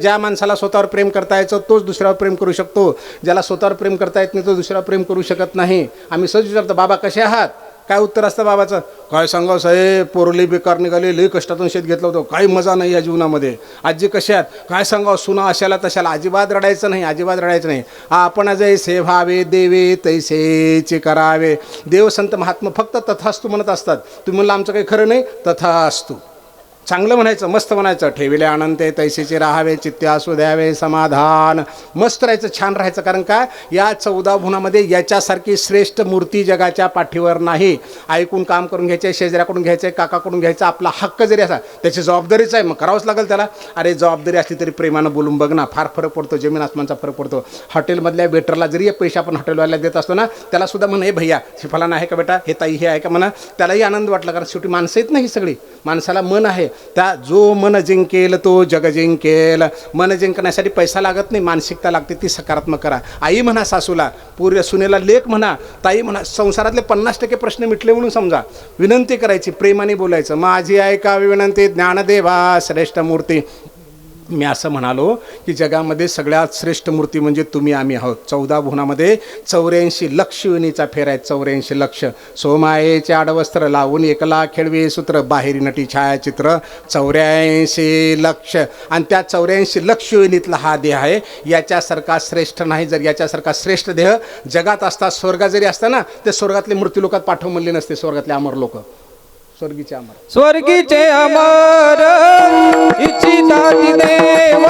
ज्या माणसाला स्वतःवर प्रेम करता यायचं तोच दुसऱ्यावर प्रेम करू शकतो. ज्याला स्वतःवर प्रेम करता येत नाही तो दुसऱ्यावर प्रेम करू शकत नाही. आम्ही सहज विचारतो, बाबा कसे आहात? काय उत्तर असतं बाबाचं? काय सांगावं साहेब, पोरली बेकार निघाली, लई कष्टातून शेत घेतलं होतं, काही मजा नाही या जीवनामध्ये. आजी कशा आहात? काय सांगावं, सुना अशाला तशाला. अजिबात रडायचं नाही, अजिबात रडायचं नाही. आपण जैसे भावे देवे तैसेचे करावे. देव संत महात्मा फक्त तथास्तु म्हणत असतात. तुम्ही म्हणलं आमचं काही खरं नाही, तथास्तु चांगलं म्हणायचं, मस्त म्हणायचं. ठेविले आनंदे तैसेचे राहावे, चित्ते असू द्यावे समाधान. मस्त राहायचं, छान राहायचं. कारण का या 14 भुवनामध्ये याच्यासारखी श्रेष्ठ मूर्ती जगाच्या पाठीवर नाही. ऐकून काम करून घ्यायचे, शेजाऱ्याकडून घ्यायचे, काकाकडून घ्यायचा. आपला हक्क जरी असा, त्याची जबाबदारीच आहे, मग करावंच लागेल त्याला. अरे जबाबदारी असली तरी प्रेमानं बोलून बघ ना, फार फरक पडतो, जमीन आसमानचा फरक पडतो. हॉटेलमधल्या वेटरला जरी पैसे आपण हॉटेलवाल्याला देत असतो ना, त्याला सुद्धा म्हणा, हे भैया फलाना आहे का बेटा, हे ताई हे आहे का म्हणा, त्यालाही आनंद वाटला. कारण शेवटी माणसं आहेत ना ही सगळी, माणसाला मन आहे. त्या जो मन जिंकेल तो जग जिंकेल. मन जिंकण्यासाठी पैसा लागत नाही, मानसिकता लागते, ती सकारात्मक करा. आई म्हणा सासूला, पूर्व सुनेला लेख म्हणा, ताई म्हणा. संसारातले 50% प्रश्न मिटले म्हणून समजा. विनंती करायची, प्रेमाने बोलायचं. माझी ऐकावी विनंती ज्ञानदेवा श्रेष्ठ मूर्ती. मी असं म्हणालो की जगामध्ये सगळ्यात श्रेष्ठ मूर्ती म्हणजे तुम्ही आम्ही आहोत. 14 भुवनामध्ये 84 लक्ष योनीचा फेर आहेत. 84 लक्ष. सोमायेचे आडवस्त्र लावून एकला खेळवे सूत्र, बाहेरी नटी छायाचित्र. 84 लक्ष. आणि त्या 84 लक्ष योनीतला हा देह आहे. याच्यासारखा श्रेष्ठ नाही. जर याच्यासारखा श्रेष्ठ देह जगात असता, स्वर्गात जरी असता ना, ते स्वर्गातले मृत्यू लोकात पाठव म्हणले नसते. स्वर्गातले अमर लोक, स्वर्गीचे अमर, स्वर्गीचे अमर इच्छिताती देव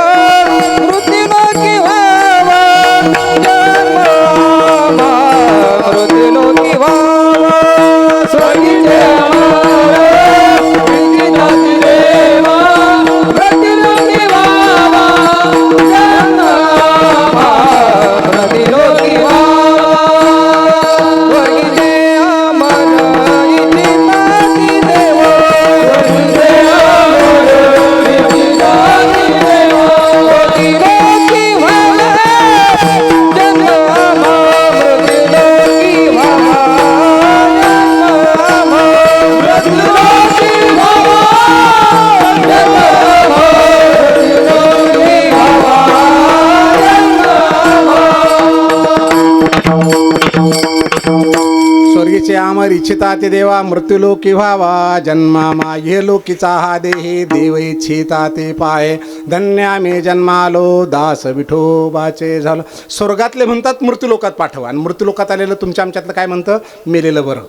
मृत्युलोकी व्हावा, मृत्युलोकी व्हावा. स्वर्गीचे अमर इच्छिताती देव मृत्युलोकी व्हावा, मृत्युलोकी व्हावा. स्वर्गीचे अमर इच्छिताती स्वर्गीचे अमर इच्छिता ते देवा मृत्यूलोकी व्हावा. जन्मा ये लोकीचा हा देही देव इच्छिता ते पाय. धन्य आम्ही जन्मालो दास विठोबाचे झालो. स्वर्गातले म्हणतात मृत्यूलोकात पाठवा, आणि मृत्यूलोकात आलेलं तुमच्या आमच्यातलं काय म्हणतं, मेलेलं बरं.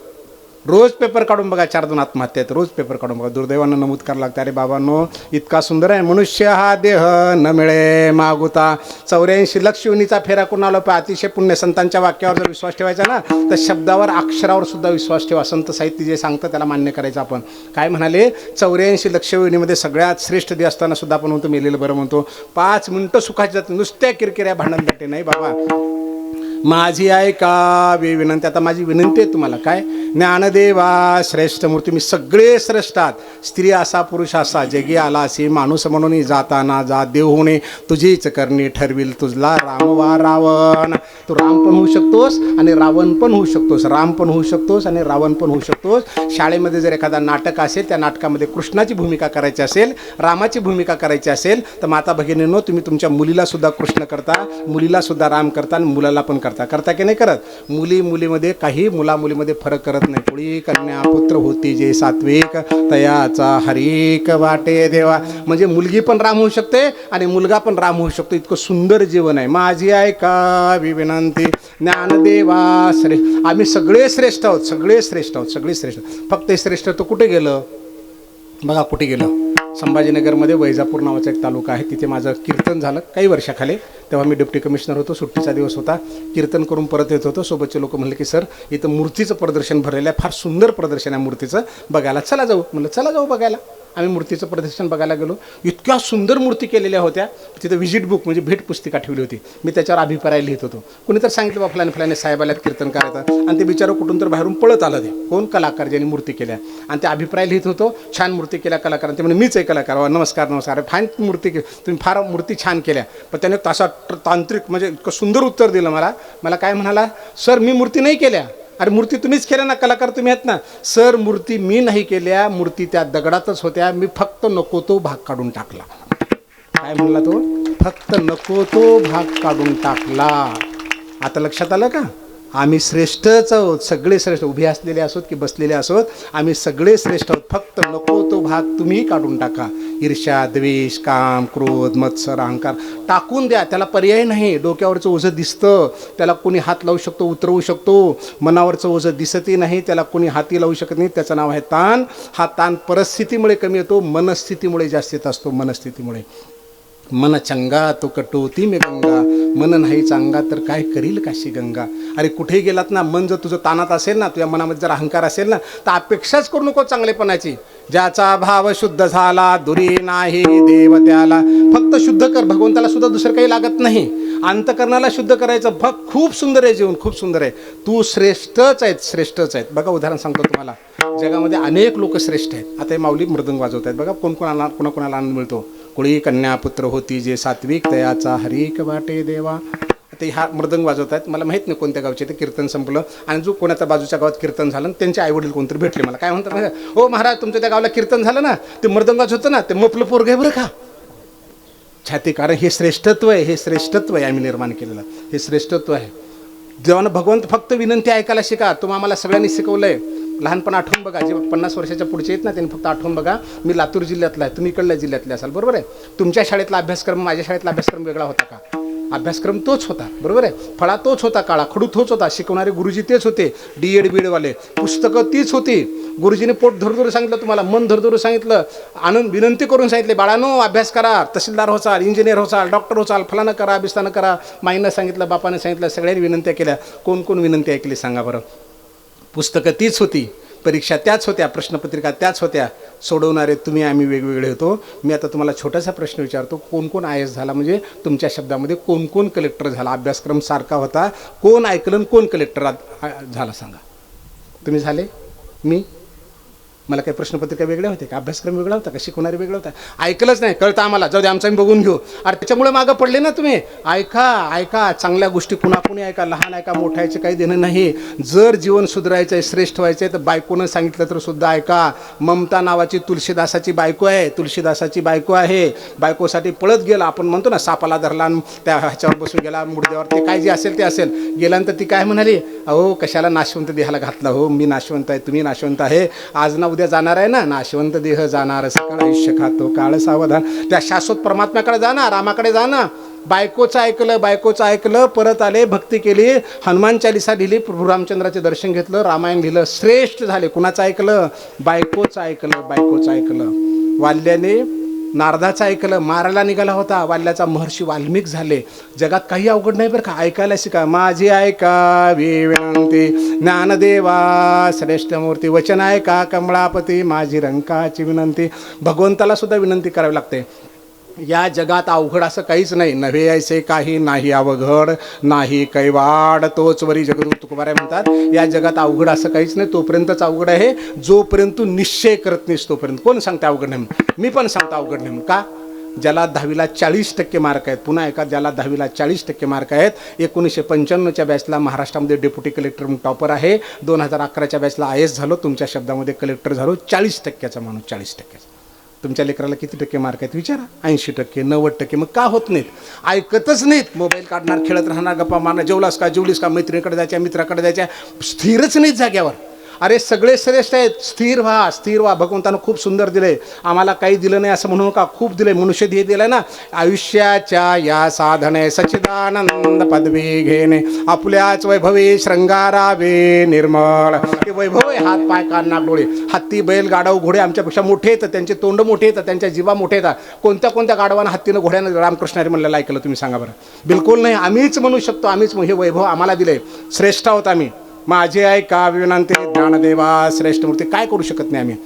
रोज पेपर काढून बघा, 4-2 आत्महत्या आहेत. रोज पेपर काढून बघा, दुर्दैवानं नमूद करावं लागतं. अरे बाबांनो, इतका सुंदर आहे मनुष्य हा देह, न मिळे मागुता. 84 लक्ष योनीचा फेरा कोण आलो. पण अतिशय पुण्य संतांच्या वाक्यावर जर विश्वास ठेवायचा ना, तर शब्दावर अक्षरावर सुद्धा विश्वास ठेवा. संत साहित्य जे सांगतं त्याला मान्य करायचं. आपण काय म्हणाले, 84 लक्ष योनीमध्ये सगळ्यात श्रेष्ठ दे असताना सुद्धा आपण म्हणतो मेलेलं बरं म्हणतो. 5 मिनिटं सुखाची जात, नुसत्या किरकिऱ्या भांडण दाटे नाही बाबा. माझी ऐकावी विनंती. आता माझी विनंती आहे तुम्हाला, काय, ज्ञानदेवा श्रेष्ठ मूर्ती. मी सगळे श्रेष्ठ आहात. स्त्री असा पुरुष असा जगी आला असे, माणूस म्हणून जाताना जा. देव होणे तुझीच करणी ठरविल, तुझला राम वा रावण. तू राम पण होऊ शकतोस आणि रावण पण होऊ शकतोस. राम पण होऊ शकतोस आणि रावण पण होऊ शकतोस. शाळेमध्ये जर एखादा नाटक असेल, त्या नाटकामध्ये कृष्णाची भूमिका करायची असेल, रामाची भूमिका करायची असेल, तर माता भगिनींनो, तुम्ही तुमच्या मुलीला सुद्धा कृष्ण करता, मुलीला सुद्धा राम करता, आणि मुलाला पण करता की नाही करत. मुलीमध्ये काही मुलीमध्ये फरक करत नाही. पुढी कन्या पुत्र होती जे सात्विक, तयाचा हरिक वाटे देवा. म्हणजे मुलगी पण राम होऊ शकते आणि मुलगा पण राम होऊ शकतो. इतकं सुंदर जीवन आहे. माझी ऐकावी विनंती ज्ञानदेवा श्रेष्ठ. आम्ही सगळे श्रेष्ठ आहोत, सगळे श्रेष्ठ आहोत, सगळे श्रेष्ठ. फक्त श्रेष्ठ तो कुठे गेलं बघा, कुठे गेलं. संभाजीनगरमध्ये वैजापूर नावाचा एक तालुका आहे, तिथे माझं कीर्तन झालं काही वर्षाखाली. तेव्हा मी डेप्टी कमिशनर होतो, सुट्टीचा दिवस होता. कीर्तन करून परत येत होतो. सोबतचे लोक म्हणले की सर, इथं मूर्तीचं प्रदर्शन भरलेलं आहे, फार सुंदर प्रदर्शन आहे मूर्तीचं, बघायला चला जाऊ. म्हणलं चला जाऊ बघायला. आम्ही मूर्तीचं प्रदर्शन बघायला गेलो. इतक्या सुंदर मूर्ती केलेल्या होत्या. तिथं व्हिजिट बुक म्हणजे भेट पुस्तिका ठेवली होती. मी त्याच्यावर अभिप्राय लिहित होतो. कुणी तर सांगितलं बा फलाने साहेब आल्यात कीर्तन करायचं, आणि ते बिचारं कुठून तर बाहेरून पळत आलं. ते कोण कलाकार ज्यांनी मूर्ती केल्या, आणि ते अभिप्राय लिहित होतो. छान मूर्ती केल्या कलाकारांनी. ते म्हणजे मीच आहे कलाकार. नमस्कार नमस्कार, फाईन मूर्ती तुम्ही फार मूर्ती छान केल्या. पण त्याने तसा तांत्रिक म्हणजे इतकं सुंदर उत्तर दिलं मला काय म्हणाला, सर मी मूर्ती नाही केल्या. अरे मूर्ती तुम्हीच केल्या ना, कलाकार तुम्ही आहेत ना. सर मूर्ती मी नाही केल्या, मूर्ती त्या दगडातच होत्या, मी फक्त नको तो भाग काढून टाकला. काय म्हणला तो? फक्त नको तो भाग काढून टाकला. आता लक्षात आलं का? आम्ही श्रेष्ठच आहोत, सगळे श्रेष्ठ, उभे असलेले असोत की बसलेले असोत, आम्ही सगळे श्रेष्ठ आहोत. फक्त नको तो भाग तुम्ही काढून टाका. ईर्ष्या, द्वेष, काम, क्रोध, मत्सर, अहंकार टाकून द्या. त्याला पर्याय नाही. डोक्यावरचं ओझं दिसतं, त्याला कोणी हात लावू शकतो, उतरवू शकतो. मनावरचं ओझं दिसतही नाही, त्याला कोणी हाती लावू शकत नाही. त्याचं नाव आहे ताण. हा ताण परिस्थितीमुळे कमी येतो, मनस्थितीमुळे जास्त येत असतो. मनस्थितीमुळे. मन चंगा तो कटोती में गंगा, मन नाही चांगा तर काय करील काशी गंगा. अरे कुठे गेलात ना, मन जर तुझं ताणात असेल ना, तुझ्या मनामध्ये जर अहंकार असेल ना, तर अपेक्षाच करू नको चांगलेपणाची. ज्याचा भाव शुद्ध झाला दुरी नाही देव त्याला. फक्त शुद्ध कर, भगवंताला सुद्धा दुसरं काही लागत नाही. अंतकरणाला शुद्ध करायचं. खूप सुंदर आहे जीवन, खूप सुंदर आहे. तू श्रेष्ठच आहेत, श्रेष्ठच आहेत. बघा उदाहरण सांगतो तुम्हाला. जगामध्ये अनेक लोक श्रेष्ठ आहेत. आता हे माऊली मृदंग वाजवत आहेत बघा. कोणाकोणाला आनंद मिळतो. कुळी कन्या पुत्र होती जे सात्विक तयाचा हरिक वाटे देवा. ते हा मृदंग वाजवत आहेत. मला माहीत नाही कोणत्या गावचे. ते कीर्तन संपलं आणि जो कोणाच्या बाजूच्या गावात कीर्तन झालं, त्यांचे आईवडील कोणतरी भेटले मला. काय म्हणतात? हो महाराज, तुमच्या त्या गावाला कीर्तन झालं ना, ते मृदंग वाजवतं ना, ते मपलं पोरग आहे बरं का. छाती. कारण हे श्रेष्ठत्व आहे, हे श्रेष्ठत्व आहे आम्ही निर्माण केलेलं. हे श्रेष्ठत्व आहे. जेव्हा भगवंत फक्त विनंती ऐकायला शिका. तुम्हाला आम्हाला सगळ्यांनी शिकवलं आहे. लहानपण आठवून बघा. जे 50 वर्षाच्या पुढचे आहेत ना, त्यांनी फक्त आठवून बघा. मी लातूर जिल्ह्यातला आहे, तुम्ही इकडल्या जिल्ह्यातले असाल, बरोबर आहे. तुमच्या शाळेतला अभ्यासक्रम, माझ्या शाळेतला अभ्यासक्रम वेगळा होता का? अभ्यासक्रम तोच होता, बरोबर आहे. फळा तोच होता, काळा खडू तोच होता. शिकवणारे गुरुजी तेच होते, डीएड बीएडवाले. पुस्तकं तीच होती. गुरुजीने पोट धरधरू सांगितलं तुम्हाला, मन धरधरू सांगितलं, आनंद विनंती करून सांगितले, बाळानो अभ्यास करा, तहसीलदार होचाल, इंजिनियर होचाल, डॉक्टर होचाल, फलानं करा, बिस्तानं करा. माईनं सांगितलं, बापानं सांगितलं, सगळ्यांनी विनंत्या केल्या. कोण कोण विनंती ऐकली सांगा बरं? पुस्तकं तीच होती, परीक्षा त्याच होत्या, प्रश्नपत्रिका त्याच होत्या. सोडवणारे तुम्ही, आम्ही वेगवेगळे होतो. मी आता तुम्हाला छोटासा प्रश्न विचारतो. कोण कोण आय एस झाला? म्हणजे तुमच्या शब्दामध्ये कोण कोण कलेक्टर झाला? अभ्यासक्रम सारखा होता, कोण ऐकलं, कोण कलेक्टर झाला सांगा. तुम्ही झाले? मी? मला काही प्रश्नपत्रिका वेगळ्या होत्या का? अभ्यासक्रम वेगळा होता का? शिकवणारे वेगळा होता? ऐकलंच नाही. कळतं आम्हाला, जाऊ दे आमचं आम्ही बघून घेऊ. अरे त्याच्यामुळे मागं पडले ना तुम्ही. ऐका ऐका, चांगल्या गोष्टी कुणाकुणी ऐका. लहान ऐका, मोठ्याचे काही देणं नाही. जर जीवन सुधारायचं आहे, श्रेष्ठ व्हायचं आहे, तर बायकोनं सांगितलं तर सुद्धा ऐका. ममता नावाची तुलसीदासाची बायको आहे, तुलसीदासाची बायको आहे. बायकोसाठी पळत गेला. आपण म्हणतो ना, सापाला धरला, त्या ह्याच्यावर बसून गेला, मुडद्यावर. ते काय जे असेल ते असेल. गेल्यानंतर ती काय म्हणाली? अहो कशाला नाशवंत देहाला घातला हो? मी नाशवंत आहे, तुम्ही नाशवंत आहे. आज ना उद्या जाणार आहे ना, नाशवंत देह जाणार, सकाळ आयुष्य खातो काळ सावधान. त्या शाश्वत परमात्म्याकडे जा ना, रामाकडे जा ना. बायकोचं ऐकलं, बायकोचं ऐकलं, परत आले, भक्ती केली, हनुमान चालिसा लिहिली, प्रभू रामचंद्राचे दर्शन घेतलं, रामायण लिहिलं, श्रेष्ठ झाले. कुणाचं ऐकलं? बायकोचं ऐकलं, बायकोचं ऐकलं. वाल्याने नारदाचं ऐकलं, मारायला निघाला होता. वाल्याचा महर्षी वाल्मिक झाले. जगात काही अवघड नाही बरं का. ऐकायला शिका. माझी ऐकावी विनंती ज्ञानदेवा श्रेष्ठ मूर्ती, वचन ऐका कमळापती माझी रंकाची विनंती. भगवंताला सुद्धा विनंती करावी लागते. या जगात अवघड असं काहीच नाही. नव्हे ऐसे काही नाही अवघड, नाही कैवाड तोच वरी जगदूत तुकोबाराय म्हणतात. या जगात अवघड असं काहीच नाही. तोपर्यंतच अवघड आहे जोपर्यंत तू निश्चय करत नाहीस तोपर्यंत. कोण सांगते अवघड नाही? मी पण सांगतो अवघड नाही. का? ज्याला 10वीला 40% मार्क आहेत, पुन्हा एका ज्याला 10वीला 40% मार्क आहेत, 1995च्या बॅचला महाराष्ट्रामध्ये डेप्युटी कलेक्टर म्हणून टॉपर आहे, 2011च्या बॅचला आय एस झालो, तुमच्या शब्दामध्ये कलेक्टर झालो. 40%चा माणूस, 40%. तुमच्या लेकराला किती टक्के मार्क आहेत विचारा. 80%, 90%. मग का होत नाहीत? ऐकतच नाहीत. मोबाईल काढणार, खेळत राहणार, गप्पा मारणार, जेवलास का, जेवलीस का, मैत्रिणीकडे जायच्या, मित्राकडे जायच्या, स्थिरच नाहीत जाग्यावर. अरे सगळे श्रेष्ठ आहेत. स्थिर व्हा, स्थिर व्हा. भगवंतानं खूप सुंदर दिले. आम्हाला काही दिलं नाही असं म्हणू नका. खूप दिले. मनुष्य ध्येय दिलं ना. आयुष्याच्या या साधने सच्चिदानंद पदवी घेणे, आपल्याच वैभवी शृंगारावे निर्मळ. ते वैभव आहे. हात पाय कान नाक डोळे. हत्ती बैल गाढव घोडे आमच्यापेक्षा मोठे येतात, त्यांचे तोंड मोठे येतात, त्यांच्या जीवा मोठे येतात. कोणत्या गाढवानं हत्तीनं घोड्यानं रामकृष्णारी म्हणलेलं ऐकलं तुम्ही सांगा बरं? बिलकुल नाही. आम्हीच म्हणू शकतो. आम्हीच हे वैभव आम्हाला दिले. श्रेष्ठ आहोत आम्ही. माझे ऐका विनंती ज्ञानदेवा श्रेष्ठ मूर्ती. काय करू शकत नाही आम्ही.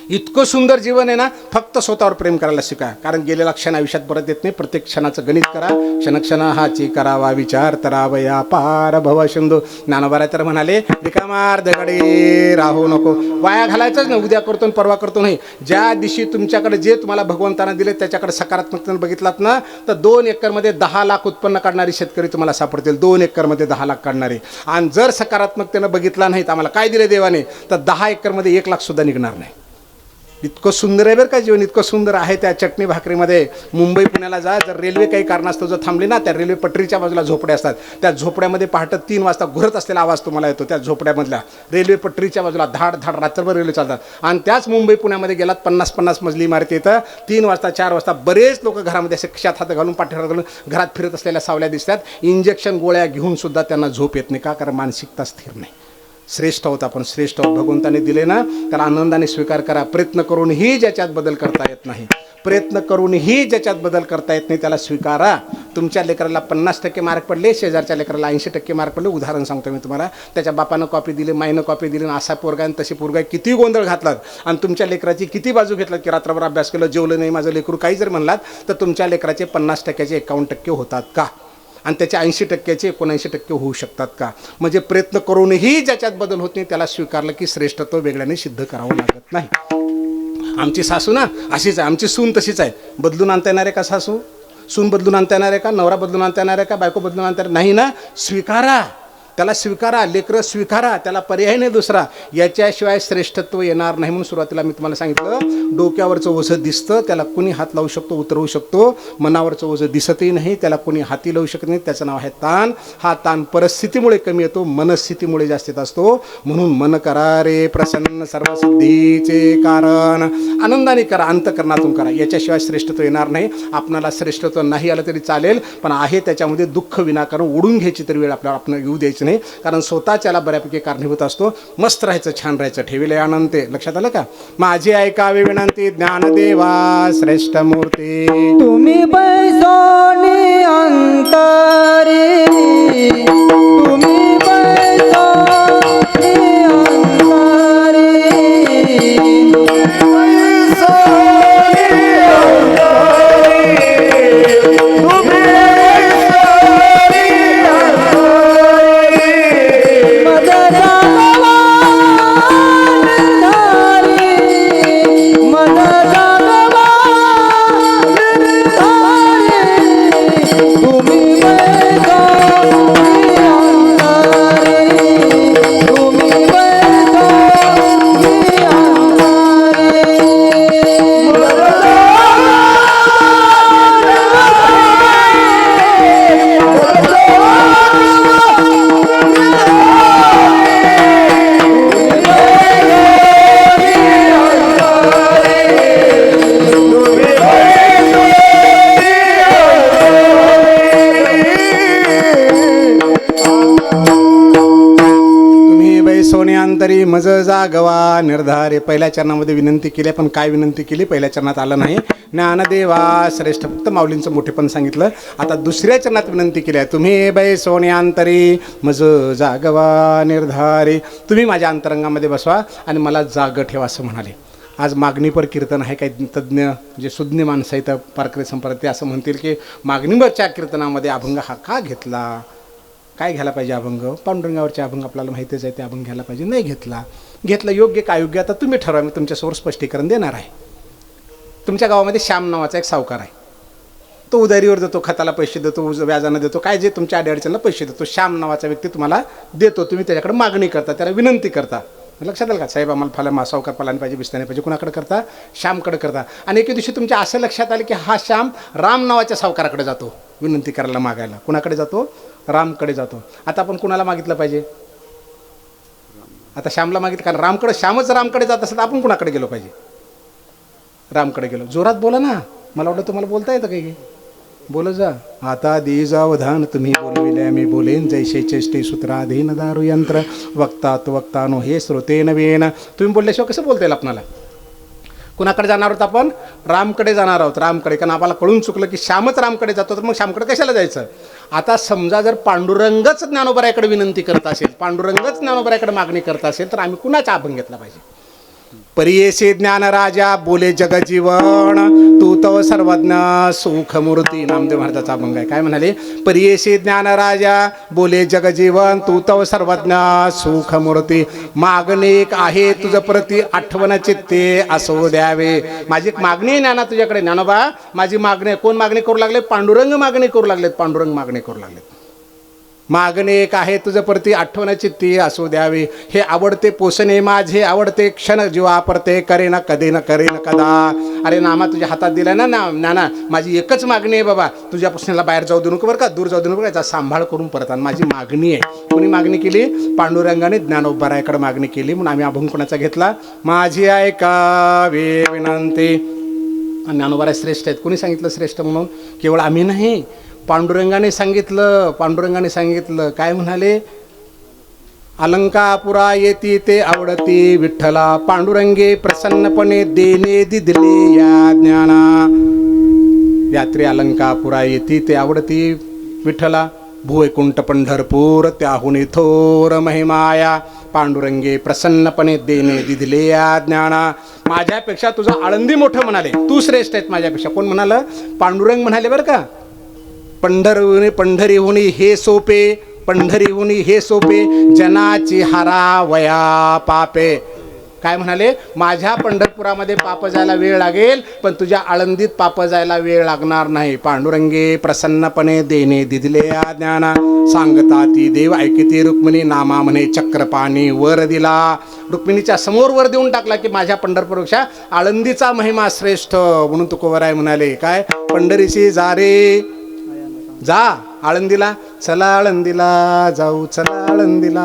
इतकं सुंदर जीवन आहे ना. फक्त स्वतःवर प्रेम करायला शिका. कारण गेलेला क्षण आयुष्यात परत येत नाही. प्रत्येक क्षणाचं गणित करा. क्षणक्षण हाची करावा विचार तरावया पार भव सिंधू. ज्ञानोबा तर म्हणाले, रिकामार्ध गडी राहू नको. वाया घालायचंच नाही. उद्या करतो परवा करतो नाही. ज्या दिवशी तुमच्याकडे जे तुम्हाला भगवंतानं दिले त्याच्याकडे सकारात्मकतेने बघितलात ना, तर 2 एकरमध्ये 10 लाख उत्पन्न काढणारी शेतकरी तुम्हाला सापडतील. 2 एकरमध्ये 10 लाख काढणारे. आणि जर सकारात्मकतेनं बघितला नाही तर आम्हाला काय दिले देवाने, तर 10 एकरमध्ये 1 लाख सुद्धा निघणार नाही. इतकं सुंदर आहे बरं का जीवन, इतकं सुंदर आहे त्या चटणी भाकरीमध्ये. मुंबई पुण्याला जा, जर रेल्वे काही कारणास्तव जर थांबली ना, त्या रेल्वे पटरीच्या बाजूला झोपड्या असतात. त्या झोपड्यामध्ये पहाटे 3 वाजता घुरत असलेला आवाज तुम्हाला येतो. त्या झोपड्यामधल्या रेल्वे पटरीच्या बाजूला धाड धाड रात्रभर रेल्वे चालतात. आणि त्याच मुंबई पुण्यामध्ये गेलात 50-50 मजली इमारती येतं. 3 वाजता 4 वाजता बरेच लोक घरामध्ये असे खिशात हात घालून पाठीवर घालून घरात फिरत असलेल्या सावल्या दिसतात. इंजेक्शन गोळ्या घेऊन सुद्धा त्यांना झोप येत नाही. का? कारण मानसिकता स्थिर नाही. श्रेष्ठ आहोत आपण, श्रेष्ठ आहोत. भगवंताने दिले ना, त्याला आनंदाने स्वीकार करा. प्रयत्न करूनही ज्याच्यात बदल करता येत नाही, प्रयत्न करूनही ज्याच्यात बदल करता येत नाही त्याला स्वीकारा. तुमच्या लेकराला 50% मार्क पडले, शेजारच्या लेकराला 80% मार्क पडले. उदाहरण सांगतो मी तुम्हाला. त्याच्या बापानं कॉपी दिली, माईनं कॉपी दिली, असा पोरगा आणि तशी पोरगा, किती गोंधळ घातलात आणि तुमच्या लेकराची किती बाजू घेतलात की रात्रभर अभ्यास केलं, जेवलं नाही माझं लेकरू, काही जर म्हणलात तर तुमच्या लेकराचे 50%चे 51% होतात का? आणि त्याचे 80%चे 79% होऊ शकतात का? म्हणजे प्रयत्न करूनही ज्याच्यात बदल होत नाही त्याला स्वीकारलं की श्रेष्ठत्व वेगळ्याने सिद्ध करावं लागत नाही. आमची सासू ना अशीच आहे, आमची सून तशीच आहे. बदलून आणता येणार आहे का सासू? सून बदलून आणता येणार आहे का? नवरा बदलून आणता येणार आहे का? बायको बदलून आणता नाही ना. स्वीकारा, त्याला स्वीकारा. लेकरं स्वीकारा, त्याला पर्याय नाही दुसरा. याच्याशिवाय श्रेष्ठत्व येणार नाही. म्हणून सुरुवातीला मी तुम्हाला सांगितलं, डोक्यावरचं ओझं दिसतं, त्याला कोणी हात लावू शकतो, उतरवू शकतो. मनावरचं ओझं दिसतही नाही, त्याला कोणी हाती लावू शकत नाही. त्याचं नाव आहे ताण. हा ताण परिस्थितीमुळे कमी येतो, मनस्थितीमुळे जास्त येत असतो. म्हणून मन करा रे प्रसन्न, सर्व सिद्धीचे कारण. आनंदाने करा, अंतःकरणातून करा. याच्याशिवाय श्रेष्ठत्व येणार नाही. आपणाला श्रेष्ठत्व नाही आलं तरी चालेल, पण आहे त्याच्यामध्ये दुःख विनाकारण ओढून घ्यायची तरी वेळ आपल्याला आपण येऊ द्यायची नाही. कारण स्वतःच्याला बऱ्यापैकी कारणीभूत असतो. मस्त राहायचं, छान राहायचं, ठेविले आनंद. लक्षात आलं का? माझी ऐकावी विनंती ज्ञानदेवा श्रेष्ठ मूर्ती. तुम्ही बैसोनी अंतरी, तुम्ही बैसोनी अंतरी, अंतरी मज जागवा निर्धारे. पहिल्या चरणामध्ये विनंती केली, पण काय विनंती केली पहिल्या चरणात आलं नाही. ज्ञानदेवा श्रेष्ठ, फक्त माऊलींचं मोठेपण सांगितलं. आता दुसऱ्या चरणात विनंती केली आहे, तुम्ही बै सोन्यांतरी मज जागवा निर्धारे. तुम्ही माझ्या अंतरंगामध्ये बसवा आणि मला जाग ठेवा असं म्हणाले. आज मागणीपर कीर्तन आहे. काही तज्ज्ञ जे सुज्ञ माणसं आहेत पारकरी संप्रदाय ते असं म्हणतील की मागणीवरच्या कीर्तनामध्ये अभंग हा का घेतला? काय घ्यायला पाहिजे अभंग? पांडुरंगावरचे अभंग आपल्याला माहितीच आहे, ते अभंग घ्यायला पाहिजे. नाही घेतला योग्य का योग्य आता तुम्ही ठरवा. मी तुमच्यासमोर स्पष्टीकरण देणार आहे. तुमच्या गावामध्ये श्याम नावाचा एक सावकार आहे. तो उधारीवर देतो, खताला पैसे देतो, व्याजानं देतो, काय जे तुमच्या अडीअडचणीला पैसे देतो. श्याम नावाचा व्यक्ती तुम्हाला देतो. तुम्ही त्याच्याकडे मागणी करता, त्याला विनंती करता. लक्षात आलं का? साहेब आम्हाला सावकार फलाने पाहिजे, बिस्ताने पाहिजे. कुणाकडे करता? श्यामकडे करता. आणि एके दिवशी तुमच्या असं लक्षात आलं की हा श्याम राम नावाच्या सावकाराकडे जातो विनंती करायला, मागायला. कुणाकडे जातो? रामकडे जातो. आता आपण कुणाला मागितलं पाहिजे? आता श्यामला मागितलं, कारण रामकडे, श्यामच रामकडे जात असेल तर आपण कुणाकडे गेलो पाहिजे? रामकडे गेलो. जोरात बोला ना, मला वाटलं तुम्हाला बोलता येतं काही. बोल जा. आता दे जावधान तुम्ही बोलविले मी बोलेन, जैसे चेष्टे सूत्राधीन दारू यंत्र वक्ता तो वक्तानो हे श्रोते नवीन. तुम्ही बोलल्याशिवाय कसं बोलता येईल आपणाला? कुणाकडे जाणार आहोत आपण? रामकडे जाणार आहोत. रामकडे, कारण आपल्याला कळून चुकलं की श्यामच रामकडे जातो, तर मग श्यामकडे कशाला जायचं? आता समजा जर पांडुरंगच ज्ञानोबरायाकडे विनंती करत असेल, पांडुरंगच ज्ञानोबरायाकडे मागणी करत असेल, तर आम्ही कुणाचा अभंग घेतला पाहिजे? परियेसे ज्ञान राजा बोले जगजीवन तू तव सर्वज्ञ सुखमूर्ती. नामदेव महाराजाचा अभंग आहे. काय म्हणाले? परियेसे ज्ञान राजा बोले जगजीवन तू तव सर्वज्ञ सुखमूर्ती. मागणे एक आहे तुझ प्रती आठवण चित्ते असो द्यावे. माझी एक मागणी आहे ज्ञाना तुझ्याकडे. ज्ञानोबा माझी मागणी आहे. कोण मागणी करू लागले? पांडुरंग मागणी करू लागलेत. पांडुरंग मागणी करू लागलेत. मागणे एक आहे तुझं प्रती आठवणाची ती असू द्यावी. हे आवडते पोषणे माझे आवडते क्षण जीवा परते करे ना कधी न करे न कदा. अरे नामा तुझ्या हातात दिला ना नाना, माझी एकच मागणी आहे बाबा, तुझ्या पुसण्याला बाहेर जाऊ देऊ नको बरं का, दूर जाऊ देऊ नको, याचा सांभाळ करून परत आण. माझी मागणी आहे. कोणी मागणी केली? पांडुरंगाने ज्ञानोबरायाकडे मागणी केली, म्हणून आम्ही अभंग कोणाचा घेतला? माझी ऐकावे विनंती. ज्ञानोबराय श्रेष्ठ आहेत. कोणी सांगितलं श्रेष्ठ म्हणून? केवळ आम्ही नाही, पांडुरंगाने सांगितलं. पांडुरंगाने सांगितलं काय म्हणाले? अलंकापुरा येती ते आवडती विठ्ठला, पांडुरंगे प्रसन्नपणे देणे दिदले या ज्ञाना. यात्री अलंकापुरा येती ते आवडती विठ्ठला, भुवैकुंठ पंढरपूर त्याहुनी थोर महिमाया, पांडुरंगे प्रसन्नपणे देणे दिदले या ज्ञाना. माझ्यापेक्षा तुझं आळंदी मोठं म्हणाले, तू श्रेष्ठ आहेत माझ्यापेक्षा. कोण म्हणालं? पांडुरंग म्हणाले बरं का. पंढरीहुनी हे सोपे, पंढरीहुनी हे सोपे, जनाची हरावया पापे. काय म्हणाले? माझ्या पंढरपुरामध्ये पाप जायला वेळ लागेल, पण तुझ्या आळंदीत पाप जायला वेळ लागणार नाही. पांडुरंगे प्रसन्नपणे देणे दिदले ज्ञाना. सांगता ती देव ऐकते रुक्मिणी, नामा म्हणे चक्रपाणी वर दिला. रुक्मिणीच्या समोर वर देऊन टाकला की माझ्या पंढरपूरपेक्षा आळंदीचा महिमा श्रेष्ठ. म्हणून तुकोबराय म्हणाले काय? पंढरीशी जा रे जा, आळंदीला चला, आळंदीला जाऊ, चला आळंदीला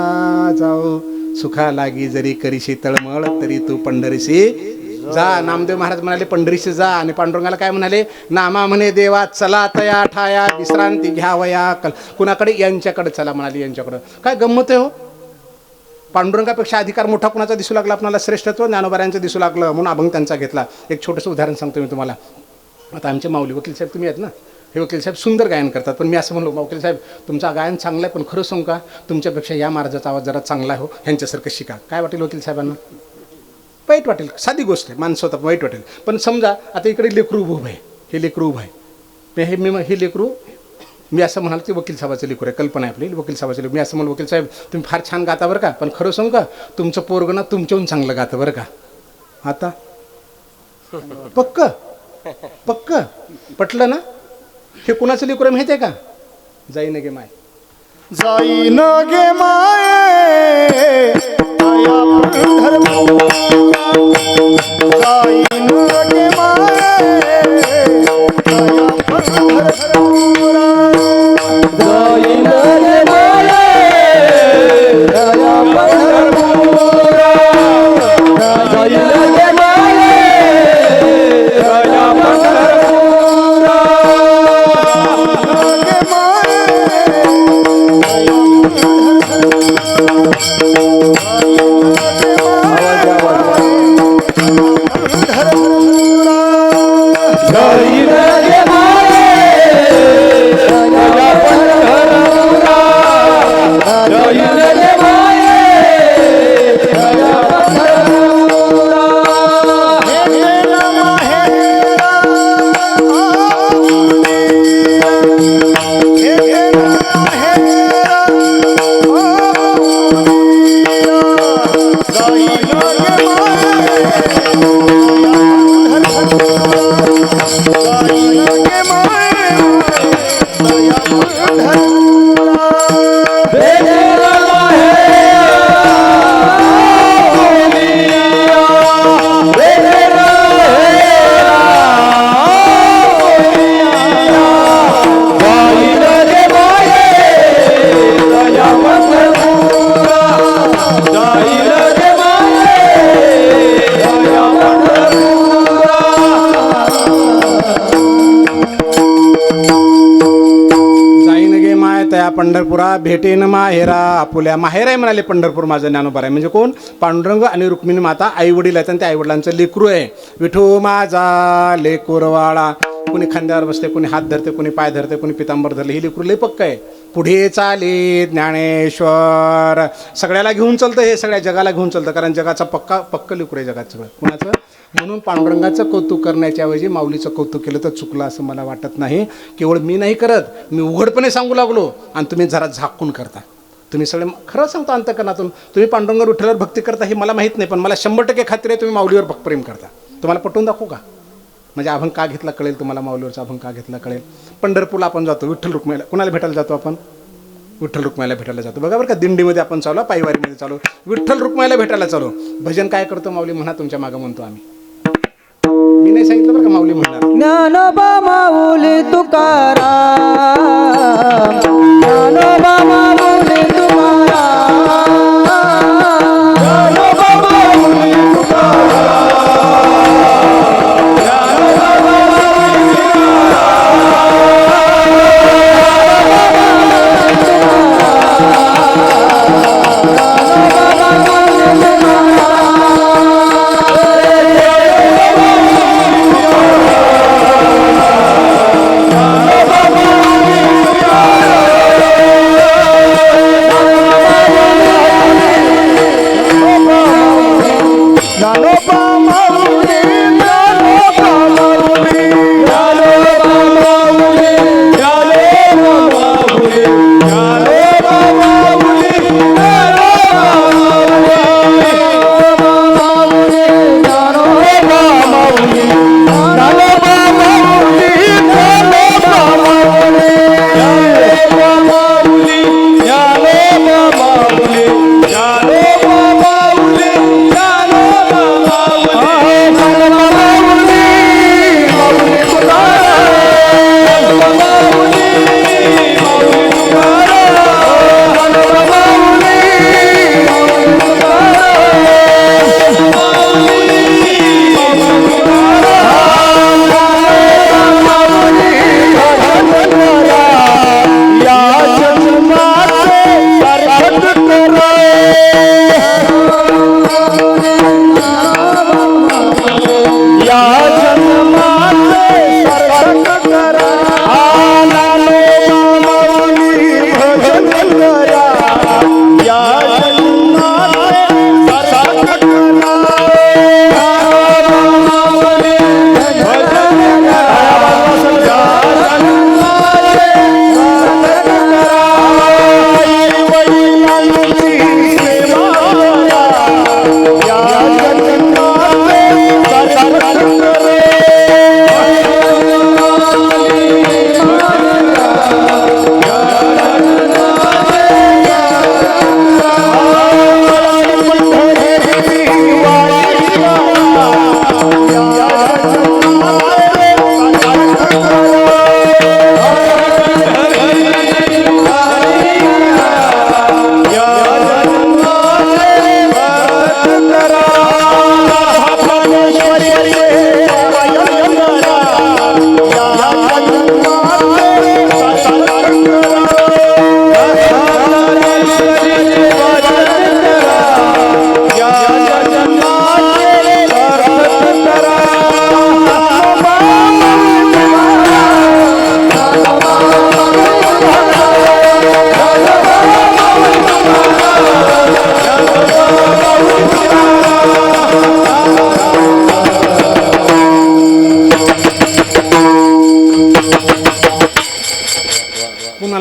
जाऊ, सुखा लागी जरी करीशी तळमळ तरी तू पंढरीशी जा. नामदेव महाराज म्हणाले पंढरीशी जा. आणि पांडुरंगाला काय म्हणाले? नामा म्हणे देवा चला तया ठाया, विश्रांती घ्यावया कल. कुणाकडे? यांच्याकडे चला म्हणाले, यांच्याकडं. काय गंमत आहे हो. पांडुरंगापेक्षा अधिकार मोठा कुणाचा दिसू लागला आपल्याला? श्रेष्ठत्व ज्ञानोबरायांचं दिसू लागलं, म्हणून अभंग त्यांचा घेतला. एक छोटंसं उदाहरण सांगतो मी तुम्हाला. आता आमचे माऊली वकील साहेब तुम्ही आहेत ना, हे वकील साहेब सुंदर गायन करतात, पण मी असं म्हणलो वकील साहेब तुमचं गायन चांगलं आहे, पण खरं सांगू का तुमच्यापेक्षा या महाराजाचा आवाज जरा चांगला आहे हो, ह्यांच्यासारखं शिका. काय वाटेल वकील साहेबांना? वाईट वाटेल. साधी गोष्ट आहे, माणसं होता वाईट वाटेल. पण समजा आता इकडे लेकरू उभं आहे, हे लेकरू उभं आहे, हे लेकरू, मी असं म्हणाल की वकील साहेबाचं लेकरू आहे, कल्पना आहे आपली वकील साहेबाचं लेकरू. मी असं म्हणलं वकील साहेब तुम्ही फार छान गाता बरं का, पण खरं सांगू का तुमचं पोरगं ना तुमच्याहून चांगलं गातं बरं का. आता पक्क पक्क पटलं ना? हे कुणाचं लेकरू आहे माहिती आहे का? जाईन गे माय, जाईन गे माये दया पंढरपूरा, जाईन गे माये दया पंढरपूरा, जाईन गे माये दया पंढरपूरा, जाईन गे माये दया पंढरपूरा. पंढरपुरा भेटेन माहेरा आपुल्या. माहेर आहे म्हणाले पंढरपूर माझं ज्ञानोबा आहे. म्हणजे कोण? पांडुरंग आणि रुक्मिणी माता आई वडील आहेत, आणि त्या आई वडिलांचं लेकरू आहे. विठू माझा लेकुरवाळा. कोणी खांद्यावर बसते, कोणी हात धरते, कोणी पाय धरते, कोणी पितांबर धरले. ही लेकरू लय पक्क आहे. पुढे चाले ज्ञानेश्वर. सगळ्याला घेऊन चालतं, हे सगळ्या जगाला घेऊन चालतं, कारण जगाचा पक्क लेकरू आहे जगात सगळं. कुणाचं? म्हणून पांडुरंगाचं कौतुक करण्याच्या ऐवजी माऊलीचं कौतुक केलं तर चुकलं असं मला वाटत नाही. केवळ मी नाही करत, मी उघडपणे सांगू लागलो आणि तुम्ही जरा झाकून करता. तुम्ही सगळे खरं सांगतो अंतःकरणातून तुम्ही पांडुरंगावर विठ्ठलावर भक्ती करता हे मला माहीत नाही, पण मला 100% खात्री आहे तुम्ही माऊलीवर प्रेम करता. तुम्हाला पटवून दाखवू का? म्हणजे अभंग का घेतला कळेल तुम्हाला, माऊलीवरचा अभंग का घेतला कळेल. पंढरपूरला आपण जातो, विठ्ठल रुक्मिणीला कुणाला भेटायला जातो आपण? विठ्ठल रुक्माईला भेटायला जातो. बघा बरं का, दिंडीमध्ये आपण चालू, पायवारीमध्ये चालू, विठ्ठल रुक्माईला भेटायला चालू. भजन काय करतो माऊली म्हणा, तुमच्या मागं म्हणतो आम्ही. मी नाही सांगितलं बरं का, माऊली म्हणणार. ज्ञानोबा माऊली तुकाराम, ज्ञानोबा माऊली तुकाराम, ज्ञानोबा माऊली तुकाराम,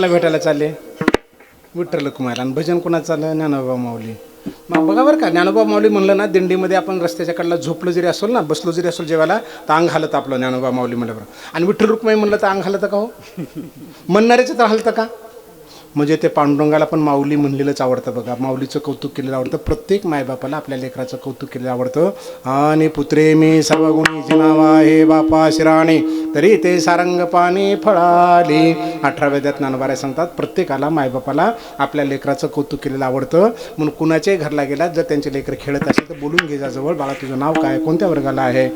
भेटायला चालले विठ्ठल रुक्माईला. आणि भजन कोणाचं चाललं? ज्ञानोबा माऊली. मग बघा बरं का, ज्ञानोबा माऊली म्हणलं ना, दिंडीमध्ये आपण रस्त्याच्या कडेला झोपलो जरी असेल ना, बसलो जरी असेल जेवायला, तर अंग हालत आपलं ज्ञानोबा माऊली म्हणलं बरं. आणि विठ्ठल रुक्माई म्हणलं तर अंग हालतं का हो? म्हणणाऱ्याचं तर हालतं का? म्हणजे ते पांडुरंगाला पण माऊली म्हणलेलंच आवडतं बघा. माऊलीचं कौतुक केलेलं आवडतं. प्रत्येक मायबापाला आपल्या लेकराचं कौतुक केलेलं आवडतं. आणि पुत्रे मी सर्वगुणी जिनावा हे बापा शिराणे, तरी ते सारंग पाणी फळाले. 18व्या अध्यायात ज्ञानोबा सांगतात, प्रत्येकाला मायबापाला आपल्या लेकराचं कौतुक केलेलं आवडतं. म्हणून कुणाच्याही घरला गेला, जर त्यांचे लेकर खेळत असेल तर बोलून घे जा जवळ, बाळा तुझं नाव काय, कोणत्या वर्गाला आहे,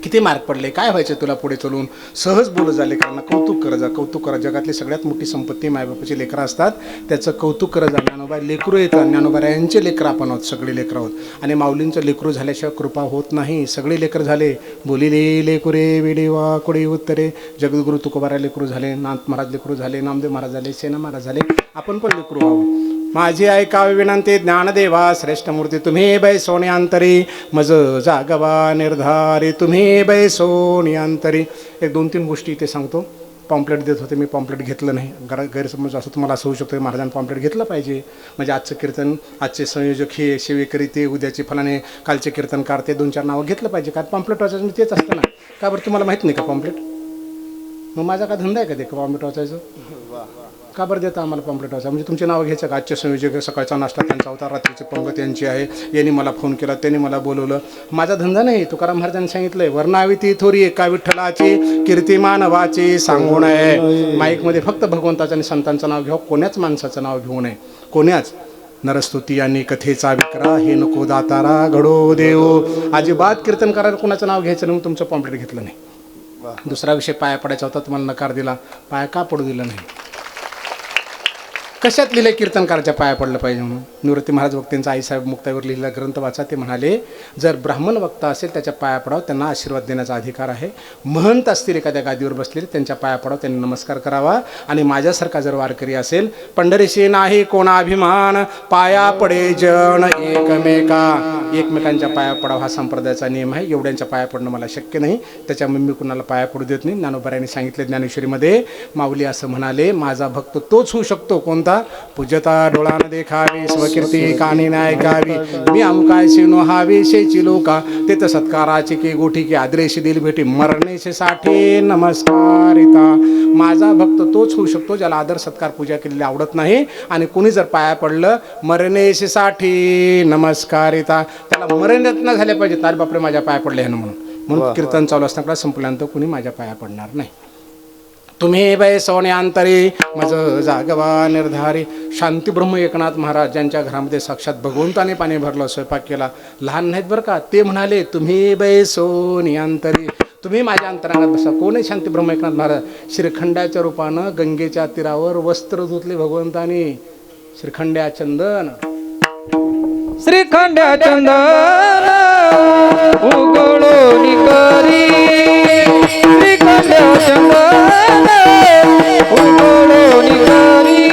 किती मार्क पडले, काय व्हायचं तुला पुढे चलून, सहज बोलत जा लेकरांना. कौतुक करत जा, कौतुक करा. जगातली सगळ्यात मोठी संपत्ती मायबापाची लेकरं असतात, त्याचं कौतुक करत जा. ज्ञानोबा लेकरू येतात, ज्ञानोबा यांचे लेकरं आपण आहोत, सगळे लेकरं आहोत. आणि माऊलींचं लेकरू झाल्याशिवाय कृपा होत नाही. सगळे लेकर झाले, बोलिले लेकुरे वेडे वा कुडे उत्तरे. जगद्गुरु तुकोबारा लेकरू झाले, नाथ महाराज लेकरू झाले, नामदेव महाराज झाले, सेना महाराज झाले, आपण पण लेकरू आहोत. माझी ऐकावी विनंती ज्ञानदेवा श्रेष्ठ मूर्ती, तुम्ही बैसोनी अंतरी मज जागवा निर्धारी, तुम्ही बैसोनी अंतरी. एक 2-3 गोष्टी इथे सांगतो. पॉम्पलेट देत होते मी, पॉम्पलेट घेतलं नाही. गैरसमज असं तुम्हाला असं होऊ शकतो, महाराजांनी पॉम्पलेट घेतलं पाहिजे. म्हणजे आजचं कीर्तन, आजचे संयोजक हे, सेवेकरी ते, उद्याचे फलाने, कालचे कीर्तनकार ते, 2-4 नावं घेतलं पाहिजे. कारण पॉम्पलेट वाचायचं मी तेच असतं ना. का बरं तुम्हाला माहीत नाही का पॉम्पलेट? मग माझा का धंदा आहे का ते पॉम्पलेट वाचायचं? का बरं देता आम्हाला पॉम्पलेट वाचा? म्हणजे तुमचे नाव घ्यायचं का? आजचे संयोजक सकाळचा नाश्ता त्यांचा होता, रात्रीची पंगत यांची आहे, यांनी मला फोन केला, त्यांनी मला बोलवलं. माझा धंदा नाही. तुकाराम महाराजांनी सांगितलंय, वर्णावी ती थोरी एका विठ्ठलाची कीर्ती मानवाची सांगू नये. माईकमध्ये फक्त भगवंताचं आणि संतांचं नाव घ्यावं, कोण्याच माणसाचं नाव घेऊ नये. कोण्याच नरस्तुती आणि कथेचा विक्रा हे नको दातारा घडो देव. अजिबात कीर्तन करायला कोणाचं नाव घ्यायचं नाही. तुमचं पॉम्पलेट घेतलं नाही. दुसरा विषय पाया पडायचा होता, तुम्हाला नकार दिला. पाया का पडू दिला नाही? कशात लिहिलं कीर्तनकाराच्या पाया पडलं पाहिजे म्हणून? निवृत्ती महाराज वक्त्यांचा आईसाहेब मुक्ताईवर लिहिलेला ग्रंथ वाचा. ते म्हणाले, जर ब्राह्मण वक्ता असेल त्याच्या पाया पडावं, त्यांना आशीर्वाद देण्याचा अधिकार आहे. महंत असतील एखाद्या गादीवर बसलेले, त्यांच्या पाया पडावं, त्यांनी नमस्कार करावा. आणि माझ्यासारखा जर वारकरी असेल, पंढरीशी नाही कोणा अभिमान, पाया पडे जन एकमेकांच्या पाया पडावं हा संप्रदायाचा नियम आहे. एवढ्यांच्या पाया पडणं मला शक्य नाही, त्याच्यामुळे मी कुणाला पाया पडू देत नाही. ज्ञानोबारायांनी सांगितले ज्ञानेश्वरीमध्ये, माऊली असं म्हणाले, माझा भक्त तोच होऊ शकतो. कोणता? पूजता डोळानं देखावी, स्वकीर्ती कानी ऐकावी, मी अमुकाय शिनो हावी शेची लोका, ते तर सत्काराची की गोठी की आदरेशी दिल भेटी, मरणेशी साठी नमस्कारिता. माझा भक्त तोच होऊ शकतो ज्याला आदर सत्कार पूजा केलेली आवडत नाही. आणि कुणी जर पाया पडलं मरणेशी साठी नमस्कारिता, त्याला मरण न झाले पाहिजे, तार बापरे माझ्या पाया पडले ह्यानं म्हणून कीर्तन चालू असताना संपल्यानंतर कुणी माझ्या पाया पडणार नाही. तुम्ही बै सोन्यांतरी मज जागवा निर्धारी. शांतीब्रह्म एकनाथ महाराज ज्यांच्या घरामध्ये साक्षात भगवंताने पाणी भरलं, स्वयंपाक केला, लहान नाहीत बरं का. ते म्हणाले, तुम्ही बै सोन्यांतरी, तुम्ही माझ्या अंतरांगात बसा. कोण आहे शांतीब्रह्म एकनाथ महाराज? श्रीखंडाच्या रूपानं गंगेच्या तीरावर वस्त्र धुतले भगवंतानी. श्रीखंड्या चंदन, श्रीखंड चंदन उघडून करी, श्रीखंड चंदन उघडून करी,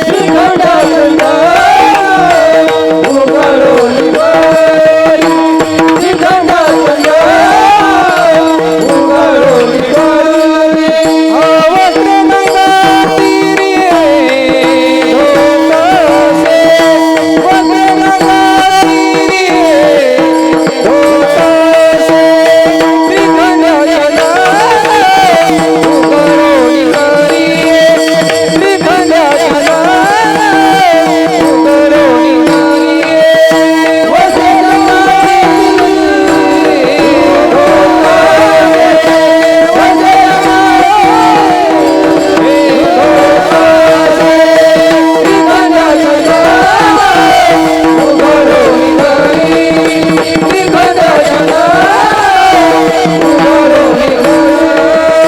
श्रीखंड चंदन उघडून करी, श्रीखंड चंदन उघडून करी. वस्त्र नगाती रे धोतसे, वस्त्र नगाती रे धोतसे, श्रीखंड चंदन उघडून करी, श्रीखंड चंदन उघडून करी. वस्त्र नगाती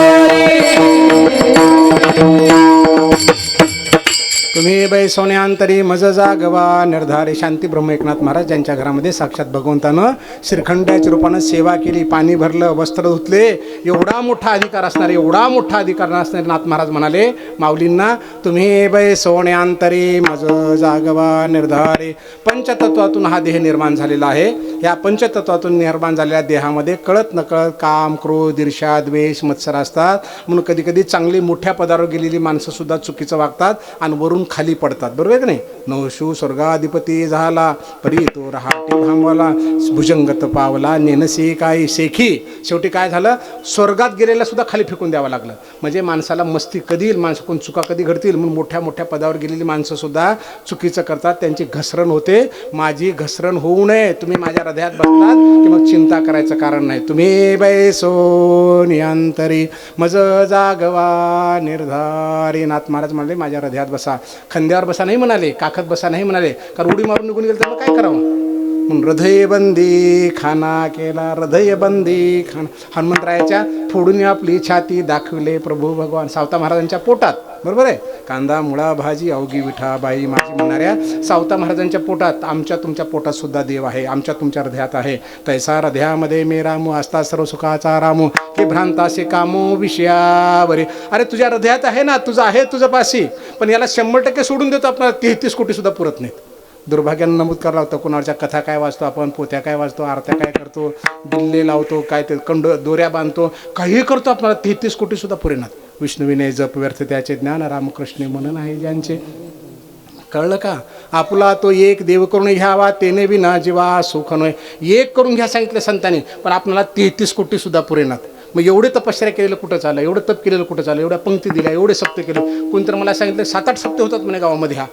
तुम्ही बै सोन्यांतरी मज जागवा निर्धारी. शांती ब्रह्म एकनाथ महाराज ज्यांच्या घरामध्ये साक्षात भगवंतानं श्रीखंडाच्या रूपानं सेवा केली, पाणी भरलं, वस्त्र धुतले, एवढा मोठा अधिकार असणारे, एवढा मोठा अधिकार असणारे नाथ महाराज म्हणाले माऊलींना, तुम्ही बै सोन्यांतरी मज जागवा निर्धारी. पंचतत्वातून हा देह निर्माण झालेला आहे. या पंचतत्वातून निर्माण झालेल्या देहामध्ये कळत नकळत काम, क्रोध, ईर्ष्या, द्वेष, मत्सर असतात. म्हणून कधी कधी चांगली मोठ्या पदावर गेलेली माणसं सुद्धा चुकीचं वागतात आणि वरून खाली पडतात. बरोबर आहे की नाही? नवशू स्वर्गाधिपती झाला, परी तो रहाटी भांबवला, भुजंगत पावला, नेनसी काही शेखी. शेवटी काय झालं? स्वर्गात गेलेला सुद्धा खाली फेकून द्यावं लागलं. म्हणजे माणसाला मस्ती कधी येईल, माणसं कोण चुका कधी घडतील, म्हणून मोठ्या मोठ्या पदावर गेलेली माणसं सुद्धा चुकीचं करतात, त्यांची घसरण होते. माझी घसरण होऊ नये, तुम्ही माझ्या हृदयात बसलात की मग चिंता करायचं कारण नाही. तुम्ही बै सोन्यांतरी मज जागवा निर्धारी. नाथ महाराज म्हणाले, माझ्या हृदयात बसा. खंद्यावर बसा नाही म्हणाले, काखत बसा नाही म्हणाले, कारण उडी मारून निघून गेलं तर मग काय करावं? म्हणून हृदयबंदी खाना केला, हृदयबंदी खाना. हनुमंतरायाच्या फोडून आपली छाती दाखविले प्रभू भगवान. सावता महाराजांच्या पोटात, बरोबर आहे, कांदा मुळा भाजी अवघी विठाबाई माझी म्हणणाऱ्या सावता महाराजांच्या पोटात, आमच्या तुमच्या पोटात सुद्धा देव आहे, आमच्या तुमच्या हृदयात आहे. तैसा हृदयामध्ये मे रामू असता सर्व सुखाचा रामू, हे भ्रांतासे कामो विषयावरे. अरे तुझ्या हृदयात आहे ना, तुझं आहे तुझं पाशी, पण याला 100% सोडून देतो. आपल्याला 33 कोटी सुद्धा पुरत नाहीत. दुर्भाग्यानं नमूद करावं लागतं. कुणाच्या कथा काय वाचतो आपण, पोथ्या काय वाचतो, आरत्या काय करतो, बिल्ले लावतो, काय ते दोऱ्या बांधतो, काही करतो, आपल्याला 33 कोटी सुद्धा पुरेनात. विष्णुविने जप व्यर्थ त्याचे ज्ञान, रामकृष्ण म्हणून आहे ज्यांचे. कळलं का? आपला तो एक देव करून घ्यावा, तेने विना जीवा सुख नये. एक करून घ्या सांगितलं संतांनी, पण आपल्याला 33 कोटी सुद्धा पुरेनात. मग एवढे तपश्चर्या केलेलं कुठं चाललं, एवढं तप केलेलं कुठं चाललं, एवढ्या पंक्ती दिल्या, एवढे सप्ते केले. कोणतरी मला सांगितलं 7-8 सप्ते होतात म्हणे गावामध्ये. हा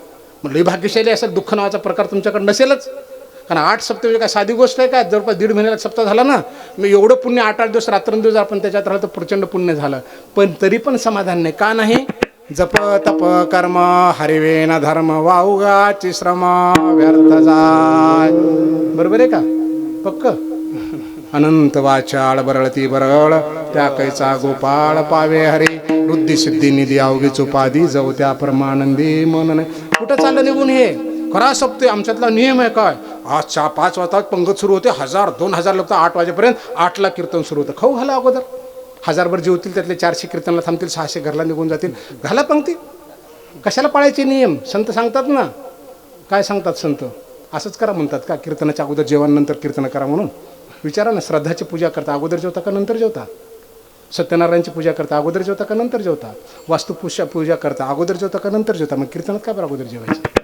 मग लई भाग्यशाली असं दुःख नावाचा प्रकार तुमच्याकडे नसेलच, कारण 8 सप्ते म्हणजे काय साधी गोष्ट आहे का? जवळपास 1.5 महिन्याला सप्ताह झाला ना. मग एवढं पुण्य 8-8 दिवस रात्रंदिवस आपण त्याच्यात राहिलं तर प्रचंड पुण्य झालं. पण तरी पण समाधान नाही. का नाही? जप तप कर्म हरिवेन धर्म वाहुगाची श्रम व्यर्थ जाय. बरोबर आहे का? पक्क. अनंत वाचाळ बरळती बरळ त्या कैचा गोपाळ पावे हरी वृद्धी सिद्धी निधी अवघीच उपाधी जाऊ त्या परमानंदी मन नाही. कुठं चाललं निघून हे? खरा सप्ते आमच्यातला नियम आहे काय? आज 5 वाजता पंगत सुरू होते, 1000-2000 लोक 8 वाजेपर्यंत. 8ला कीर्तन सुरू होतं. खाऊ घाला अगोदर. 1000 जेवतील, त्यातले 400 कीर्तनला थांबतील, 600 घरला निघून जातील. घाला पंक्ती. कशाला पाळायचे नियम? संत सांगतात ना. काय सांगतात संत? असंच करा म्हणतात का? कीर्तनाच्या अगोदर जेवण, नंतर कीर्तन करा म्हणून? विचारा ना. श्रद्धाची पूजा करता अगोदर जेवता का नंतर जेवता? सत्यनारायणची पूजा करता अगोदर जेवता का नंतर जेवता? पूजा करता अगोदर जेवता का नंतर जेवता? मग कीर्तनात का बरं अगोदर जेवायचं?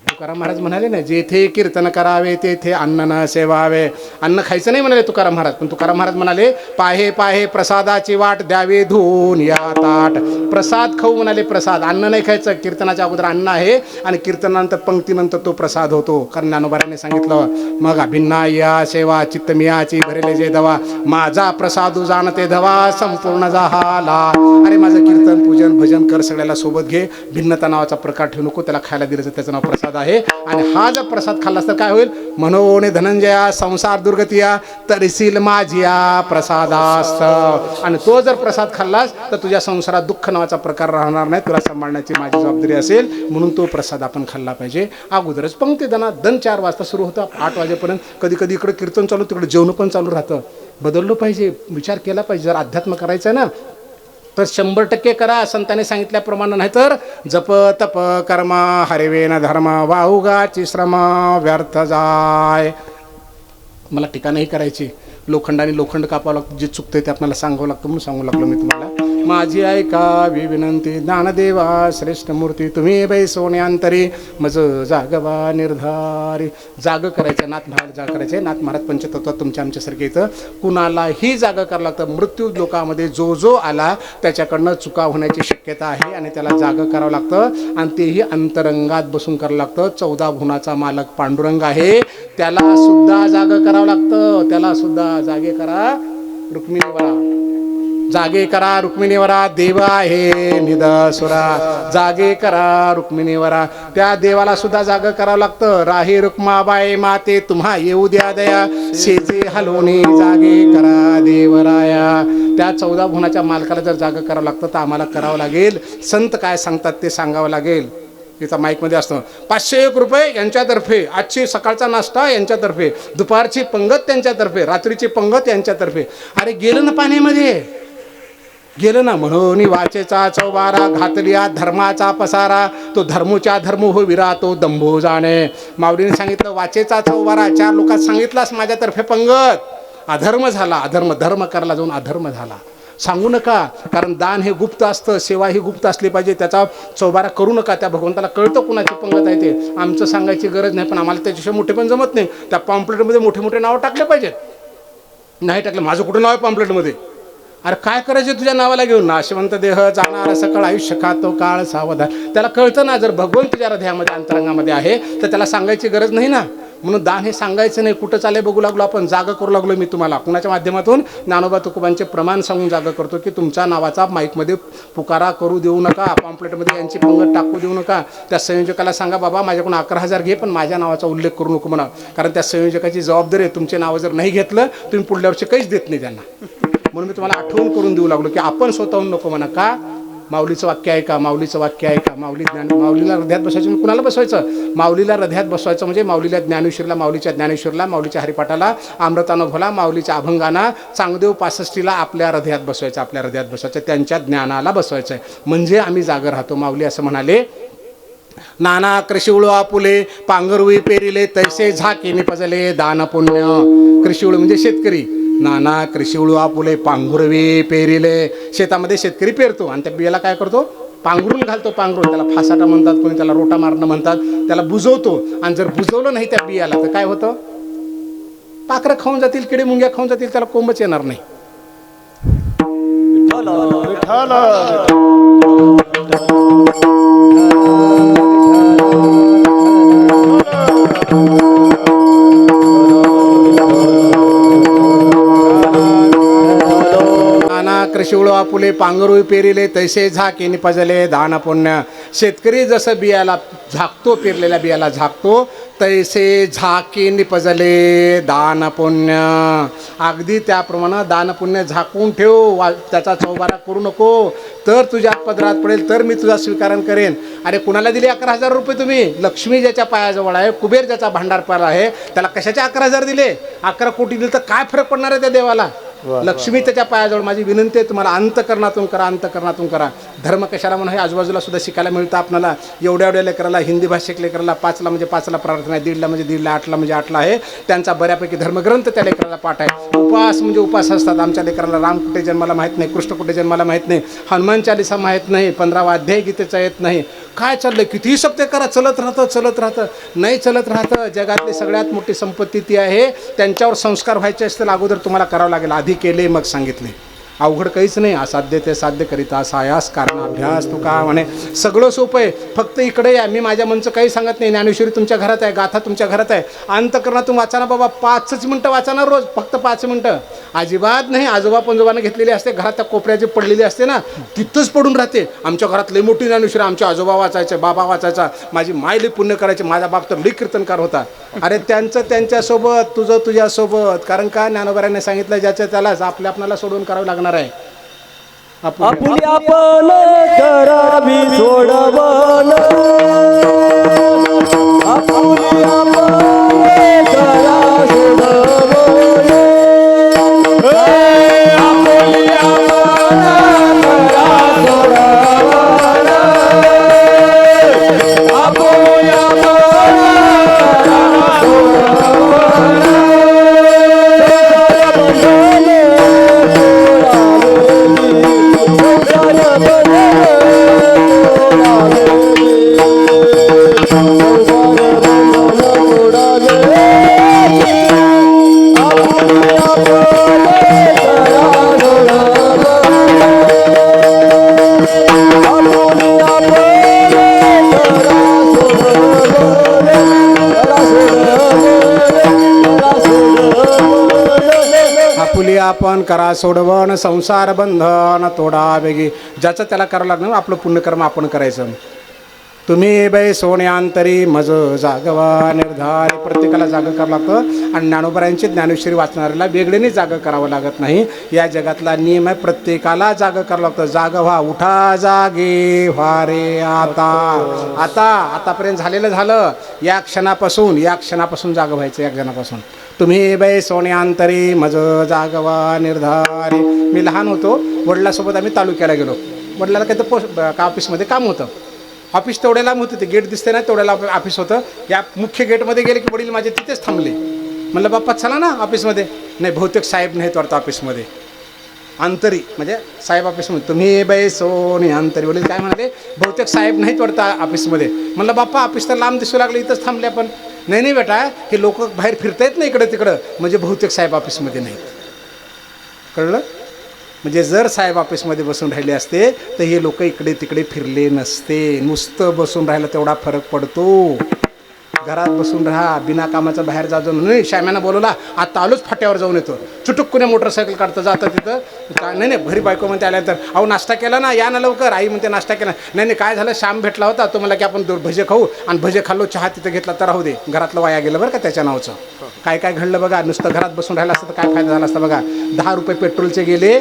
तुकाराम महाराज म्हणाले ना, जेथे कीर्तन करावे तेथे अन्न न सेवावे. अन्न खायचं नाही म्हणाले तुकाराम महाराज. पण तुकाराम महाराज म्हणाले, पाहे पाहे प्रसादाची वाट द्यावे धुवून या ताट. प्रसाद खाऊ म्हणाले, प्रसाद. अन्न नाही खायचं. कीर्तनाच्या अगोदर अन्न आहे आणि कीर्तनानंतर पंक्तीनंतर तो प्रसाद होतो. कारण ज्ञानोबाराने सांगितलं, मग अभिन्ना या सेवा चित्तमियाची भरेले जे दवा माझा प्रसादू जाणते धवा संपूर्ण झाला. अरे माझं कीर्तन पूजन भजन कर, सगळ्याला सोबत घे. भिन्नता नावाचा प्रकार ठेवू नको. त्याला खायला दिलं तर त्याचं नाव प्रसाद आहे. आणि हा जर प्रसाद खाल्लास तर काय होईल? मनोने धनंजया संसार दुर्गतिया तरीसील माझिया प्रसादास्त. आणि तो जर प्रसाद खाल्लास तर तुझ्या संसारात दुःख नावाचा प्रकार राहणार नाही. तुला सांभाळण्याची माझी जबाबदारी असेल. म्हणून तो प्रसाद आपण खाल्ला पाहिजे. अगोदरच पंक्ती दन 4 वाजता सुरू होतं, 8 वाजेपर्यंत. कधी कधी इकडे कीर्तन चालू, तिकडे जेवण पण चालू राहतं. बदललं पाहिजे, विचार केला पाहिजे. जर अध्यात्म करायचं आहे ना तर 100% करा संतांनी सांगितल्याप्रमाणे. नाही तर जप तप कर्म हरिवेन धर्म वाहुगाची श्रम व्यर्थ जाय. मला टीका नाही करायची. लोखंडाने लोखंड कापावं लागतं. जे चुकतं ते आपल्याला सांगावं लागतं म्हणून सांगू लागलो मी तुम्हाला. माझी ऐकावी विनंती ज्ञानदेवा श्रेष्ठ मूर्ती तुम्ही बैसोने अंतरी मज जागवा निर्धारी. जाग करायचं. नाथ महाराज जाग करायचे. नाथ महाराज पंचतत्वात तुमच्या आमच्यासारखे इथं कुणालाही जागा करावं लागतं. मृत्यू लोकामध्ये जो आला त्याच्याकडनं चुका होण्याची शक्यता आहे आणि त्याला जाग करावं लागतं. आणि तेही अंतरंगात बसून करावं लागतं. 14 भुवनाचा मालक पांडुरंग आहे, त्याला सुद्धा जाग करावं लागतं. त्याला सुद्धा जागे करा रुक्मिणीवरा. जागे करा रुक्मिणीवरा. देव आहे निदसुरा. जागे करा रुक्मिणीवरा. त्या देवाला सुद्धा जाग करावं लागतं. राही रुक्माबाई माते तुम्हा येऊ द्या दया शेजे हलवणे जागे करा देवराया. त्या 14 भुवनाच्या मालकाला जर जाग करावं लागतं तर आम्हाला करावं लागेल. संत काय सांगतात ते सांगावं लागेल. तिथं माईकमध्ये असतं 501 रुपये यांच्यातर्फे, आजची सकाळचा नाश्ता यांच्यातर्फे, दुपारची पंगत त्यांच्यातर्फे, रात्रीची पंगत यांच्यातर्फे. अरे गेलं ना पाण्यामध्ये, गेलं ना. म्हणून वाचेचा चौबारा घातलिया धर्माचा पसारा. तो धर्मोच्या धर्म हो विरा तो दंभो जाणे. माऊलीने सांगितलं वाचेचा चौबारा. 4 लोकात सांगितलास माझ्यातर्फे पंगत. अधर्म झाला. अधर्म. धर्म करायला जाऊन अधर्म झाला. सांगू नका. कारण दान हे गुप्त असतं. सेवा ही गुप्त असली पाहिजे. त्याचा चौबारा करू नका. त्या भगवंताला कळतं कुणाची पंगत आहे ते. आमचं सांगायची गरज नाही. पण आम्हाला त्याच्याशिवाय मोठे पण जमत नाही. त्या पॉम्पलेटमध्ये मोठे मोठे नावं टाकले पाहिजेत. नाही टाकलं. माझं कुठं नाव आहे पॉम्पलेटमध्ये? अरे काय करायचे तुझ्या नावाला घेऊन? नाशवंत देह जाणार सकळ आयुष्य खातो काळ सावधान. त्याला कळतं ना. जर भगवंत तुझ्या हृदयामध्ये अंतरंगामध्ये आहे तर त्याला सांगायची गरज नाही ना. म्हणून दान हे सांगायचं नाही. कुठं चाले बघू लागलो आपण. जागा करू लागलो मी तुम्हाला. कुणाच्या माध्यमातून? ज्ञानोबा तुकोबांचे प्रमाण सांगून जागा करतो की तुमच्या नावाचा माईकमध्ये पुकारा करू देऊ नका. पॉम्पलेटमध्ये यांची पंगत टाकू देऊ नका. त्या संयोजकाला सांगा बाबा माझ्याकडून 11,000 घे पण माझ्या नावाचा उल्लेख करू नको म्हणा. कारण त्या संयोजकाची जबाबदारी आहे. तुमचे नावं जर नाही घेतलं तुम्ही पुढल्या वर्षी काहीच देत नाही त्यांना. म्हणून मी तुम्हाला आठवण करून देऊ लागलो की आपण स्वतःहून नको म्हणा. का? माऊलीचं वाक्य आहे का? माऊलीचं वाक्य आहे का? माऊली ज्ञान. माऊलीला हृदयात बसवायचं म्हणजे कुणाला बसवायचं? माऊलीला हृदयात बसवायचं म्हणजे माऊलीला ज्ञानेश्वरीला, माऊलीच्या ज्ञानेश्वरीला, माऊलीच्या हरिपाठाला, अमृतानुभवला, माऊलीच्या अभंगाना, चांगदेव 65ला आपल्या हृदयात बसवायचं. आपल्या हृदयात बसवायचं. त्यांच्या ज्ञानाला बसवायचं आहे. म्हणजे आम्ही जागर राहतो. माऊली असं म्हणाले, नाना कृषिवळू आपुले पांघरुई पेरिले तैसे झाके निपजले दान पुण्य. कृषिवळू म्हणजे शेतकरी. नाना कृषिवळू आपुले पांघुरवे पेरिले. शेतामध्ये शेतकरी पेरतो आणि त्या बियाला काय करतो? पांघरून घालतो. पांघरून. त्याला फासाटा म्हणतात, कोणी त्याला रोटा मारणं म्हणतात. त्याला बुजवतो. आणि जर बुजवलं नाही त्या बियाला तर काय होतं? पाखरं खाऊन जातील, किडे मुंग्या खाऊन जातील. त्याला कोंबच येणार नाही. नाना कृषिवळू आपुले पांघरुई पेरिले तैसे झाके निपजले दान पुण्य. शेतकरी जसं बियाला झाकतो, पेरलेल्या बियाला झाकतो, तैसे झाके निपजले दान पुण्य. अगदी त्याप्रमाणे दान पुण्य झाकून ठेव, त्याचा चौबारा करू नको. तर तुझ्या पदरात पडेल, तर मी तुझा स्वीकारण करेन. अरे कुणाला दिले 11,000 रुपये तुम्ही? लक्ष्मी ज्याच्या पायाजवळ आहे, कुबेर ज्याचा भांडारपार आहे, त्याला कशाचे 11,000 दिले? 11 कोटी दिले तर काय फरक पडणार आहे त्या देवाला? लक्ष्मी त्याच्या पायाजवळ. माझी विनंती आहे तुम्हाला, अंतकरणातून करा, अंतकरणातून करा. धर्म कशाला म्हणून हे आजूबाजूला सुद्धा शिकायला मिळतं आपल्याला. एवढ्या लेकराला, हिंदी भाषिक लेकराला 5ला म्हणजे 5ला प्रार्थना आहे, 1:30ला म्हणजे 1:30ला, 8ला म्हणजे 8ला आहे. त्यांचा बऱ्यापैकी धर्मग्रंथ त्या लेकराला पाठ आहे. उपवास म्हणजे उपास असतात. आमच्या लेकराला राम कुठे जन्माला माहीत नाही, कृष्ण कुठे जन्माला माहीत नाही, हनुमान चालीसा माहीत नाही, 15वा अध्याय गीतेचा येत नाही. काय चाललंय? कितीही सप्ते करा, चलत राहतं. नाही चलत राहतं. जगातली सगळ्यात मोठी संपत्ती ती आहे. त्यांच्यावर संस्कार व्हायचे असतील अगोदर तुम्हाला करावं लागेल. आधी केले मग सांगितले. अवघड काहीच नाही. असाध्य ते साध्य करिता सायास कारण अभ्यास तू का म्हणे. सगळं सोपं आहे. फक्त इकडे या. मी माझ्या मनचं काही सांगत नाही. ज्ञानेश्वरी तुमच्या घरात आहे, गाथा तुमच्या घरात आहे. अंतकरणातून वाचा ना बाबा. 5च मिनटं वाचा ना रोज, फक्त 5 मिनटं. अजिबात नाही. आजोबा पंजोबाने घेतलेली असते, घरात त्या कोपऱ्याची पडलेली असते ना, तिथंच पडून राहते. आमच्या घरात लई मोठी ज्ञानेश्वरी, आमचे आजोबा वाचायचे, बाबा वाचायचा, माझी माय लई पुण्य करायची, माझा बाप तर लई कीर्तनकार होता. अरे त्यांचं त्यांच्यासोबत, तुझं तुझ्यासोबत. कारण का ज्ञानोबारांनी सांगितलं, ज्याच्या त्यालाच आपल्याला सोडून करावं लागणार आहे. आपुली आपण करावी सोडवण. आपुली आपण करा सोडवण. आपुली आपण करा सोडवण. आपुली आपण करा सोडवण. आपुली आपण करा सोडवण, संसार बंधन तोडा वेगी. ज्याचं त्याला करावं लागणार. आपलं पुण्यकर्म आपण करायचं. तुम्ही बै सोन्यांतरी मज जागवा निर्धार. प्रत्येकाला जागं करावं लागतं. आणि ज्ञानोबरायांची ज्ञानेश्वरी वाचणाऱ्याला वेगळ्याने जागं करावं लागत नाही. या जगातला नियम आहे, प्रत्येकाला जागं करावं लागतं. जाग व्हा, उठा जागे व्हा रे आता. आतापर्यंत झालं. या क्षणापासून जागं व्हायचं. या क्षणापासून तुम्ही बै सोन्यांतरी मज जागवा निर्धारी. मी लहान होतो, वडिलांसोबत आम्ही तालुक्याला गेलो. वडिलाला काही तर ऑफिसमध्ये काम होतं. ऑफिस तेवढ्या लांब होतं, ते गेट दिसते ना तेवढ्याला ऑफिस होतं. या मुख्य गेटमध्ये गेले की वडील माझे तिथेच थांबले. म्हणलं बाप्पा चला ना ऑफिसमध्ये. नाही, बहुतेक साहेब नाहीत वाटतं ऑफिसमध्ये. अंतरी म्हणजे साहेब ऑफिसमध्ये. तुम्ही बै सोनी अंतरी. वडील काय म्हणाले? बहुतेक साहेब नाहीत वाटतं ऑफिसमध्ये. म्हणलं बाप्पा ऑफिस तर लांब दिसू लागलं, इथंच थांबले आपण. नाही बेटा, हे लोक बाहेर फिरतायत ना इकडं तिकडं, म्हणजे बहुतेक साहेब ऑफिसमध्ये नाहीत. कळलं? म्हणजे जर साहेब ऑफिसमध्ये बसून राहिले असते तर हे लोक इकडे तिकडे फिरले नसते. नुसतं बसून राहिलं तेवढा फरक पडतो. घरात बसून राहा, बिना कामाचं बाहेर जातो. नाही, श्याम्यानं बोलवला, आता आलोच फाट्यावर जाऊन येतो. चुटुक कुण्या मोटरसायकल काढतं जातं तिथं. नाही भरी बायको म्हणते आल्यानंतर, अहो नाश्ता केला ना, या ना लवकर. आई म्हणते नाश्ता केला. नाही काय झालं, श्याम भेटला होता, तो मला की आपण भजे खाऊ. आणि भजे खाल्लो, चहा तिथं घेतला तर राहू दे. घरातलं वाया गेलं बरं का त्याच्या नावचं. काय घडलं बघा. नुसतं घरात बसून राहिलं असतं तर काय फायदा झाला असता बघा. 10 रुपये पेट्रोलचे गेले,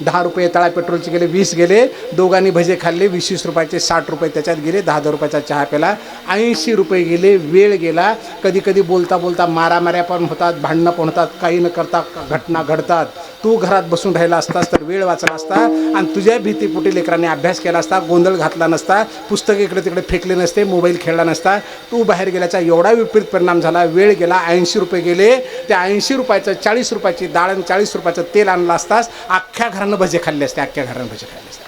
10 रुपये तळा पेट्रोलचे गेले, 20 गेले. दोघांनी भजे खाल्ले, 20 रुपयाचे 60 रुपये त्याच्यात गेले. 10 रुपयाचा चहा प्याला, 80 रुपये गेले. वेळ गेला. कधी बोलता मारामाऱ्या पण होतात, भांडणं पण होतात, काही न करता घटना घडतात. तू घरात बसून राहिला असतास तर वेळ वाचला असता. आणि तुझ्या भीतीपोटी लेकरांनी अभ्यास केला असता, गोंधळ घातला नसता, पुस्तक इकडे तिकडे फेकले नसते, मोबाईल खेळला नसता. तू बाहेर गेल्याचा एवढा विपरीत परिणाम झाला. वेळ गेला, 80 रुपये गेले. त्या 80 रुपयाचं 40 रुपयाची डाळ आणि 40 रुपयाचं तेल आणलं असतास, अख्ख्या घरानं भजे खाल्ले असते. अख्ख्या घरानं भजे खाल्ले असते.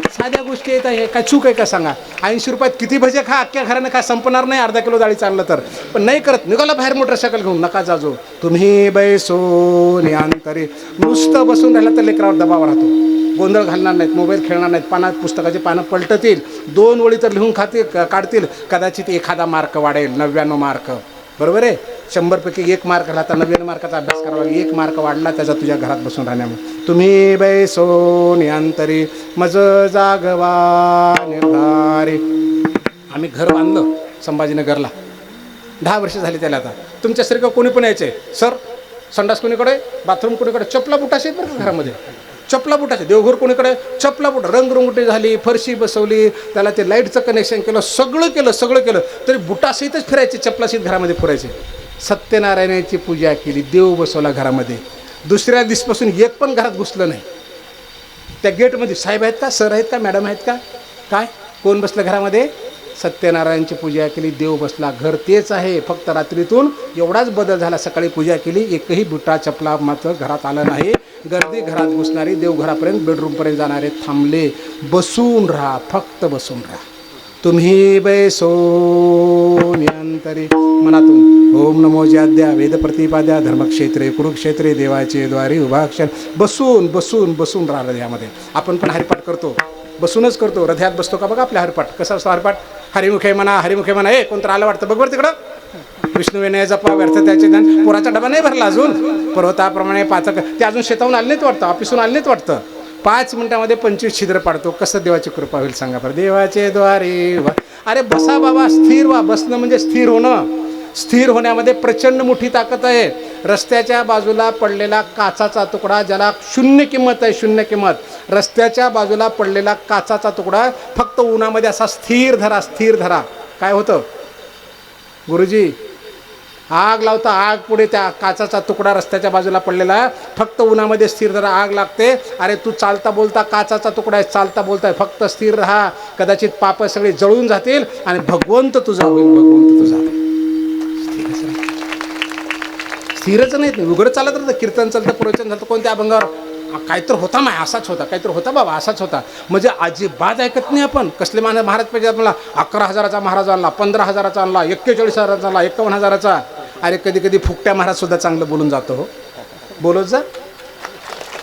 साध्या गोष्टी येत आहे, काय चूक आहे का सांगा. 80 रुपयात किती भजे खा, अख्ख्या घरानं खा, संपणार नाही अर्धा किलो डाळी चाललं तर. पण नाही करत, निघाला बाहेर मोटरसायकल घेऊन, नका जाजो. तुम्ही बैसोनी अंतरी, नुसतं बसून राहिलं तर लेकरावर दबाव राहतो. गोंधळ घालणार नाहीत, मोबाईल खेळणार नाहीत, पानात पुस्तकाची पानं पलटतील, 2 ओळी तर लिहून काढतील, कदाचित एखादा मार्क वाढेल, 99 मार्क. बरोबर आहे. 100 पैकी 1 मार्क राहिला तर 99 मार्काचा अभ्यास करावा. 1 मार्क वाढला त्याचा तुझ्या घरात बसून राहण्यामुळे. तुम्ही बैसोनी अंतरी मज जागवा निर्धारी. आम्ही घर बांधलं संभाजीनगरला, 10 वर्ष झाली त्याला. आता तुमच्यासारखं कोणी पण यायचे, सर संडास कोणीकडे, बाथरूम कोणीकडे, चपला बुटाचे बरं का घरामध्ये, चपला बुटाचे. देवघर कोणीकडे, चपला बुटा. रंगरंगोटी झाली, फरशी बसवली, त्याला ते लाईटचं कनेक्शन केलं, सगळं केलं तरी बुटासहितच फिरायचे, चपलासहित घरामध्ये फिरायचे. सत्यनारायणाची पूजा केली, देव बसवला घरामध्ये. दुसऱ्या दिवसपासून एक पण घरात घुसलं नाही. त्या गेटमध्ये साहेब आहेत का, सर आहेत का, मॅडम आहेत का, काय कोण बसलं घरामध्ये? सत्यनारायणची पूजा केली, देव बसला. घर तेच आहे, फक्त रात्रीतून एवढाच बदल झाला. सकाळी पूजा केली, एकही बुटा चपला मात्र घरात आलं नाही. गर्दी घरात घुसणारी, देवघरापर्यंत बेडरूमपर्यंत जाणारे थांबले. बसून राहा, फक्त बसून राहा. तुम्ही बैसोनी अंतरी मनातून ओम नमो ज्याद्या वेद प्रतिपाद्या धर्मक्षेत्रे कुरुक्षेत्रे देवाचे द्वारी उभाक्षण. बसून बसून बसून राहा हृदयामध्ये. आपण पण हरिपाठ करतो, बसूनच करतो. हृदयात बसतो का बघा आपल्या हरिपाठ. कसा असतो हरिपाठ? हरिमुखे म्हणा, हरिमुखे म्हणा. कोणतं आलं वाटतं बघ बरं तिकडं. विष्णू विनय जपा व्यर्थ त्याचे धन. पोराचा डबा नाही भरला अजून. पर्वताप्रमाणे पाचक. ते अजून शेताहून आले नाहीत वाटतं, ऑफिसून आले नाहीत वाटतं. 5 मिनिटामध्ये 25 छिद्र पाडतो. कसं देवाची कृपा होईल सांगा बरं. देवाचे द्वारे अरे बसा बाबा, स्थिर व्हा. बसणं म्हणजे स्थिर होणं. स्थिर होण्यामध्ये प्रचंड मोठी ताकद आहे. रस्त्याच्या बाजूला पडलेला काचाचा तुकडा, ज्याला शून्य किंमत आहे, शून्य किंमत. रस्त्याच्या बाजूला पडलेला काचाचा तुकडा फक्त उन्हामध्ये असा स्थिर धरा, स्थिर धरा. काय होतं गुरुजी? आग लावता, आग पुढे त्या काचाचा तुकडा रस्त्याच्या बाजूला पडलेला, फक्त उन्हामध्ये स्थिर धरा, आग लागते. अरे तू चालता बोलता काचाचा तुकडा आहे, चालता बोलताय, फक्त स्थिर राहा. कदाचित पाप सगळे जळून जातील आणि भगवंत तुझा होईल, भगवंत तुझा. स्थिरच नाहीत. उघड चालत राहतं, कीर्तन चालतं, प्रवचन झालं, कोणत्या अभंगावर काहीतरी होता, माय असाच होता, काहीतरी होता बाबा, असाच होता. म्हणजे अजिबात ऐकत नाही आपण. कसले महाराज पाहिजे आपल्याला? 11,000चा महाराज आणला, 15,000चा आणला, 41,000चा आणला, 51,000चा. अरे कधी कधी फुकट्या महाराजसुद्धा चांगलं बोलून जातो. हो, बोलत जा.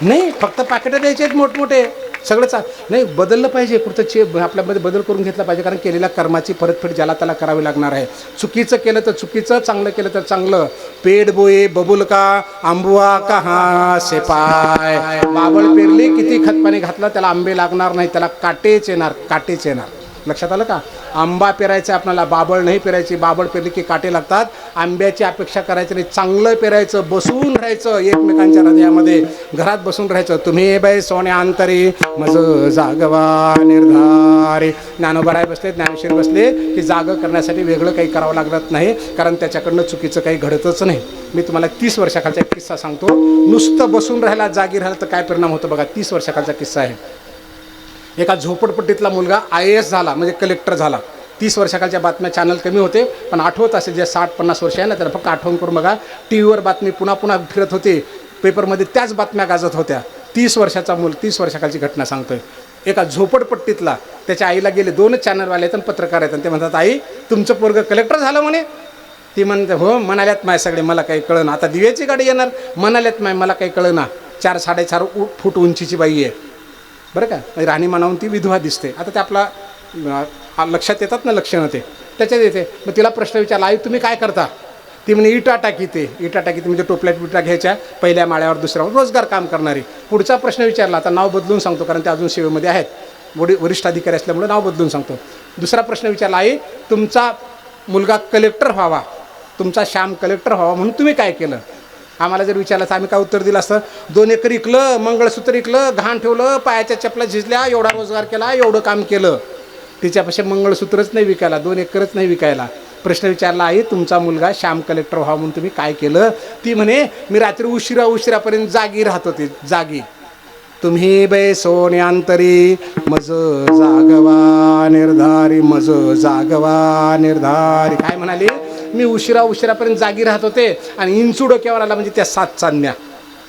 नाही, फक्त पाकिटं द्यायचे आहेत मोठमोठे, सगळं नाही. बदललं पाहिजे, कुठं आपल्यामध्ये बदल करून घेतला पाहिजे. कारण केलेल्या कर्माची परतफेड ज्याला त्याला करावी लागणार आहे. चुकीचं केलं तर चुकीचं, चांगलं केलं तर चांगलं. पेड बोये बबुल का आंबुआ कहा से पाय. बाबळ पेरली, किती खतपाणी घातलं, त्याला आंबे लागणार नाही, त्याला काटेच येणार, काटेच येणार. लक्षात आलं का? आंबा पेरायचा आपल्याला, बाबळ नाही पेरायची. बाबळ पेरली की काटे लागतात. आंब्याची अपेक्षा करायची नाही, चांगलं पेरायचं, बसून राहायचं एकमेकांच्या हृदयामध्ये, घरात बसून राहायचं. तुम्ही बैसोने अंतरी मज जागवा निर्धारी. ज्ञानोबराय बसले, ज्ञानेश्वर बसले की जाग करण्यासाठी वेगळं काही करावं लागत नाही, कारण त्याच्याकडनं चुकीचं काही घडतच नाही. मी तुम्हाला 30 वर्षाखालचा एक किस्सा सांगतो. नुसतं बसून राहायला, जागी राहायला तर काय परिणाम होतो बघा. 30 वर्षाखालचा किस्सा आहे. एका झोपडपट्टीतला मुलगा IAS झाला, म्हणजे कलेक्टर झाला. 30 वर्षाखालच्या बातम्या चॅनल कमी होते, पण आठवत असेल जे 60-50 वर्ष आहे ना, त्याला फक्त आठवण करून बघा. टीव्हीवर बातमी पुन्हा पुन्हा फिरत होते, पेपरमध्ये त्याच बातम्या गाजत होत्या. 30 वर्षाचा मूल, 30 वर्षाखालची घटना सांगतोय. एका झोपडपट्टीतला, त्याच्या आईला गेले, 2 चॅनलवाले आहेत, पत्रकार आहेत, आणि ते म्हणतात, आई तुमचं पोरगं कलेक्टर झालं म्हणे. ती म्हणते, हो म्हणाल्यात माय सगळे, मला काही कळना. आता दिव्याची गाडी येणार, म्हणाल्यात माय, मला काही कळना. 4-4.5 फूट उंचीची बाई आहे बरं का. राहणीमानावून ती विधवा दिसते. आता ते आपला लक्षात येतात ना लक्षणं, ते त्याच्यात येते. मग तिला प्रश्न विचारला, आई तुम्ही काय करता? ती म्हणे इटा टाकीते. इटा टाकीते म्हणजे टोपल्यात बिटा घ्यायच्या, पहिल्या माळ्यावर दुसऱ्यावर, रोजगार काम करणारी. पुढचा प्रश्न विचारला, आता नाव बदलून सांगतो कारण ते अजून सेवेमध्ये आहेत, वरिष्ठ अधिकारी असल्यामुळे नाव बदलून सांगतो. दुसरा प्रश्न विचारला, आई तुमचा मुलगा कलेक्टर व्हावा, तुमचा श्याम कलेक्टर व्हावा म्हणून तुम्ही काय केलं? आम्हाला जर विचारलं तर आम्ही काय उत्तर दिलं असतं? 2 एकर इकलं, मंगळसूत्र इकलं, घाण ठेवलं, पायाच्या चपला झिजल्या, एवढा रोजगार केला, एवढं काम केलं. तिच्यापाशी मंगळसूत्रच नाही विकायला, 2 एकरच नाही विकायला. प्रश्न विचारला, आई तुमचा मुलगा श्याम कलेक्टर व्हावा म्हणून तुम्ही काय केलं? ती म्हणे, मी रात्री उशिरापर्यंत जागी राहत होते, जागी. तुम्ही बैसोने अंतरी मज जागवा निर्धारी, मज जागवा निर्धारी. काय म्हणाली? मी उशिरापर्यंत जागी राहत होते आणि इंचू डोक्यावर आला म्हणजे त्या 7 चांदण्या.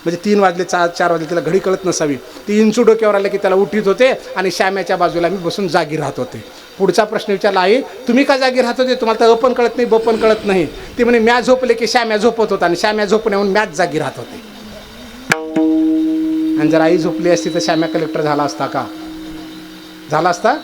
म्हणजे 3 वाजले 4 वाजले तिला घडी कळत नसावी. ती इंचू डोक्यावर आले की त्याला उठीत होते आणि श्याम्याच्या बाजूला मी बसून जागी राहत होते. पुढचा प्रश्न विचारला, आई तुम्ही का जागी राहत होते, तुम्हाला तर पण कळत नाही ब पण कळत नाही. ती म्हणे म्या झोपले की श्याम्या झोपत होता आणि श्याम्या झोपण्याहून मॅच जागी राहत होते. आणि जर आई झोपली असती तर श्याम्या कलेक्टर झाला असता का? झाला असता?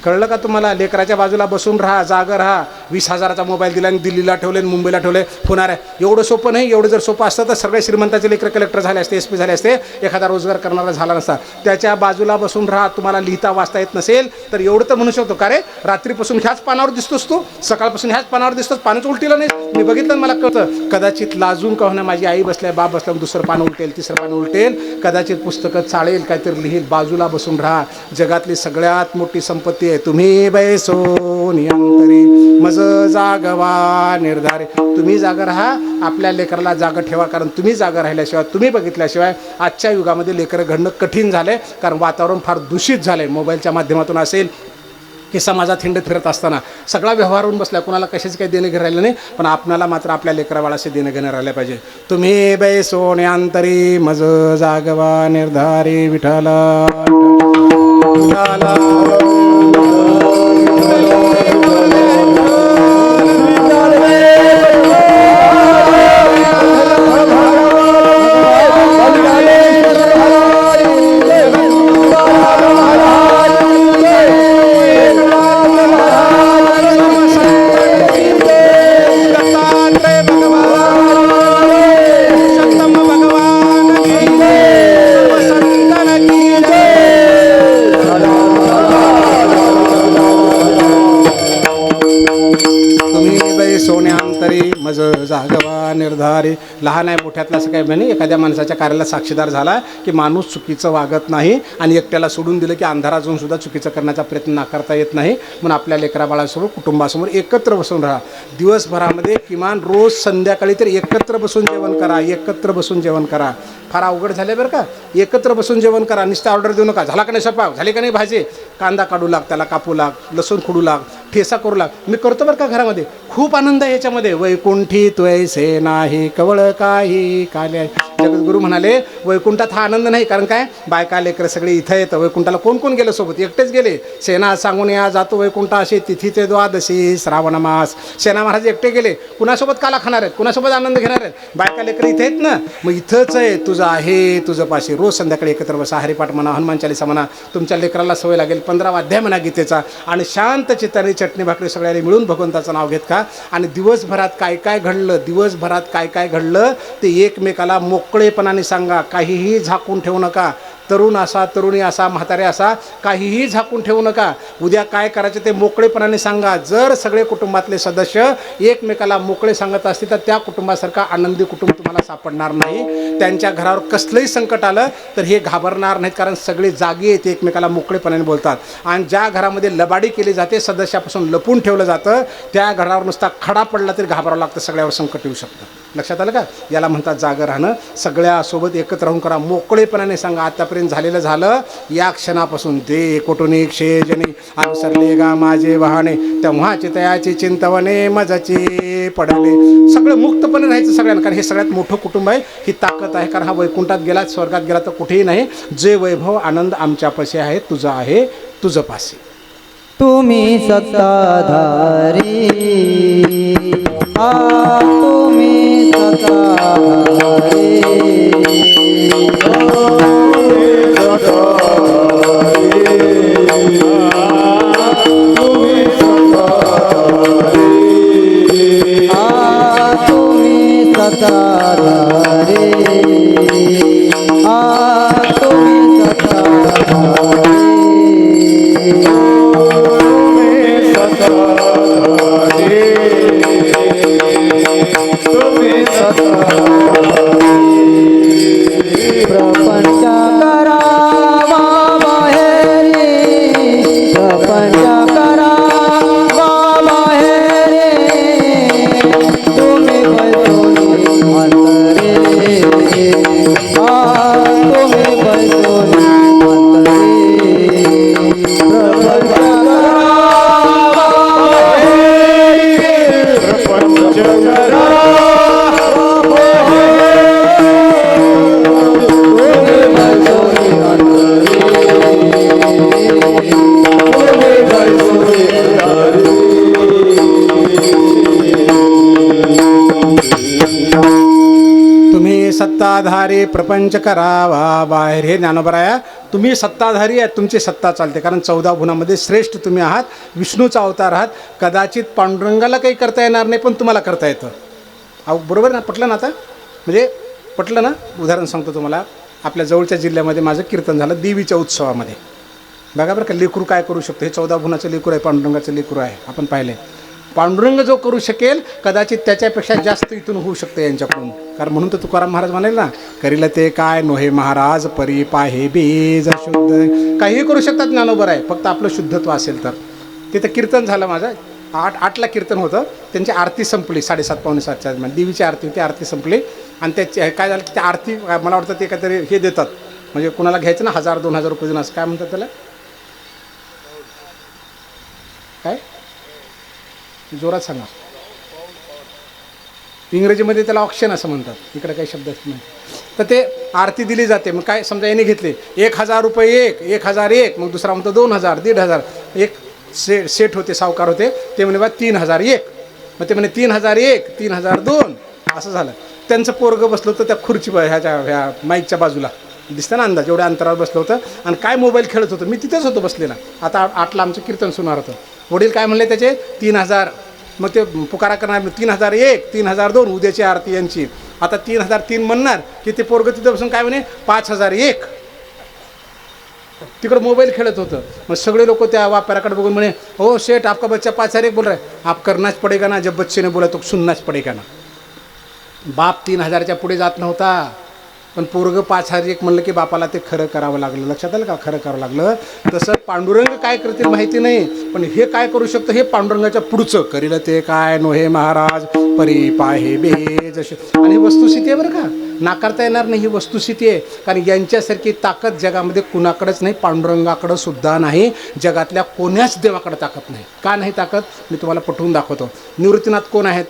कळलं का तुम्हाला? लेकराच्या बाजूला बसून राहा, जागं राहा. 20,000चा मोबाईल दिला आणि दिल्लीला ठेवले आणि मुंबईला ठेवले. होणार आहे एवढं सोपं नाही. एवढं जर सोपं असतं तर सगळे श्रीमंताचे लेकर कलेक्टर झाले असते, SP झाले असते, एखादा रोजगार करणारा झाला नसता. त्याच्या बाजूला बसून राहा. तुम्हाला लिहिता वाचता येत नसेल तर एवढं तर म्हणू शकतो, का रे रात्रीपासून ह्याच पानावर दिसतोस तू, सकाळपासून ह्याच पानावर दिसतोस, पानच उलटीला नाही. मी बघितलं मला कळतं. कदाचित लाजून का होणार माझी आई बसल्या, बाप बसल्या, दुसरं पान उलटेल, तिसरं पान उलटेल, कदाचित पुस्तकं चाळेल, काहीतरी लिहिल. बाजूला बसून राहा. जगातली सगळ्यात मोठी संपत्ती आहे तुम्ही बैसोन अंतरी मज जागवा निर्धारे. तुम्ही जागा राहा. आपल्या लेकराला जागा ठेवा, कारण तुम्ही जागा राहिल्याशिवाय, तुम्ही बघितल्याशिवाय आजच्या युगामध्ये लेकरं घडणं कठीण झालंय. कारण वातावरण फार दूषित झालंय. मोबाईलच्या माध्यमातून असेल की समाजात हिंडत फिरत असताना सगळा व्यवहार होऊन बसला. कुणाला कशाचं काही देणं घेणं राहिलं नाही, पण आपणाला मात्र आपल्या लेकराबाळाशी देणं घेणं राहिलं पाहिजे. तुम्ही बैसोने अंतरी मज जागवा निर्धारी विठाला विठाला. मज जागवा निर्धारी. लहान आहे मोठ्यातला असं काही म्हणे. एखाद्या माणसाच्या कार्याला साक्षीदार झाला की माणूस चुकीचं वागत नाही आणि एकट्याला सोडून दिलं की अंधारात जाऊन सुद्धा चुकीचं करण्याचा प्रयत्न नाकारता येत नाही. म्हणून आपल्या लेकरा बाळासमोर, कुटुंबासमोर एकत्र बसून राहा. दिवसभरामध्ये किमान रोज संध्याकाळी तर एकत्र बसून जेवण करा. एकत्र बसून जेवण करा. फार अवघड झालं बरं का. एकत्र बसून जेवण करा. नुसतं ऑर्डर देऊ नका. झाला का नाही स्वयंपाक, झाली का नाही भाजी, कांदा काढू लाग, त्याला कापू लाग, लसूण खोडू लाग, ठेसा करू लाग. मी करतो बरं का घरामध्ये. खूप आनंद आहे याच्यामध्ये. वैकुंठी त्वैसे नाही कवळ काही काले. जगद्गुरू म्हणाले वैकुंठात हा आनंद नाही. कारण काय, बायका लेकरं सगळे इथं येतं. वैकुंठाला कोण कोण गेलं सोबत? एकटेच गेले. सेना सांगून या जातो वैकुंठाशी तिथीचे द्वादशी श्रावण मास. सेना महाराज एकटे गेले. कुणासोबत काला खाणार आहेत, कुणासोबत आनंद घेणार आहेत? बायका लेकरं इथे आहेत ना. मग इथंच आहे तुझं आहे तुझं पाशी. रोज संध्याकाळी एकत्र बसा. हरिपाठ म्हणा, हनुमान चालीसा म्हणा. तुमच्या लेकराला सवय लागेल. 15 अध्याय म्हणा गीतेचा. आणि शांत चित्ताने चटणी भाकरी सगळ्यांनी मिळून भगवंताचं नाव घेत का. आणि दिवसभरात काय काय घडलं, दिवसभरात काय काय घडलं ते एकमेकाला मोकळेपणाने सांगा. काहीही झाकून ठेवू नका. तरुण असा, तरुणी असा, म्हातारे असा, काहीही झाकून ठेवू नका. उद्या काय करायचं ते मोकळेपणाने सांगा. जर सगळे कुटुंबातले सदस्य एकमेकाला मोकळे सांगत असतील तर त्या कुटुंबासारखा आनंदी कुटुंब तुम्हाला सापडणार नाही. त्यांच्या घरावर कसलंही संकट आलं तर हे घाबरणार नाहीत, कारण सगळे जागी आहेत, एकमेकाला मोकळेपणाने बोलतात. आणि ज्या घरामध्ये लबाडी केली जाते, सदस्यापासून लपून ठेवलं जातं, त्या घरावर नुसता खडा पडला तरी घाबरावं लागतं. सगळ्यावर संकट येऊ शकतं. लक्षात आलं का? याला म्हणतात जागं राहणं. सगळ्यासोबत एकत्र राहून करा. मोकळेपणाने सांगा. आतापर्यंत झालेलं झालं. या क्षणापासून दे कोटुनी क्षेजनी अनुसरले गा माझे वाहने तेव्हाची तयाची चिंतवने मजाची पडले. सगळं मुक्तपणे राहायचं सगळ्यांना, कारण हे सगळ्यात मोठं कुटुंब आहे. ही ताकद आहे. कारण हा वैकुंठात गेला, स्वर्गात गेला तर कुठेही नाही. जे वैभव आनंद आमच्यापाशी आहे, तुझं आहे, तुझं पाशी. तुम्ही सत्ताधारी, तुम्ही सत्ताधारी, तुम्ही सत्ताधारी, तुम्ही सत्ताधारी. तुम्ही सत्ताधारी प्रपंच करावा बाहेर. हे ज्ञानोबराया, तुम्ही सत्ताधारी आहेत, तुमची सत्ता चालते, कारण 14 भुवनामध्ये श्रेष्ठ तुम्ही आहात, विष्णूचा अवतार आहात. कदाचित पांडुरंगाला काही करता येणार नाही, पण तुम्हाला करता येतं. अहो बरोबर ना, पटलं ना आता? म्हणजे पटलं ना? उदाहरण सांगतो तुम्हाला. आपल्या जवळच्या जिल्ह्यामध्ये माझं कीर्तन झालं देवीच्या उत्सवामध्ये. बघा बरं का, लेकरू काय करू शकतो. हे 14 भुवनाचं लेकरू आहे, पांडुरंगाचं लेकरू आहे, आपण पाहिले. पांडुरंग जो करू शकेल कदाचित त्याच्यापेक्षा जास्त इथून होऊ शकते यांच्याकडून. कारण म्हणून तर तुकाराम महाराज म्हणाले ना, करील ते काय नोहे महाराज परी पाहे बीज शुद्ध. काहीही करू शकतात ज्ञानोबर आहे, फक्त आपलं शुद्धत्व असेल तर. तिथं कीर्तन झालं माझं 8ला कीर्तन होतं. त्यांची आरती संपली 7:30 पावणे 7च्या दरम्यान. देवीची आरती होती, आरती संपली. आणि त्याची काय झालं, त्या आरती मला वाटतं ते काहीतरी हे देतात, म्हणजे कुणाला घ्यायचं ना 1000-2000 रुपये देऊन, असं काय म्हणतात त्याला, काय जोरात सांगा. इंग्रजीमध्ये त्याला ऑक्शन असं म्हणतात, इकडे काही शब्द नाही. तर ते आरती दिली जाते. मग काय समजा याने घेतले 1000 रुपये 1001, मग दुसरा म्हणतो 2000, 1500. एक सेठ होते, सावकार होते, ते म्हणे बा 3001. मग ते म्हणे 3001, 3002 असं झालं. त्यांचं पोरगं बसलं होतं त्या खुर्ची ह्या माईकच्या बाजूला, दिसतं ना अंदाज, एवढ्या अंतरावर बसलं होतं. आणि काय मोबाईल खेळत होतं, मी तिथेच होतो बसलेला. आता 8ला आमचं कीर्तन सुनार होतं. वडील काय म्हणले त्याचे 3000. मग ते पुकारा करणार 3001, 3002 उद्याची आरती यांची. आता 3003 म्हणणार की ते पोरगं तिथं बसून काय म्हणे 5001. तिकडं मोबाईल खेळत होतं. मग सगळे लोक त्या व्यापाऱ्याकडे बघून म्हणे, हो शेठ आपका बच्चा 5001 बोल रहा है, आप करनाच पडेगा ना, जब बच्चे ने बोला तो सुननाच पडेगा ना. बाप 3000च्या पुढे जात नव्हता, पण पोरगं 5001 म्हणलं की बापाला ते खरं करावं लागलं. लक्षात आलं का, खरं करावं लागलं. तसं पांडुरंग काय करतील माहिती नाही, पण हे काय करू शकतं, हे पांडुरंगाच्या पुढचं करील ते काय नोहे महाराज परी पाहे बेज. आणि ही वस्तुस्थिती आहे बरं का, नाकारता येणार नाही, ही वस्तुस्थिती आहे. कारण यांच्यासारखी ताकद जगामध्ये कुणाकडेच नाही, पांडुरंगाकडं सुद्धा नाही, जगातल्या कोण्याच देवाकडे ताकद नाही. का नाही ताकद, मी तुम्हाला पटवून दाखवतो. निवृत्तीनाथ कोण आहेत,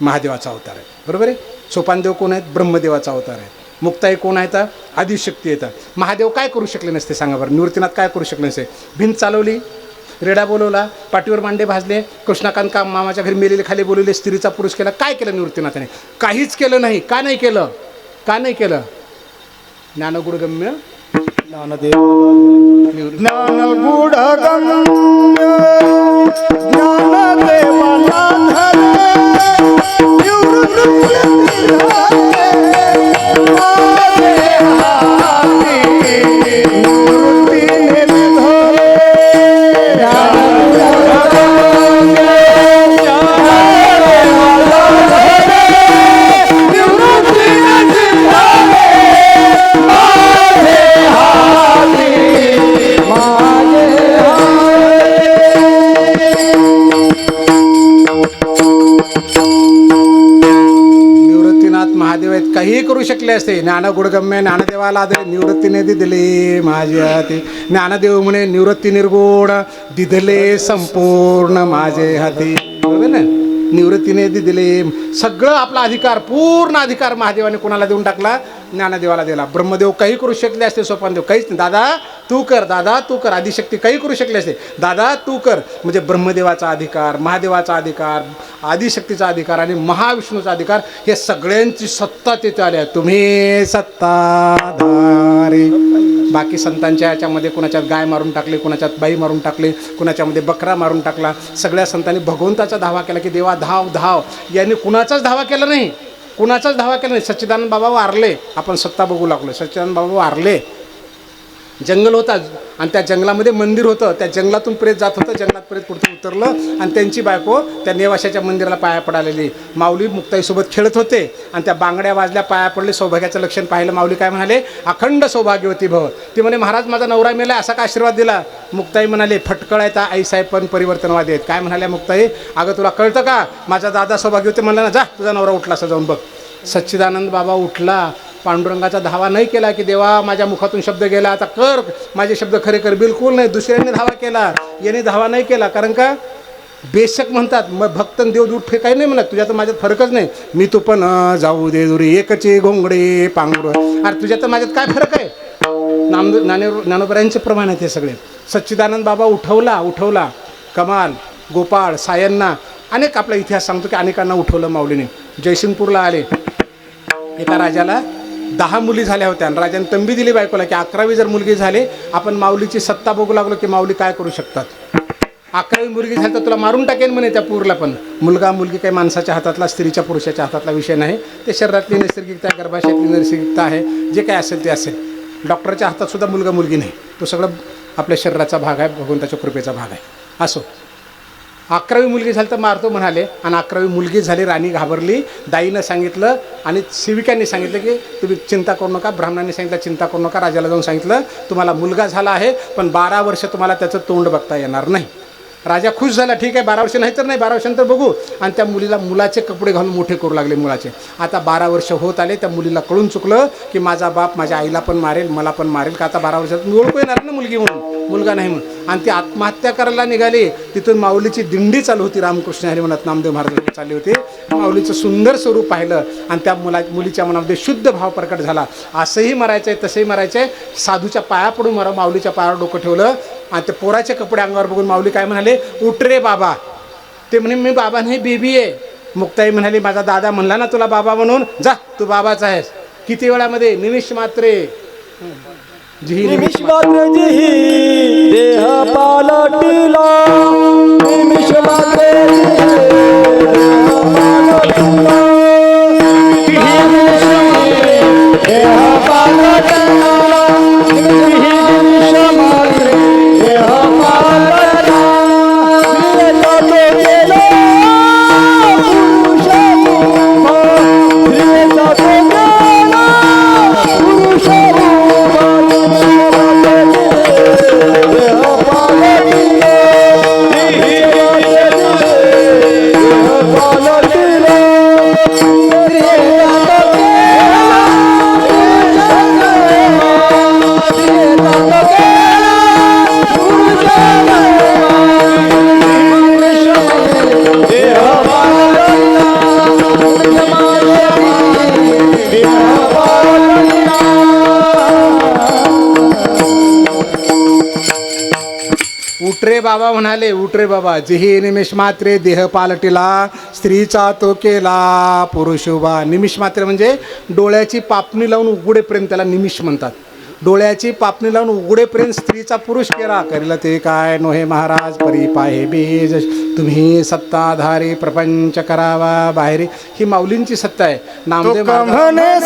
महादेवाचा अवतार आहे, बरोबर आहे. सोपानदेव कोण आहेत, ब्रह्मदेवाचा अवतार आहे. मुक्ताई कोण आहेत, आदिशक्ती येतात. महादेव काय करू शकले नसते सांगा बरं, निवृत्तीनाथ काय करू शकले नसते. भिंत चालवली, रेडा बोलवला, पाठीवर मांडे भाजले, कृष्णाकांत का मामाच्या घरी मेलेले खाली बोलवले, स्त्रीचा पुरुष केला. काय केलं निवृत्तीनाथाने, काहीच केलं नाही. का नाही केलं, का नाही केलं. ज्ञानगुणगम्य ज्ञानगुणगम्य ज्ञानदेवाला काहीही करू शकले असते. ज्ञानगुणगम्य ज्ञानदेवाला निवृत्तीने दिदले माझे हाती. ज्ञानदेव म्हणे निवृत्ती निर्गुण दिदले संपूर्ण माझे हाती, बरोबर ना. निवृत्तीने दिले सगळं आपला अधिकार, पूर्ण अधिकार महादेवाने कोणाला देऊन टाकला, ज्ञानदेवाला दिला. ब्रह्मदेव काही करू शकले असते, सोपानदेव काहीच नाही. दादा तू कर, दादा तू कर. आदिशक्ती काही करू शकले असते, दादा तू कर. म्हणजे ब्रह्मदेवाचा अधिकार, महादेवाचा अधिकार, आदिशक्तीचा अधिकार आणि महाविष्णूचा अधिकार, हे सगळ्यांची सत्ता तिथे आली आहे. तुम्ही सत्ताधारी. बाकी संतांच्या याच्यामध्ये कुणाच्यात गाय मारून टाकली, कुणाच्यात बाई मारून टाकली, कुणाच्यामध्ये बकरा मारून टाकला. सगळ्या संतांनी भगवंताचा धावा केला की देवा धाव धाव. यांनी कुणाचाच धावा केला नाही, कुणाचाच धावा केला नाही. सच्चिदानंद बाबा वारले, आपण सत्ता बघू लागलो. सच्चिदानंद बाबा वारले, जंगल होता आणि त्या जंगलामध्ये मंदिर होतं. त्या जंगलातून प्रेत जात होतं, जंगलात प्रेत पुढचं उतरलं आणि त्यांची बायको त्या नेवाशाच्या मंदिराला पाया पडालेली. माऊली मुक्ताईसोबत खेळत होते आणि त्या बांगड्या वाजल्या, पाया पडले. सौभाग्याचं लक्षण पाहिलं. माऊली काय म्हणाले, अखंड सौभाग्यवती भव. ती म्हणे महाराज माझा नवरा मेला, असा काय आशीर्वाद दिला. मुक्ताई म्हणाले फटकळ आहेत आईसाहेब पण परिवर्तनवादी आहेत. काय म्हणाल्या मुक्ताई, अगं तुला कळतं का, माझा दादा सौभाग्यवती म्हणला ना, जा तुझा नवरा उठला असं जाऊन बघ. सच्चिदानंद बाबा उठला, पांडुरंगाचा धावा नाही केला की देवा माझ्या मुखातून शब्द गेला, आता कर माझे शब्द खरे कर. बिलकुल नाही. दुसऱ्याने धावा केला, याने धावा नाही केला. कारण का बेशक म्हणतात मग भक्त देव दूर काही नाही म्हणत, तुझ्या तर माझ्यात फरकच नाही. मी तू पण जाऊ दे दुरी एकचे घोंगडे पांघरू. अरे तुझ्यात तर माझ्यात काय फरक आहे. ज्ञानोबरायांचे प्रमाण आहे ते सगळे. सच्चिदानंद बाबा उठवला कमाल, गोपाळ, सायन्ना, अनेक आपला इतिहास सांगतो की अनेकांना उठवलं माऊलीने. जयसिंगपूरला आले, एका राजाला 10 मुली झाल्या होत्या आणि राजाने तंबी दिली बायकोला की 11वी जर मुलगी झाली आपण माऊलीची सत्ता बघू लागलो की माऊली काय करू शकतात. 11वी मुलगी झाली तर तुला मारून टाकेन म्हणे त्या पूरला. पण मुलगा मुलगी काही माणसाच्या हातातला, स्त्रीच्या पुरुषाच्या हातातला विषय नाही. ते शरीरातली नैसर्गिकता, गर्भाशयातली नैसर्गिकता आहे. जे काय असेल ते असेल. डॉक्टरच्या हातात सुद्धा मुलगा मुलगी नाही, तो सगळं आपल्या शरीराचा भाग आहे, भगवंताच्या कृपेचा भाग आहे. असो, 11वी मुलगी झाली तर मारतो म्हणाले आणि 11वी मुलगी झाली. राणी घाबरली. दाईनं सांगितलं आणि सेविकांनी सांगितलं की तुम्ही चिंता करू नका. ब्राह्मणांनी सांगितलं चिंता करू नका. राजाला जाऊन सांगितलं तुम्हाला मुलगा झाला आहे पण 12 वर्ष तुम्हाला त्याचं तोंड बघता येणार नाही. राजा खुश झाला. ठीक आहे, 12 वर्ष नाही तर नाही, 12 वर्षानंतर बघू. आणि त्या मुलीला मुलाचे कपडे घालून मोठे करू लागले मुलाचे. आता 12 वर्ष होत आले. त्या मुलीला कळून चुकलं की माझा बाप माझ्या आईला पण मारेल, मला पण मारेल. का आता 12 वर्षात मी ओळखू येणार ना मुलगी म्हणून, मुलगा नाही म्हणून. आणि ती आत्महत्या करायला निघाली. तिथून माऊलीची दिंडी चालू होती. रामकृष्ण हरी म्हणत नामदेव महाराज चालली होती. माऊलीचं सुंदर स्वरूप पाहिलं आणि त्या मुलीच्या मनामध्ये शुद्ध भाव प्रकट झाला. असंही मरायचं आहे, तसंही मरायचं आहे. साधूच्या पाया पडून मरा. माऊलीच्या पायावर डोकं ठेवलं आणि ते पोराचे कपडे अंगावर बघून माऊली काय म्हणाले, उठ रे बाबा. ते म्हणे मी बाबा नाही, बेबी आहे. मुक्ताई म्हणाली माझा दादा म्हणला ना तुला बाबा म्हणून, जा तू बाबाच आहेस. किती वेळामध्ये, निमिष मात्रे. निमिष मात्र जिही देह पालटिला, निमिष मात्र देह पालटिला, देह पालटिला, निमिष मात्र देह पालटिला, उठ रे बाबा म्हणाले, उठ रे बाबा. जिही निमिष मात्रे देह पालटिला, स्त्रीचा तो केला पुरुष उभा. निमिष मात्रे म्हणजे डोळ्याची पापणी लावून उघडेपर्यंत त्याला निमिष म्हणतात. डोळ्याची पापणी लावून उघडेपर्यंत स्त्रीचा पुरुष केला. करील ते काय नोहे महाराज परी पाहे बीज, तुम्ही सत्ताधारी प्रपंच करावा बाहेरी. ही माऊलींची सत्ता आहे. नामदेव महाराज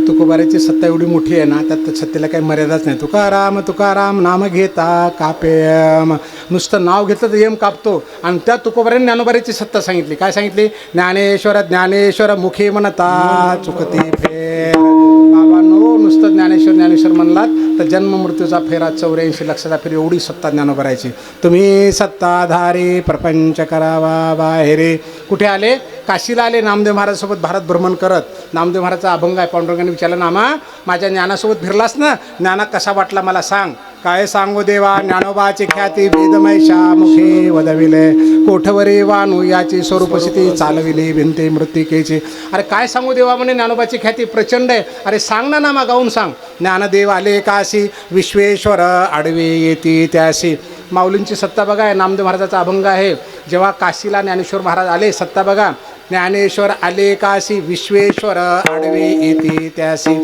तुकोबाराची सत्ता एवढी मोठी आहे ना, त्यात सत्तेला काही मर्यादाच नाही. तुकाराम तुकाराम नाम घेता कापेम. नुसतं नाव घेतलं तर यम कापतो. आणि त्या तुकोबाराने ज्ञानोबाराची सत्ता सांगितली. काय सांगितली? ज्ञानेश्वर ज्ञानेश्वर मुखी म्हणता चुकती फेर. बाबांनो, नुसतं ज्ञानेश्वर ज्ञानेश्वर म्हणलात तर जन्म मृत्यूचा फेरा 84 लक्षाचा फेर एवढी सत्ता ज्ञानोबाराची. तुम्ही सत्ताधारी प्रपंच करावा बाहेरे. कुठे आले? काशीला आले. नामदेव महाराजसोबत भारत भ्रमण करत. नामदेव महाराजचा अभंग आहे. पांडुरंगाने विचारलं, नामा माझ्या ज्ञानासोबत फिरलास ना, ज्ञाना कसा वाटला मला सांग. काय सांगू देवा, ज्ञानोबाची ख्याती वेदमैशा मुखे वदविले. कोठवरी वानू याची स्वरूपस्थिती चालविली भिंते मृत्तिकेची. अरे काय सांगू देवा म्हणे, ज्ञानोबाची ख्याती प्रचंड आहे. अरे सांग ना नामा, गाऊन सांग. ज्ञानदेव आले काशी, विश्वेश्वर आडवे येती त्याशी. माऊलींची सत्ता बघा. नामदेव महाराजाचा अभंग आहे. जेव्हा काशीला ज्ञानेश्वर महाराज आले, सत्ता बघा. ज्ञानेश्वर आले काशी, विश्वेश्वर आडवे येते त्याशी.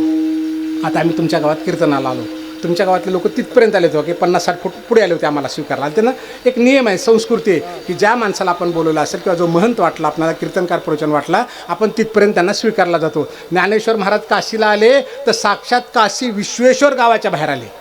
आता आम्ही तुमच्या गावात कीर्तनाला आलो. तुमच्या गावातले लोक तिथपर्यंत आले होते की 50-60 फूट पुढे आले होते आम्हाला स्वीकारला. आणि त्यांना एक नियम आहे, संस्कृती आहे की ज्या माणसाला आपण बोलवलं असेल किंवा जो महंत वाटला, आपल्याला कीर्तनकार प्रवचन वाटला, आपण तिथपर्यंत त्यांना स्वीकारला जातो. ज्ञानेश्वर महाराज काशीला आले तर साक्षात काशी विश्वेश्वर गावाच्या बाहेर आले.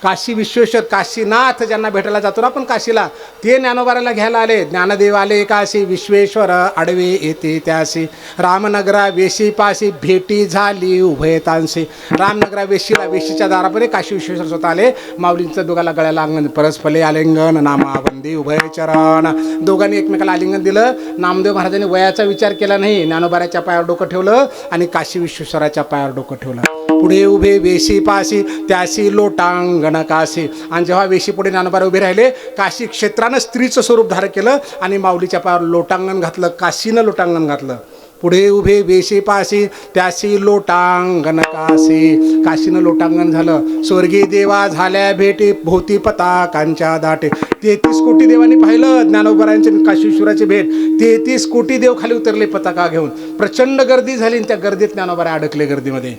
काशी विश्वेश्वर, काशीनाथ ज्यांना भेटायला जातो ना आपण काशीला, ते ज्ञानोबाराला घ्यायला आले. ज्ञानदेव आले काशी विश्वेश्वर आडवे येते त्यासी, रामनगरा वेशीपाशी भेटी झाली उभयतांशी. रामनगरा वेशीला, वेशीच्या दारापर्यंत काशी विश्वेश्वर स्वतः आले. माऊलींचं दोघाला गळ्याला अंगण, परस्फले आलिंगन नामावंदी उभयचरण. दोघांनी एकमेकाला आलिंगन दिलं. नामदेव महाराजांनी वयाचा विचार केला नाही, ज्ञानोबाराच्या पायावर डोकं ठेवलं आणि काशी विश्वेश्वराच्या पायावर डोकं ठेवलं. पुढे उभे वेशीपाशी त्यासी लोटांगण काशी. आणि जेव्हा वेशी पुढे ज्ञानोबा उभे राहिले, काशी क्षेत्रानं स्त्रीचं स्वरूप धारण केलं आणि माऊलीच्या पायावर लोटांगण घातलं, काशीनं लोटांगण घातलं. पुढे उभे वेशीपाशी त्यासी लोटांगण काशी. काशीनं लोटांगण झालं. स्वर्गीय देवा झाल्या भेटी भोवती पताकांच्या दाटे. 33 कोटी देवांनी पाहिलं ज्ञानोबारांचे काशीश्वराची भेट. 33 कोटी देव खाली उतरले पताका घेऊन. प्रचंड गर्दी झाली आणि त्या गर्दीत ज्ञानोबारा अडकले गर्दीमध्ये.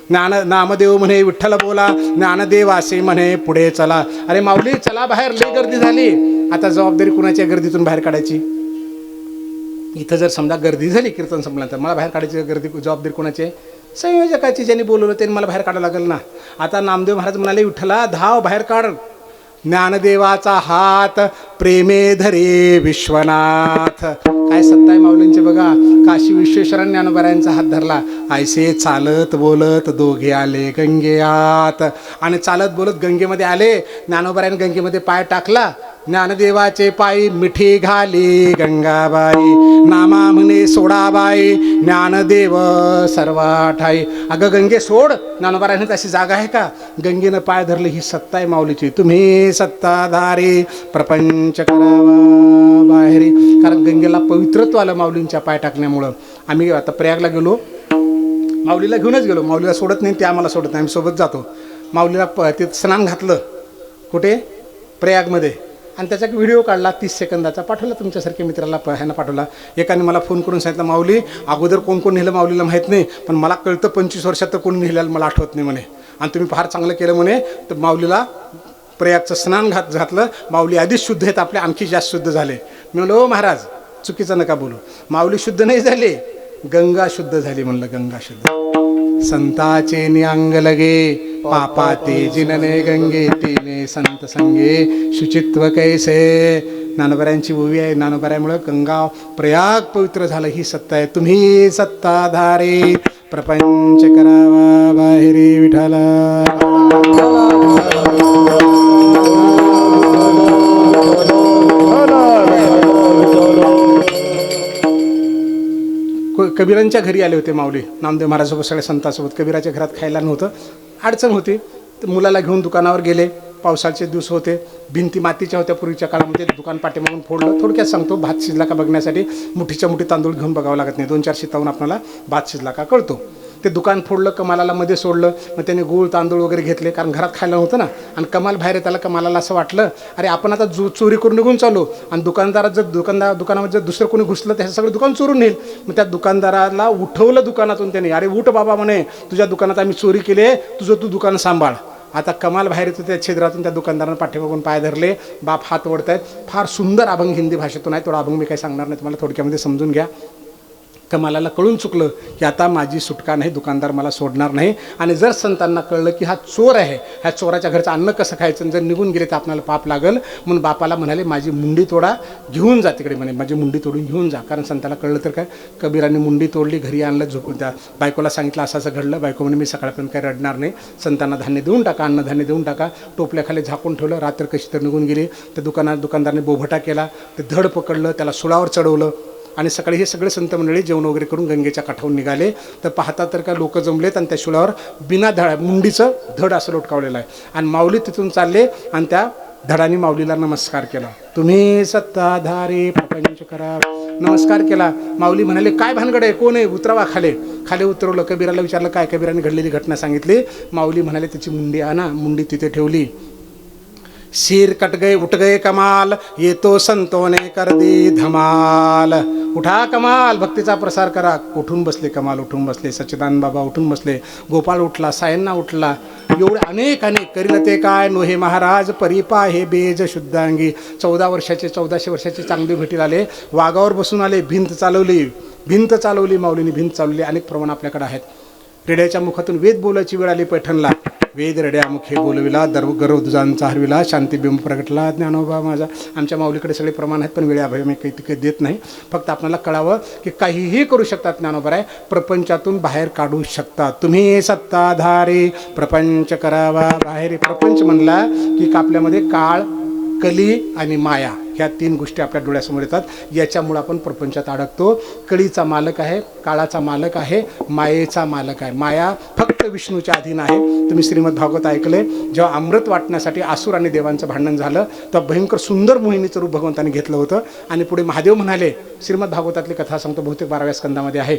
नामदेव म्हणे विठ्ठल बोला, ज्ञानदेव असे म्हणे पुढे चला. अरे माऊली चला बाहेर, लई गर्दी झाली. आता जबाबदारी कुणाच्या गर्दीतून बाहेर काढायची? इथं जर समजा गर्दी झाली कीर्तन संपल्यानंतर, मला बाहेर काढायची गर्दी जबाबदारी कुणाची आहे? संयोजकाची. ज्यांनी बोलवलं त्यांनी मला बाहेर काढावं लागेल ना. आता नामदेव महाराज म्हणाले विठ्ठला धाव बाहेर काढ. ज्ञानदेवाचा हात प्रेमे धरे विश्वनाथ. काय सत्ता आहे माऊलींचे बघा. काशी विश्वेश्वरांनी ज्ञानोबारायांचा हात धरला. ऐसे चालत बोलत दोघे आले गंगेयात. आणि चालत बोलत गंगेमध्ये आले. ज्ञानोबारायांनी गंगेमध्ये पाय टाकला. ज्ञानदेवाचे पायी मिठी घाली गंगाबाई. नामा म्हणे सोडाबाई ज्ञानदेव सर्वा ठाई. अगं गंगे सोड. ज्ञानोबारायांनी अशी जागा आहे का? गंगेनं पाय धरले. ही सत्ता आहे माऊलीची. तुम्ही सत्ताधारी प्रपंच करावा बाहेरी. कारण गंगेला पवित्रत्व आलं माऊलींच्या पाय टाकण्यामुळं. आम्ही आता प्रयागला गेलो, माऊलीला घेऊनच गेलो. माऊलीला सोडत नाही, ते आम्हाला सोडत नाही, आम्ही सोबत जातो. माऊलीला ते स्नान घातलं कुठे? प्रयागमध्ये. आणि त्याचा एक व्हिडिओ काढला 30 सेकंदाचा, पाठवला तुमच्यासारख्या मित्राला ह्यानं पाठवला. एकाने मला फोन करून सांगितलं माऊली अगोदर कोण कोण नेलं माऊलीला माहीत नाही, पण मला कळतं 25 वर्षात तर कोण नेलेलं मला आठवत नाही म्हणे. आणि तुम्ही फार चांगलं केलं म्हणे. तर माऊलीला प्रयागचं स्नान घातलं. माऊली आधीच शुद्ध आहेत आपले, आणखी जास्त शुद्ध झाले. मी म्हणलं ओ महाराज चुकीचं नका बोलू. माऊली शुद्ध नाही झाले, गंगा शुद्ध झाली म्हणलं. गंगा शुद्ध. संताचे निअंग लगे पापा ते जिनने गंगे तिने संत संगे शुचित्व कैसे. ज्ञानोबारायांची ओवी आहे. ज्ञानोबारामुळे गंगा प्रयाग पवित्र झालं. ही सत्ता आहे. तुम्ही सत्ताधारे प्रपंच करावा बाहेरी विठाला. कबीरांच्या घरी आले होते माऊली. नामदेव महाराजसोबत सगळ्या संतांसोबत. कबीराच्या घरात खायला नव्हतं, अडचण होती. तर मुलाला घेऊन दुकानावर गेले. पावसाचे दिवस होते. भिंती मातीच्या होत्या पूर्वीच्या काळामध्ये. दुकान पाठीमागून फोडलं. थोडक्यात सांगतो, भात शिजला का बघण्यासाठी मुठीच्या मुठी तांदूळ घेऊन बघावं लागत नाही. 2-4 शितावून आपल्याला भात शिजला का कळतो. ते दुकान फोडलं, कमालाला मध्ये सोडलं. मग त्याने गूळ तांदूळ वगैरे घेतले, कारण घरात खायला नव्हतं ना. आणि कमाल बाहेर येताला कमालाला असं वाटलं अरे आपण आता चोरी करून निघून चालू. आणि दुकानदारात जर दुकानामध्ये जर दुसरं कोणी घुसलं तर हे सगळं दुकान चोरून नेईल. मग त्या दुकानदाराला उठवलं दुकानातून त्याने. अरे उठ बाबा म्हणे, तुझ्या दुकानात आम्ही चोरी केली आहे, तुझं तू दुकान सांभाळ. आता कमाल बाहेर येतो त्या छिद्रातून. त्या दुकानदारानं पाठीमागून पाय धरले. बाप हात ओढतायत. फार सुंदर अभंग हिंदी भाषेतून आहे. थोडा अभंग मी काही सांगणार नाही तुम्हाला, थोडक्यामध्ये समजून घ्या. कमालाला कळून चुकलं की आता माझी सुटका नाही, दुकानदार मला सोडणार नाही. आणि जर संतांना कळलं की हा चोर आहे, ह्या चोराच्या घरचं अन्न कसं खायचं, जर निघून गेले तर आपल्याला पाप लागल. म्हणून बापाला म्हणाले माझी मुंडी तोडा, घेऊन जा तिकडे म्हणे, माझी मुंडी तोडून घेऊन जा. कारण संतांना कळलं तर काय, कबीरांनी मुंडी तोडली, घरी आणलं, झोपून. त्या बायकोला सांगितलं असं असं घडलं. बायको म्हणे मी सकाळपर्यंत काही रडणार नाही, संतांना धान्य देऊन टाका, अन्नधान्य देऊन टाका. टोपल्याखाली झाकून ठेवलं. रात्र कशी तर निघून गेली. त्या दुकानदाराने बोभटा केला. ते धड पकडलं, त्याला सुळावर चढवलं. आणि सकाळी हे सगळे संत मंडळी जेवण वगैरे करून गंगेच्या काठावरून निघाले. तर पाहता तर का लोक जमलेत आणि त्या शुळावर बिना मुंडीचं धड असं लोटकावलेलं आहे. आणि माऊली तिथून चालले आणि त्या धडाने माऊलीला नमस्कार केला. तुम्ही सत्ताधारी प्रपंच करा. नमस्कार केला. माऊली म्हणाले काय भानगड आहे, कोण आहे, उतरवा खाले. खाली उतरवलं. कबीराला विचारलं काय. कबीराने घडलेली घटना सांगितली. माऊली म्हणाले त्याची मुंडी आणा. मुंडी तिथे ठेवली. सिर कट गए उठ गए कमाल, ये तो संतों ने कर दी धमाल. उठा कमाल, भक्तीचा प्रसार करा. उठून बसले कमाल, उठून बसले. सच्चिदानंद बाबा उठून बसले. गोपाळ उठला, सायन्ना उठला. एवढे अनेक करील ते काय नोहे महाराज परिपा हे बेज शुद्धांगी. 14 वर्षाचे 1400 वर्षाचे चांगले भेटील आले, वाघावर बसून आले, भिंत चालवली माऊलीने, भिंत चालवली. अनेक प्रमाण आपल्याकडे आहेत. रेड्याच्या मुखातून वेद बोलायची वेळ आली पैठणला. वेद रेड्या मुखे बोलविला, गर्व दुजांचा हरविला, शांतिबिंब प्रगटला ज्ञानोबा माझा. आमच्या माऊलीकडे सगळे प्रमाण आहेत, पण वेळेअभावी मी काही देत नाही. फक्त आपल्याला कळावं की काहीही करू शकतात ज्ञानोबा आहे, प्रपंचातून बाहेर काढू शकतात. तुम्ही सत्ताधारी प्रपंच करावा बाहेर. प्रपंच म्हणला की आपल्यामध्ये काळ, कली आणि माया ह्या 3 गोष्टी आपल्या डोळ्यासमोर येतात. याच्यामुळे आपण प्रपंचात अडकतो. कलीचा मालक आहे, काळाचा मालक आहे, मायेचा मालक आहे. माया फक्त विष्णूच्या अधीन आहे. तुम्ही श्रीमद भागवत ऐकले, जेव्हा अमृत वाटण्यासाठी असुर आणि देवांचं भांडण झालं तेव्हा भयंकर सुंदर मोहिनीचं रूप भगवंताने घेतलं होतं. आणि पुढे महादेव म्हणाले, श्रीमद भागवतातली कथा सांगतो, बहुतेक 12व्या स्कंदामध्ये आहे,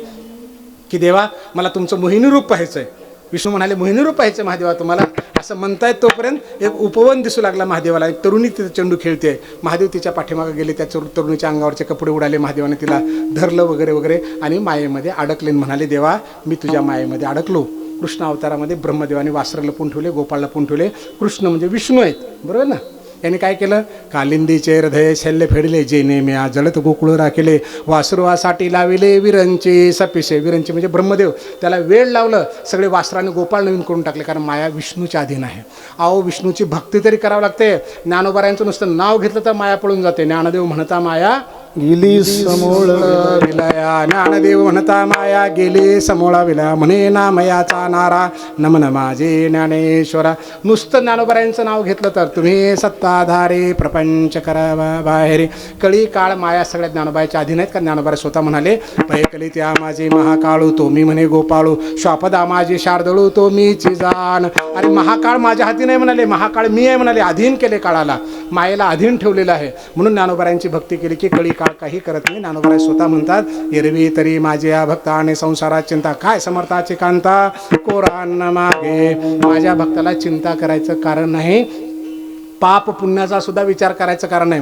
की देवा मला तुमचं मोहिनी रूप पाहायचं आहे. विष्णू म्हणाले मोहिनी रूप पाहायचं महादेवा तुम्हाला. असं म्हणतायत तोपर्यंत एक उपवन दिसू लागला महादेवाला. एक तरुणी तिथे चेंडू खेळते. महादेव तिच्या पाठीमागे गेले, त्या तरुणीच्या अंगावरचे कपडे उडाले. महादेवाने तिला धरलं वगैरे वगैरे आणि मायेमध्ये अडकले. म्हणाले देवा मी तुझ्या मायेमध्ये अडकलो. कृष्ण अवतारामध्ये ब्रह्मदेवाने वासरं लपून ठेवले, गोपाळ लपून ठेवले. कृष्ण म्हणजे विष्णू आहेत, बरोबर ना. यांनी काय केलं, कालिंदीचे हृदय शल्य फेडले, जे नेम्या जळत गोकुळ राखिले, वासुरवासाठी लाविले विरंची सपिसे. विरंची म्हणजे ब्रह्मदेव, त्याला वेळ लावलं, सगळे वासराने गोपाळ नवीन करून टाकले, कारण माया विष्णूच्या अधीन आहे. अहो विष्णूची भक्ती तरी करावं लागते. ज्ञानोबारायांचं नुसतं नाव घेतलं तर माया पळून जाते. ज्ञानदेव म्हणता माया गेली समोळ विलया, ज्ञानदेव म्हणता माया गेली समोळा विलया, म्हणे नामयाचा नारा नमन माझे ज्ञानेश्वरा. नुसतं ज्ञानोबारायांचं नाव घेतलं तर तुम्ही सत्ताधारे प्रपंच करावा बाहेर. कळी काळ माया सगळ्या ज्ञानोबाच्या अधीन आहेत. का ज्ञानोबा स्वतः म्हणाले, भयकली त्या माझे महाकाळू तो मी म्हणे गोपाळू, श्वापदा माझे शारदळू तो मीची जाण. आणि महाकाळ माझ्या हाती नाही म्हणाले, महाकाळ मी आहे म्हणाले. अधीन केले काळाला, मायेला अधीन ठेवलेलं आहे. म्हणून ज्ञानोबारायांची भक्ती केली की कळी काळ काही करत नाही. ज्ञानोबा स्वतः म्हणतात, एरवी तरी माझे या भक्ता आणि संसारात चिंता काय समर्थाची कांता कोरान मागे. माझ्या भक्ताला चिंता करायचं कारण नाही, पाप पुण्याचा सुद्धा विचार करायचं कारण नाही.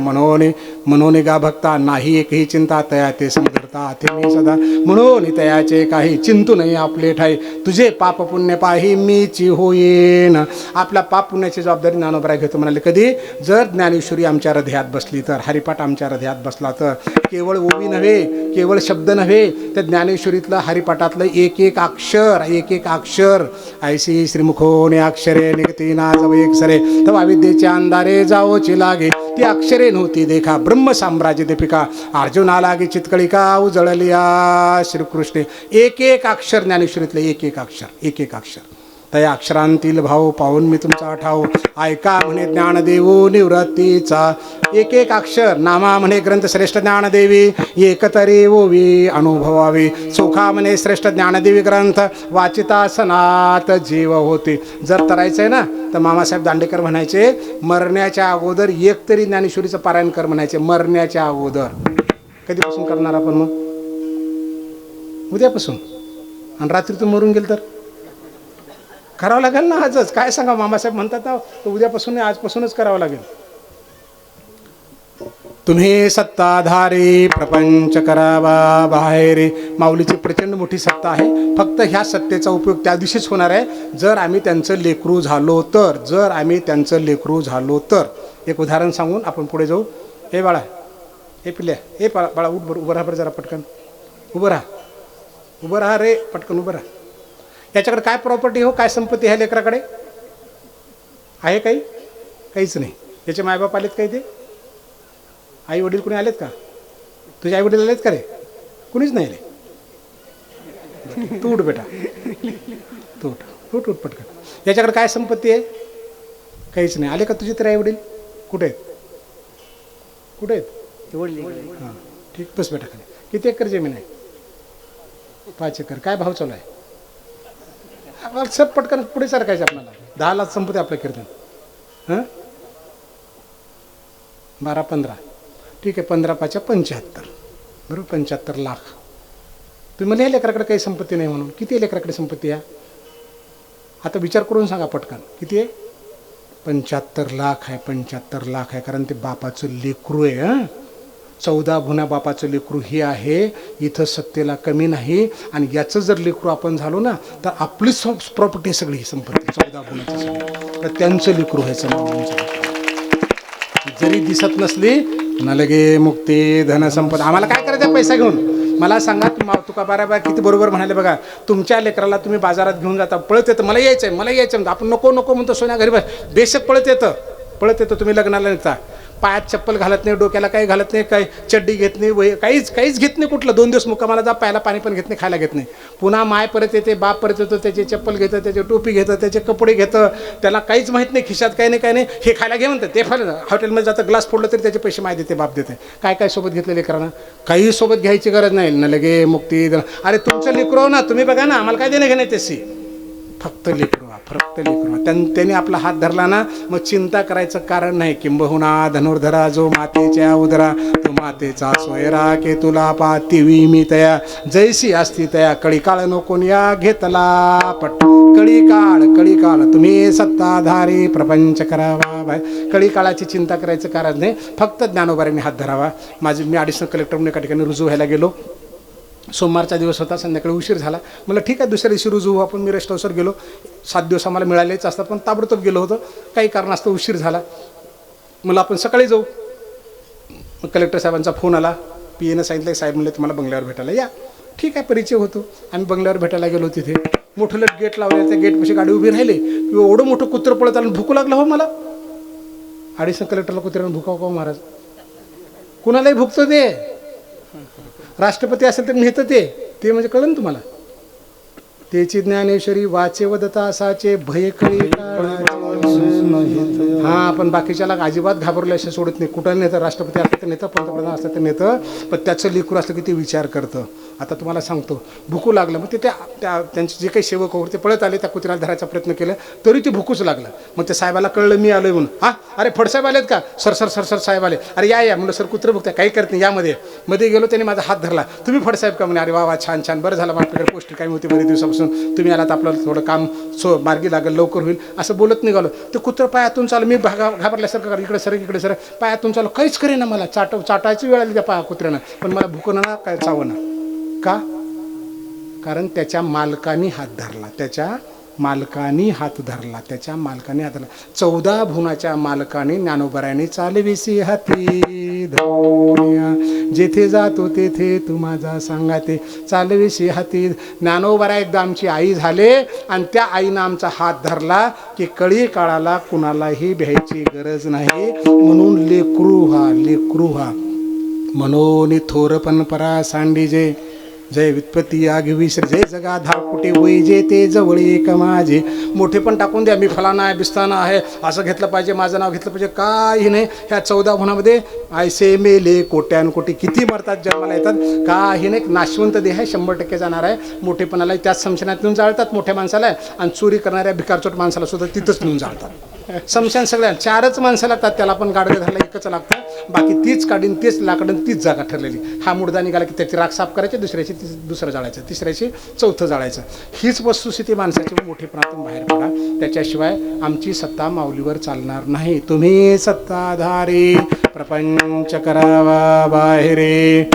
म्हणून गा भक्ता नाही एकही चिंता, तया ते समजता ते मी सदा. म्हणून तयाचे काही चिंतू नाही आपले ठाई, तुझे पाप पुण्य पाही मीची होईन. आपल्या पाप पुण्याची जबाबदारी ज्ञानोबा घेतो. म्हणाले कधी, जर ज्ञानेश्वरी आमच्या हृदयात बसली तर, हरिपाठ आमच्या हृदयात बसला तर. केवळ ओवी नव्हे, केवळ शब्द नव्हे, त्या ज्ञानेश्वरीतलं हरिपाठातलं एक एक अक्षर ऐसी श्रीमुखोने अक्षरे निघती ना जव एक सरे, तवा विद्येच्या अंधारे जावोची लागे, ती अक्षरे नव्हती देखा ब्रह्म साम्राज्य दीपिका, अर्जुना लागे चितकळिका उजळलिया श्रीकृष्णे. एक अक्षर ज्ञानेश्वरीतलं एक अक्षर त्या अक्षरांतील भाव पाहून मी तुमचा ठाव ऐका म्हणे ज्ञानदेवो निवृत्तीचा. एक अक्षर नामा म्हणे ग्रंथ श्रेष्ठ ज्ञानदेवी, एकतरी ओवी अनुभवावी. सोखा म्हणे श्रेष्ठ ज्ञानदेवी ग्रंथ, वाचिता सनात जीव होते. जर तरायचं आहे ना तर मामासाहेब दांडेकर म्हणायचे, मरण्याच्या अगोदर एक तरी ज्ञानेश्वरीचं पारायण कर म्हणायचे. मरण्याच्या अगोदर. कधीपासून करणार आपण मग? उद्यापासून. आणि रात्री तू मरून गेल तर करावं लागेल ना आजच. काय सांगा, मामासाहेब म्हणतात तर उद्यापासून आजपासूनच करावं लागेल. तुम्ही सत्ताधारी प्रपंच करावा बाहेर. माऊलीची प्रचंड मोठी सत्ता आहे. फक्त ह्या सत्तेचा उपयोग त्या दिवशीच होणार आहे जर आम्ही त्यांचं लेकरू झालो तर. एक उदाहरण सांगून आपण पुढे जाऊ. हे बाळा, हे पिल्या, हे बाळा उभं राहा बरं जरा पटकन. उभं राहा रे, पटकन उभं राहा. याच्याकडे काय प्रॉपर्टी हो, काय संपत्ती आहे लेकराकडे? आहे काही? काहीच नाही. याचे मायबाप आलेत काही? ते आई वडील कुणी आलेत का? तुझे आई वडील आलेत का रे? कुणीच नाही आले. तू उठ बेटा, तू उठ पटकन. याच्याकडे काय संपत्ती आहे? काहीच नाही. आले का तुझे तरी आई वडील? कुठे आहेत? हां ठीक, बस बेटा खाली. किती एकर जमीन आहे? 5 एकर. काय भाव चालू आहे? सब पटकन पुढे सरकायचं आपल्याला. 10 लाख संपत्ती आपलं कीर्तन. हां 12-15 ठीक आहे. 15-5 75 बरोबर. 75 लाख. तुम्ही म्हणले या लेकराकडे काही संपत्ती नाही म्हणून. किती आहे लेकराकडे संपत्ती आहे? आता विचार करून सांगा पटकन. किती आहे? 75 लाख आहे. 75 लाख आहे, कारण ते बापाचं लेकरू आहे. हां 14 भुना बापाचं लेकरू हे आहे. इथं सत्तेला कमी नाही. आणि याचं जर लेकरू आपण झालो ना तर आपली प्रॉपर्टी सगळी ही संपत्ती 14 भुनाची सगळी तर त्यांचं लेकरू व्हायचं माऊलींचं. जरी दिसत नसली न लगे मुक्ती धनसंपदा. आम्हाला काय करायचं पैसा घेऊन मला सांगा. तुका बारा किती बरोबर म्हणाले बघा. तुमच्या लेकराला तुम्ही बाजारात घेऊन जाता पळत येतं मला यायचं आहे मला यायचं आहे. आपण नको नको म्हणतो सोन्या घरी बस बेशक पळत येतं. तुम्ही लग्नाला निघता पायात चप्पल घालत नाही डोक्याला काही घालत नाही काही चड्डी घेत नाही वय काहीच घेत नाही. कुठलं 2 दिवस मुक्कामाला जा प्यायला पाणी पण घेत नाही खायला घेत नाही. पुन्हा माय परत येते बाप परत येतो त्याची चप्पल घेतं त्याची टोपी घेतं त्याचे कपडे घेतं. त्याला काहीच माहीत नाही खिशात काही नाही हे खायला घे म्हणतं ते फार हॉटेलमध्ये जातं ग्लास फोडलं तरी त्याचे पैसे माय देते बाप देते. काय सोबत घेतलं लेकरांना काही सोबत घ्यायची गरज नाही न लगे मुक्ती. अरे तुमचं लेकरू ना तुम्ही बघा ना आम्हाला काय देणं घेणे त्याशी फक्त लेकरू त्यांनी आपला हात धरला ना मग चिंता करायचं कारण नाही. किंबहुना धनुर्धरा जो मातेच्या उदरा तो मातेचा स्वयरा के तुला पातिवी मी तया जैसी असती तया कळीकाळ नकोन या घेतला पट. कळीकाळ तुम्ही सत्ताधारी प्रपंच करावा बाय. कळीकाळाची चिंता करायचं कारण नाही. फक्त ज्ञानोबाऱ्यांनी हात धरावा. मी ॲडिशनल कलेक्टर म्हणून एका ठिकाणी रुजू व्हायला गेलो. सोमवारचा दिवस होता संध्याकाळी उशीर झाला. मला ठीक आहे दुसऱ्या दिवशी रुजू आपण मी रेस्ट हाऊसवर गेलो. 7 दिवस आम्हाला मिळालेच असतात पण ताबडतोब गेलो होतो. काही कारणास्तव उशीर झाला. मला आपण सकाळी जाऊ. मग कलेक्टर साहेबांचा फोन आला. PAनं सांगितलं साहेब म्हणले तुम्हाला बंगल्यावर भेटायला या. ठीक आहे परिचय होतो. आम्ही बंगल्यावर भेटायला गेलो. तिथे मोठं गेट लावले त्या गेटपाशी गाडी उभी राहिली. एवढं मोठं कुत्रं पळत आलं भूकू लागलं हो मला. ॲडिशनल कलेक्टरला कुत्र्यानं भुकाव का महाराज कुणालाही भुकतं ते. राष्ट्रपती असेल तर नेतं ते म्हणजे कळलं ना तुम्हाला. त्याची ज्ञानेश्वरी वाचे वदता असाचे भय कळी हां पण बाकीच्याला अजिबात घाबरलं असे सोडत नाही. कुठं नेतं राष्ट्रपती असलं तर नेतं पंतप्रधान असलं तर नेतं पण त्याचं लेकरू असलं की ते विचार करतं. आता तुम्हाला सांगतो भुकू लागलं मग ते त्यांचे जे काही सेवक होते ते पळत आले. त्या कुत्र्याला धरायचा प्रयत्न केला तरी ते भुकूच लागलं. मग त्या साहेबाला कळलं मी आलोय म्हणून. हां अरे फडसाहेब आलेत का सर साहेब आले. अरे या म्हणलं सर कुत्रं बघता काही करत नाही मध्ये गेलो. त्याने माझा हात धरला. तुम्ही फडसाहेब का म्हणे. अरे वा छान बरं झालं माझ्याकडे पोस्ट काय होती बरेच दिवसापासून तुम्ही आलात आपल्याला थोडं काम मार्गी लागेल लवकर होईल असं बोलत निघालो. ते कुत्रं पायातून चालू मी घाबरल्यासारखं इकडे सर पायातून चालू काहीच करे ना मला चाटायची वेळ आली त्या कुत्र्यानं पण मला भुकणं ना काय चावणं का कारण त्याच्या मालकानी हात धरला. त्याच्या मालकानी हात धरला. 14 भुनाच्या मालकाने ज्ञानोबराने चालविसी हाती धरल्या. जेथे जातो तेथे तू माझा सांगा ते चालविसी हाती. ज्ञानोबरा एकदा आमची आई झाले आणि त्या आईनं आमचा हात धरला की कळी काळाला कुणालाही भ्यायची गरज नाही. म्हणून लेकरू हा मनोनी थोरपण परा सांडीजे जय वित्पत्ती आगी विसर जय जगा धाकुटे वय जे ते जवळ एक माझे. मोठे पण टाकून द्या मी फलाना आहे बिस्ताना आहे असं घेतलं पाहिजे माझं नाव घेतलं पाहिजे काही नाही. ह्या 14 भुनामध्ये आयसे मेले कोट्यानकोटी किती मरतात जन्माला येतात काही नाही. नाशवंत देह आहे 100% जाणार आहे. मोठेपणाला त्याच समशनात नेऊन जाळतात मोठ्या माणसाला आणि चोरी करणाऱ्या भिकारचोट माणसाला सुद्धा तिथंच नेऊन जाळतात. समशान सगळ्या 4च माणसं लागतात. त्याला पण गाडगं घालायला एकच लागतं. बाकी तीच काढीन तीच लाकडून तीच जागा ठरलेली. हा मुडदा निघाला की त्याची राख साफ करायची दुसऱ्याची दुसरं जाळायचं तिसऱ्याची चौथं जाळायचं. हीच वस्तुस्थिती माणसाची मोठेपणातून बाहेर पडा. त्याच्याशिवाय आमची सत्ता माऊलीवर चालणार नाही. तुम्ही सत्ताधारी प्रपंच करावा बाहेरे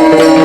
Hare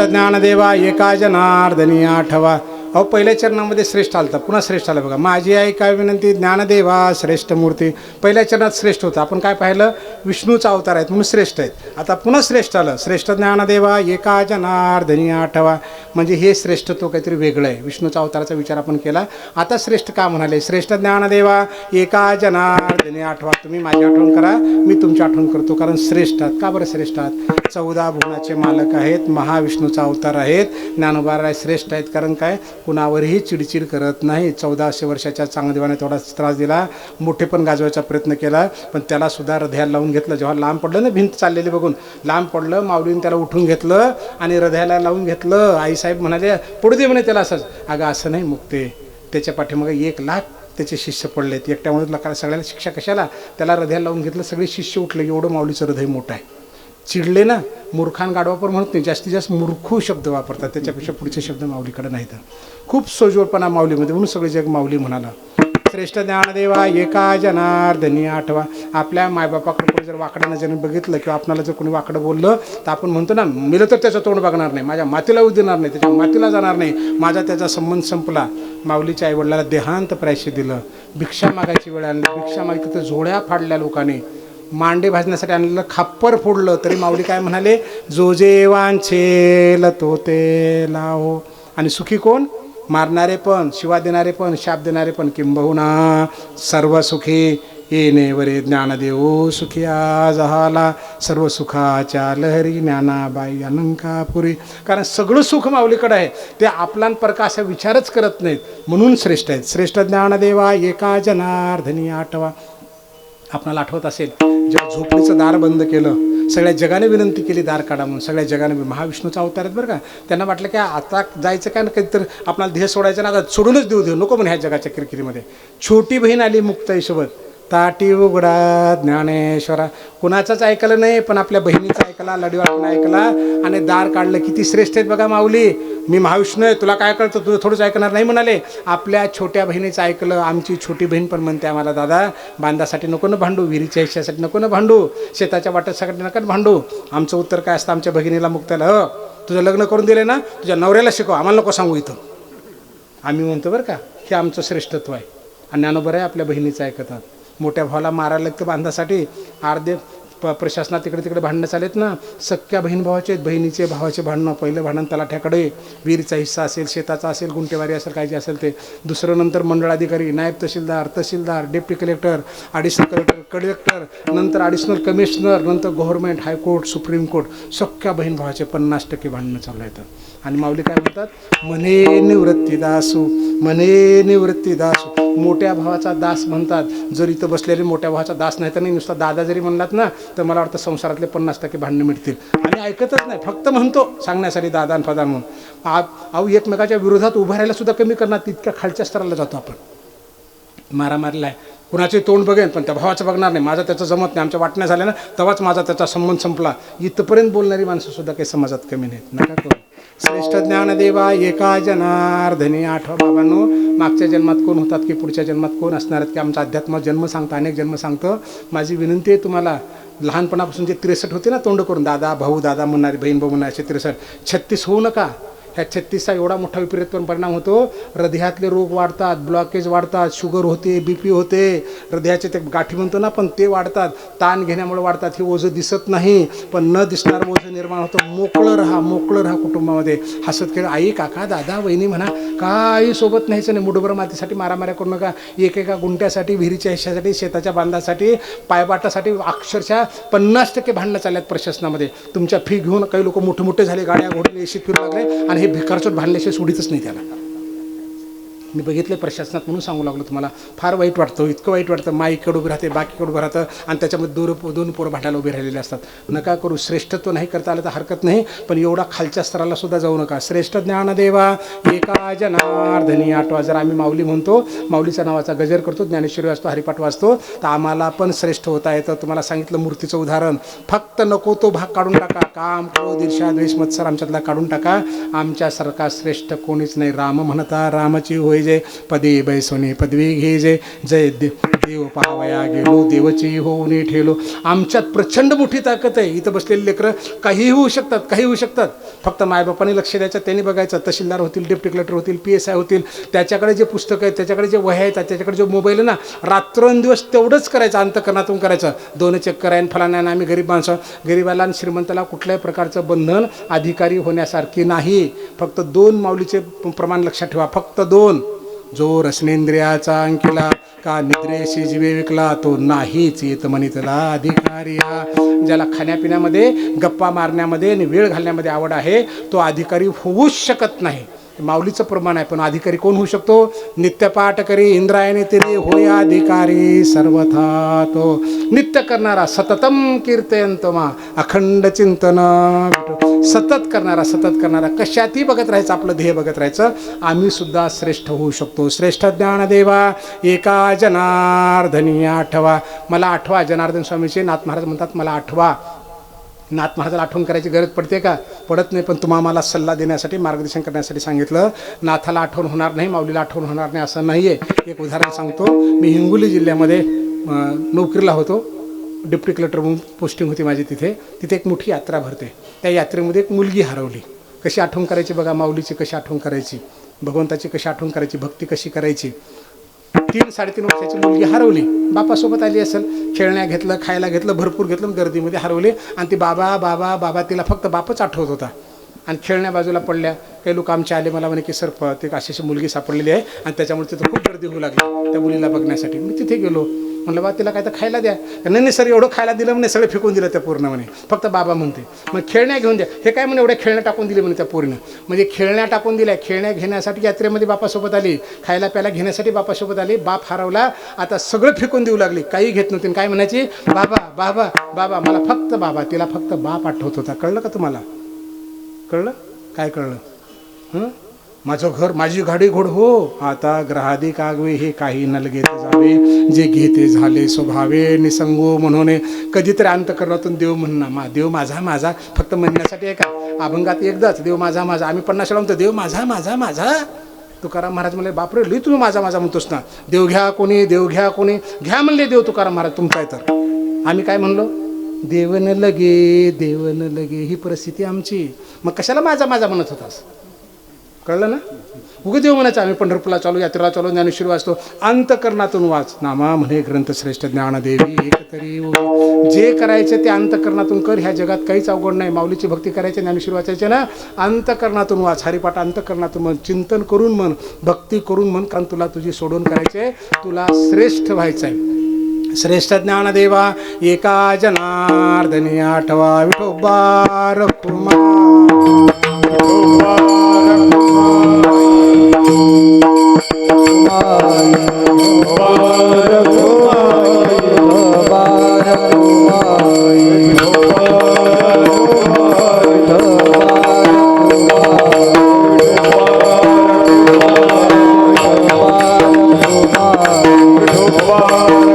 ज्ञानदेवा एका जनार्दनी आठवा. अहो पहिल्या चरणामध्ये श्रेष्ठ आलता, पुन्हा श्रेष्ठ आला बघा. माझी आई काय विनंती ज्ञानदेवा श्रेष्ठ मूर्ती. पहिल्या चरणात श्रेष्ठ होतं, आपण काय पाहिलं विष्णूचा अवतार आहेत म्हणून श्रेष्ठ आहेत. आता पुन्हा श्रेष्ठ आलं, श्रेष्ठ ज्ञानदेवा एका जनार्दनी आठवा. म्हणजे हे श्रेष्ठत्व काहीतरी वेगळं आहे. विष्णूचा अवताराचा विचार आपण केला. आता श्रेष्ठ का म्हणाले, श्रेष्ठ ज्ञानदेवा एका जनार्दनी आठवा. तुम्ही माझी आठवण करा, मी तुमची आठवण करतो. कारण श्रेष्ठ आहात. का बरं श्रेष्ठ आहात? 14 भुवनाचे मालक आहेत, महाविष्णूचा अवतार आहेत. ज्ञानोबा श्रेष्ठ आहेत कारण काय कुणावरही चिडचिड करत नाही. 1400 वर्षाच्या चांगदेवाने थोडा त्रास दिला, मोठे पण गाजवायचा प्रयत्न केला, पण त्याला सुद्धा हृदयाला लावून घेतलं. जेव्हा लांब पडलं ना, भिंत चाललेली बघून लांब पडलं, माऊलीने त्याला उठून घेतलं आणि हृदयाला लावून घेतलं. आईसाहेब म्हणाले पडू दे म्हणे त्याला असंच. अगं असं नाही मुक्ते, त्याच्या पाठीमागं 1 लाख त्याचे शिष्य पडलेत. एकट्यामुळे तुला सगळ्याला शिक्षा कशाला? त्याला हृदयाला लावून घेतलं, सगळे शिष्य उठले. एवढं माऊलीचं हृदय मोठं आहे. चिडले ना, मूर्खान गाढवा पण म्हणत नाही, जास्तीत जास्त मूर्खू शब्द वापरतात, त्याच्यापेक्षा पुढचे शब्द माऊलीकडे नाहीत. खूप सोजवळपणा माऊलीमध्ये, म्हणून सगळे जग माऊली म्हणाला. श्रेष्ठ ज्ञानदेवा एका जनार्दनी आठवा. आपल्या मायबापाकडे कोणी जर वाकडं नजरेने बघितलं किंवा आपल्याला जर कोणी वाकडं बोललं तर आपण म्हणतो ना, मिलं तर त्याचं तोंड बघणार नाही, माझ्या मातीला उदिणार नाही, त्याच्या मातीला जाणार नाही, माझा त्याचा संबंध संपला. माऊलीच्या आईवडिलाला देहांत प्रायश्य दिलं. भिक्षा मागायची वेळ आणली, भिक्षा मागितली तर जोड्या फाडल्या लोकांनी. मांडे भाजण्यासाठी आणलेलं खाप्पर फोडलं तरी माऊली काय म्हणाले, जो जे वांछेल तो ते लाहो. आणि सुखी कोण? मारणारे पण, शिवा देणारे पण, शाप देणारे पण. किंबहुना सर्व सुखी येणे वरे ज्ञानदेव सुखी आज झाला. सर्व सुखाच्या लहरी ज्ञानाबाई अलंकापुरी. कारण सगळं सुख माऊलीकडे आहे, ते आपला परका असा विचारच करत नाहीत, म्हणून श्रेष्ठ आहेत. श्रेष्ठ ज्ञानदेवा एका जनार्दनी आठवा. आपणाला आठवत असेल जेव्हा झोपडीचं दार बंद केलं, सगळ्या जगाने विनंती केली दार काढा म्हणून. सगळ्या जगाने, महाविष्णूचा अवतार आहेत बरं का, त्यांना वाटलं की आता जायचं काय ना, कधीतरी आपल्याला देह सोडायचं ना, आता सोडूनच देऊ नको म्हणे ह्या जगाच्या किरकिरीमध्ये. छोटी बहीण आली मुक्ताईसोबत, ताटी उघडा ज्ञानेश्वरा. कुणाचंच ऐकलं नाही, पण आपल्या बहिणीचं ऐकला, लढीवाळपण ऐकला आणि दार काढलं. किती श्रेष्ठ आहेत बघा माऊली. मी महाविष्णू आहे, तुला काय कळतं, तुझं थोडंच ऐकणार नाही म्हणाले. आपल्या छोट्या बहिणीचं ऐकलं. आमची छोटी बहीण पण म्हणते आम्हाला, दादा बांधासाठी नको ना भांडू, विहिरीच्या हिश्श्यासाठी नको ना भांडू, शेताच्या वाट्यासाठी नका भांडू. आमचं उत्तर काय असतं आमच्या भगिनीला मुक्ताला, हो तुझं लग्न करून दिले ना, तुझ्या नवऱ्याला शिकव, आम्हाला नको सांगू इथं. आम्ही म्हणतो बरं का, हे आमचं श्रेष्ठत्व आहे. आणि ज्ञानोबा आहे आपल्या बहिणीचं ऐकतात. मोठ्या भावाला मारायला लागतं बांधासाठी, अर्धे प्रशासनात तिकडे भांडणं चालेत ना. सख्या बहीण भावाचे, बहिणीचे भावाचे भांडणं. पहिलं भांडण तलाठ्याकडे, विहिरीचा हिस्सा असेल, शेताचा असेल, गुंटेवारी असेल, काय जे असेल ते. दुसरं नंतर मंडळाधिकारी, नायब तहसीलदार, डेप्टी कलेक्टर, ॲडिशनल कलेक्टर, नंतर ॲडिशनल कमिशनर, नंतर गव्हर्नमेंट, हायकोर्ट, सुप्रीम कोर्ट. सख्या बहीण भावाचे 50% भांडणं चालू येतं. आणि माऊली काय म्हणतात, म्हणे निवृत्ती दासू, म्हणे निवृत्ती दासू. मोठ्या भावाचा दास म्हणतात. जर इथं बसलेले मोठ्या भावाचा दास नाही तर नाही, नुसता दादा जरी म्हणलात ना, तर मला वाटतं संसारातले 50% भांडणं मिळतील. आणि ऐकतच नाही, फक्त म्हणतो सांगण्यासाठी दादा आणि फदान म्हणून. अहो एकमेकाच्या विरोधात उभं राहायला सुद्धा कमी करणार, तितक्या खालच्या स्तराला जातो आपण. मारामारीला आहे कुणाचे तोंड बघेन पण त्या भावाचं बघणार नाही. माझं त्याचं जमत नाही, आमच्या वाटण्या झाल्या ना तेव्हाच माझा त्याचा संबंध संपला. इथपर्यंत बोलणारी माणसंसुद्धा काही समाजात कमी नाहीत. नका करू. श्रेष्ठ ज्ञानदेवा एका जनार्दनी. आठवा बाबांनो, मागच्या जन्मात कोण होतात की पुढच्या जन्मात कोण असणार आहेत की आमचा अध्यात्म जन्म सांगतं, अनेक जन्म सांगतं. माझी विनंती आहे तुम्हाला, लहानपणापासून जे 63 होते ना तोंड करून, दादा भाऊ दादा म्हणणारे, बहीण भाऊ म्हणणारे, 63 36 होऊ नका. ह्या 36चा एवढा मोठा विपरीत परिणाम होतो. हृदयातले रोग वाढतात, ब्लॉकेज वाढतात, शुगर होते, BP होते, हृदयाचे ते गाठी म्हणतो ना पण ते वाढतात, ताण घेण्यामुळे वाढतात. हे ओझं दिसत नाही पण न दिसणारं ओझं निर्माण होतं. मोकळं राहा कुटुंबामध्ये, हसत खेळ. आई काका दादा वहिनी म्हणा, काही सोबत न्यायचं नाही. मुठभर मातीसाठी मारामाऱ्या करू नका. एकेका गुंट्यासाठी, विहिरीच्या हिश्श्यासाठी, शेताच्या बांधासाठी, पायबाटासाठी अक्षरशः 50% भांडणं चालल्यात प्रशासनामध्ये. तुमच्या फी घेऊन काही लोक मोठे मोठे झाले, गाड्या घोडले, एशीत फिरू लागले आणि हे भिकारचोट भांडल्याशिवाय सोडीतच नाही त्याला. मी बघितलं प्रशासनात म्हणून सांगू लागलो तुम्हाला. फार वाईट वाटतं, इतकं वाईट वाटतं. माईकडे उभं राहते, बाकीकडे उभं राहतं आणि त्याच्यामध्ये दोन पोरं भांडायला उभे राहिलेले असतात. नका करू. श्रेष्ठत्व नाही करता आलं तर हरकत नाही पण एवढा खालच्या स्तराला सुद्धा जाऊ नका. श्रेष्ठ ज्ञानदेवा एका जनार्दनी. आठवा. जर आम्ही माऊली म्हणतो, माऊलीच्या नावाचा गजर करतो, ज्ञानेश्वरी वाचतो, हरिपाठ वाचतो, तर आम्हाला पण श्रेष्ठ होता येतं. तुम्हाला सांगितलं मूर्तीचं उदाहरण. फक्त नको तो भाग काढून टाका. काम, क्रोध, ईर्ष्या, द्वेष, मत्सर आमच्यातला काढून टाका. आमच्यासारखा श्रेष्ठ कोणीच नाही. राम म्हणता रामाची होय जय, पदे बैसोने पदवी घे जय. जय देव पावया गेलो, देवची होऊन ठेलो. आमच्यात प्रचंड मोठी ताकद आहे. इथं बसलेले लेकरं काही होऊ शकतात, काही होऊ शकतात. फक्त मायबापाने लक्ष द्यायचं, त्यांनी बघायचं. तहसीलदार होतील, डेप्टी कलेक्टर होतील, PSI होतील. त्याच्याकडे जे पुस्तकं आहेत, त्याच्याकडे जे वह्या आहेत, त्याच्याकडे जो मोबाईल आहे ना, रात्रंदिवस तेवढंच करायचं, अंतकरणातून करायचं. 2 चक्कर आहे फलाना. आणि गरीब माणसं, गरीबाला आणि श्रीमंताला कुठल्याही प्रकारचं बंधन अधिकारी होण्यासारखी नाही. फक्त 2 माऊलीचे प्रमाण लक्षात ठेवा. फक्त 2. जो रसनेंद्रियाचा अंकिला का निद्रेशी जीवे विकला, तो नाहीच येत म्हणितला अधिकारी. ज्याला खाण्यापिण्यामध्ये, गप्पा मारण्यामध्ये आणि वेळ घालण्यामध्ये आवड आहे, तो अधिकारी होऊच शकत नाही. माऊलीचं प्रमाण आहे. पण अधिकारी कोण होऊ शकतो? नित्यपाठ करी इंद्रायणी तिरे होय अधिकारी सर्वथा. तो नित्य करणारा, सततम कीर्तयंतो मा, अखंड चिंतन, सतत करणारा, कशातही बघत राहायचं, आपलं ध्येय बघत राहायचं. आम्ही सुद्धा श्रेष्ठ होऊ शकतो. श्रेष्ठ ज्ञानदेवा एका जनार्दनी. आठवा. मला आठवा. जनार्दन स्वामीचे नाथ महाराज म्हणतात मला आठवा. नाथ महाराजाला आठवण करायची गरज पडते का? पडत नाही. पण तुम्हाला मला सल्ला देण्यासाठी, मार्गदर्शन करण्यासाठी सांगितलं. नाथाला आठवण होणार नाही, माऊलीला आठवण होणार नाही असं नाही आहे. एक उदाहरण सांगतो. मी हिंगोली जिल्ह्यामध्ये नोकरीला होतो. डेप्टी कलेक्टर म्हणून पोस्टिंग होती माझी तिथे. एक मोठी यात्रा भरते. त्या यात्रेमध्ये एक मुलगी हरवली. कशी आठवण करायची बघा, माऊलीची कशी आठवण करायची, भगवंताची कशी आठवण करायची, भक्ती कशी करायची. 3-3.5 वर्षाची मुलगी हरवली. बापासोबत आली असेल, खेळण्या घेतलं, खायला घेतलं, भरपूर घेतलं, गर्दीमध्ये हरवली. आणि ती बाबा बाबा बाबा, तिला फक्त बापच आठवत होता. आणि खेळण्या बाजूला पडल्या. काही लोक आमचे आले, मला म्हणे की सर ते अशी मुलगी सापडलेली आहे आणि त्याच्यामुळे तिथं खूप गर्दी होऊ लागली त्या मुलीला बघण्यासाठी. मी तिथे गेलो. म्हणलं बा तिला काय तर खायला द्या. नाही सर एवढं खायला दिलं म्हणे, सगळं फेकून दिलं त्या पूर्ण म्हणे, फक्त बाबा म्हणते. मग खेळण्या घेऊन द्या. हे काय म्हणे, एवढ्या खेळण्या टाकून दिली म्हणे त्या पूर्ण. म्हणजे खेळण्या टाकून दिल्या. खेळण्या घेण्यासाठी यात्रेमध्ये बापासोबत आली, खायला प्यायला घेण्यासाठी बापासोबत आली. बाप हरवला. आता सगळं फेकून देऊ लागली, काही घेत नव्हती. काय म्हणायची? बाबा बाबा बाबा, मला फक्त बाबा. तिला फक्त बाप आठवत होता. कळलं का तुम्हाला? कळलं? काय कळलं? माझं घर, माझी गाडी घोड हो. आता ग्रहादी कागवे हे काही नल घेत जावे, जे घेते झाले स्वभावे निसंगो म्हणून. कधीतरी अंतकरणातून देव म्हणणं, देव माझा माझा फक्त म्हणण्यासाठी आहे का? अभंगात एकदाच देव माझा माझा. आम्ही 50 वेळा म्हणतो देव माझा माझा माझा. तुकाराम महाराज म्हणले बापरे लई तुम्ही माझा माझा म्हणतोस ना. देव घ्या कोणी, देव घ्या कोणी. घ्या म्हणले देव तुकाराम महाराज तुमचा आहे तर. आम्ही काय म्हणलो? देवन लगे, देवन लगे. ही परिस्थिती आमची. मग कशाला माझा माझा म्हणत होतास? कळलं ना? उगे देव म्हणायचं. आम्ही पंढरपूरला चालू, यात्रेला चालू, ज्ञानेश्वरी वाचतो. अंतकरणातून वाच. नामा म्हणे ग्रंथ श्रेष्ठ ज्ञानदेवी एकतरी. जे करायचं ते अंतकरणातून कर. ह्या जगात काहीच अवघड नाही. माऊलीची भक्ती करायची, ज्ञानेश्वरी वाचायचे ना, अंतकरणातून वाच. हरिपाठ अंतकरणातून म्हण, चिंतन करून म्हण, भक्ती करून म्हण. कारण तुला तुझी सोडून करायचे, तुला श्रेष्ठ व्हायचं आहे. श्रेष्ठ ज्ञानदेवा एका जनार्दनी. आठवा. विठोबा रखुमा. Bye.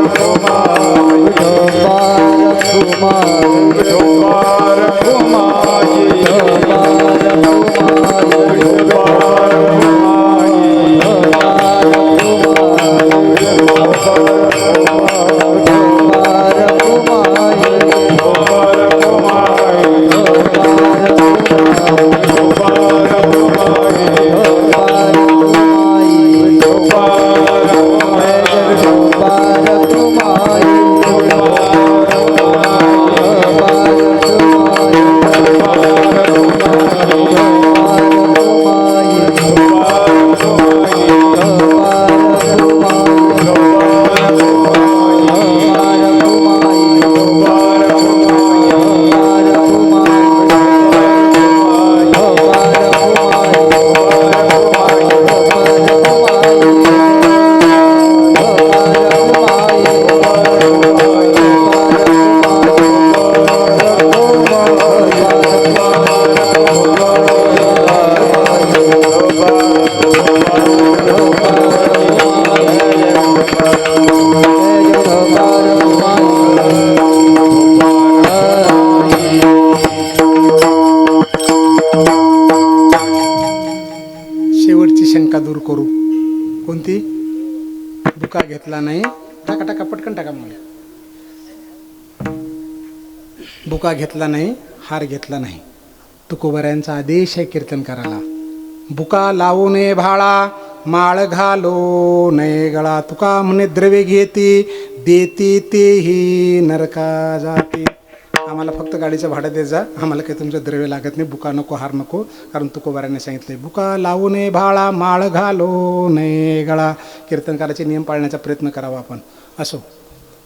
शेवटची शंका दूर करू. कोणती? बुका घेतला नाही. टाका टाका पटकन टाका मला. बुका घेतला नाही, हार घेतला नाही. तुकोबऱ्यांचा आदेश आहे कीर्तन करायला. बुका लावू नये भाळा, माळ घालो नये गळा. तुका म्हणे द्रव्य घेती, देती तेही नरका जाती. आम्हाला फक्त गाडीचं भाडं देत जा, आम्हाला काही तुमचं द्रव्य लागत नाही. बुका नको, हार नको. कारण तुकोबाराने सांगितले बुका लावू नये भाळा, माळ घालो नये गळा. कीर्तन करायचे नियम पाळण्याचा प्रयत्न करावा आपण. असो,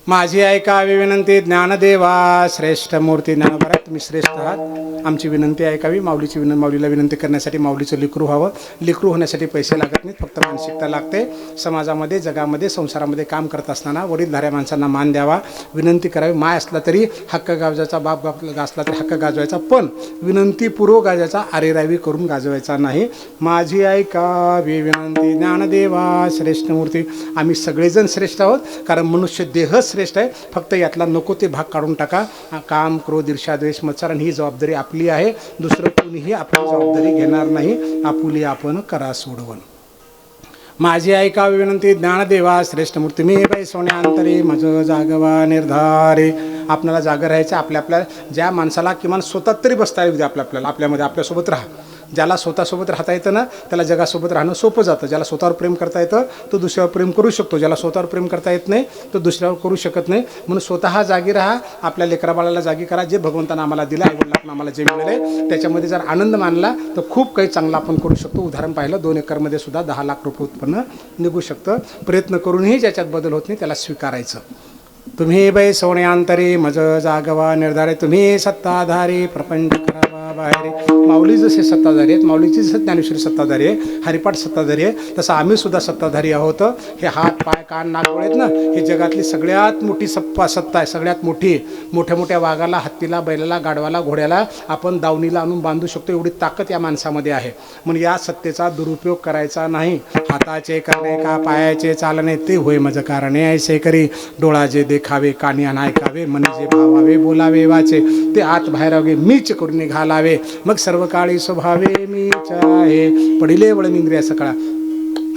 माझी ऐकावी विनंती. ज्ञानदेवा श्रेष्ठ मूर्ती ज्ञानोबा, तुम्ही श्रेष्ठ आहात. आमची विनंती ऐकावी. माऊलीची माऊलीला विनंती करण्यासाठी माऊलीचं लेकरू व्हावं. लेकरू होण्यासाठी पैसे लागत नाहीत, फक्त मानसिकता लागते. समाजामध्ये, जगामध्ये, संसारामध्ये काम करत असताना वडीलधाऱ्या माणसांना मान द्यावा, विनंती करावी. माय असला तरी हक्क गाजवायचा, बाप असला तरी हक्क गाजवायचा, पण विनंतीपूर्वक गाजायचा, आरेरावी करून गाजवायचा नाही. माझी ऐकावी विनंती. ज्ञानदेवा श्रेष्ठ मूर्ती. आम्ही सगळेजण श्रेष्ठ आहोत, कारण मनुष्य देह श्रेष्ठ आहे. फक्त यातला नको ते भाग काढून टाका. काम, क्रोध, ईर्ष्या, द्वेष, मत्सर, आणि ही जबाबदारी आपली आहे. दुसरं कोणीही आपली जबाबदारी घेणार नाही. आपुली आपण करा सोडवण. माझी ऐकावी विनंती. ज्ञानदेवा श्रेष्ठ मूर्ती. मी बाई सोन्यांतरी मज जागवा निर्धारे. आपल्याला जागा राहायचं. आपल्या ज्या माणसाला किमान स्वतः तरी बसता येऊ द्या. आपल्यामध्ये आपल्यासोबत राहा. ज्याला स्वतःसोबत राहता येतं ना, त्याला जगासोबत राहणं सोपं जातं. ज्याला स्वतःवर प्रेम करता येतं तो दुसऱ्यावर प्रेम करू शकतो. ज्याला स्वतःवर प्रेम करता येत नाही तो दुसऱ्यावर करू शकत नाही. म्हणून स्वतः जागी राहा. आपल्या लेकराबाळाला जागी करा. जे भगवंतानं आम्हाला दिलं, आईवडिलांना आम्हाला जे मिळाले, त्याच्यामध्ये जर आनंद मानला तर खूप काही चांगलं आपण करू शकतो. उदाहरण पाहिलं, 2 एकरमध्ये सुद्धा 10 लाख रुपये उत्पन्न निघू शकतं. प्रयत्न करूनही ज्याच्यात बदल होत नाही त्याला स्वीकारायचं. तुम्ही बै सोन्यांतरी मज जागवा निर्धारे. तुम्ही सत्ताधारी प्रपंच करावा बाहेर. माऊली जसे सत्ताधारी आहेत, माऊलीची जसं ज्ञानेश्वरी सत्ताधारी आहे, हरिपाठ सत्ताधारी आहे, तसं आम्ही सुद्धा सत्ताधारी आहोत. हे हात, पाय, कान, नाक, डोळे आहेत ना, हे जगातली सगळ्यात मोठी सत्ता आहे. सगळ्यात मोठी. मोठ्या मोठ्या वाघाला, हत्तीला, बैलाला, गाढवाला, घोड्याला आपण दावणीला आणून बांधू शकतो. एवढी ताकद या माणसामध्ये आहे. म्हणून या सत्तेचा दुरुपयोग करायचा नाही. हाताचे करणे का पायाचे चालणे, ते होय मज कारणे ऐसे करी. डोळा जे देखावे, कानी ऐकावे, मनी जे भावावे, बोलावे वाचे, ते आत बाहेरावे, मीच करून घालावे. मग सर्व काळी स्वभावे मीच आहे. पडिले वळण इंद्रिया सकाळ.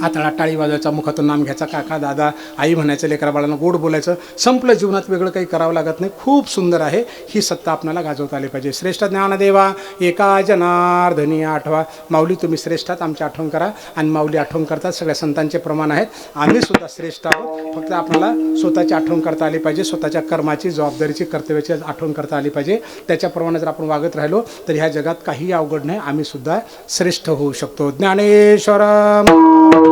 हाताळा टाळी वाजवायचा, मुखातून नाम घ्यायचा, काका दादा आई म्हणायचं, लेकरा बाळांना गोड बोलायचं. संपलं. जीवनात वेगळं काही करावं लागत नाही. खूप सुंदर आहे. ही सत्ता आपल्याला गाजवता आली पाहिजे. श्रेष्ठ ज्ञानदेवा एका जनार्दनी आठवा. माऊली तुम्ही श्रेष्ठ आहात, आमची आठवण करा. आणि माऊली आठवण करतात. सगळ्या संतांचे प्रमाण आहेत. आम्ही सुद्धा श्रेष्ठ आहोत. फक्त आपल्याला स्वतःची आठवण करता आली पाहिजे. स्वतःच्या कर्माची, जबाबदारीची, कर्तव्याची आठवण करता आली पाहिजे. त्याच्याप्रमाणे जर आपण वागत राहिलो तर ह्या जगात काही अवघड नाही. आम्ही सुद्धा श्रेष्ठ होऊ शकतो. ज्ञानेश्वर माऊली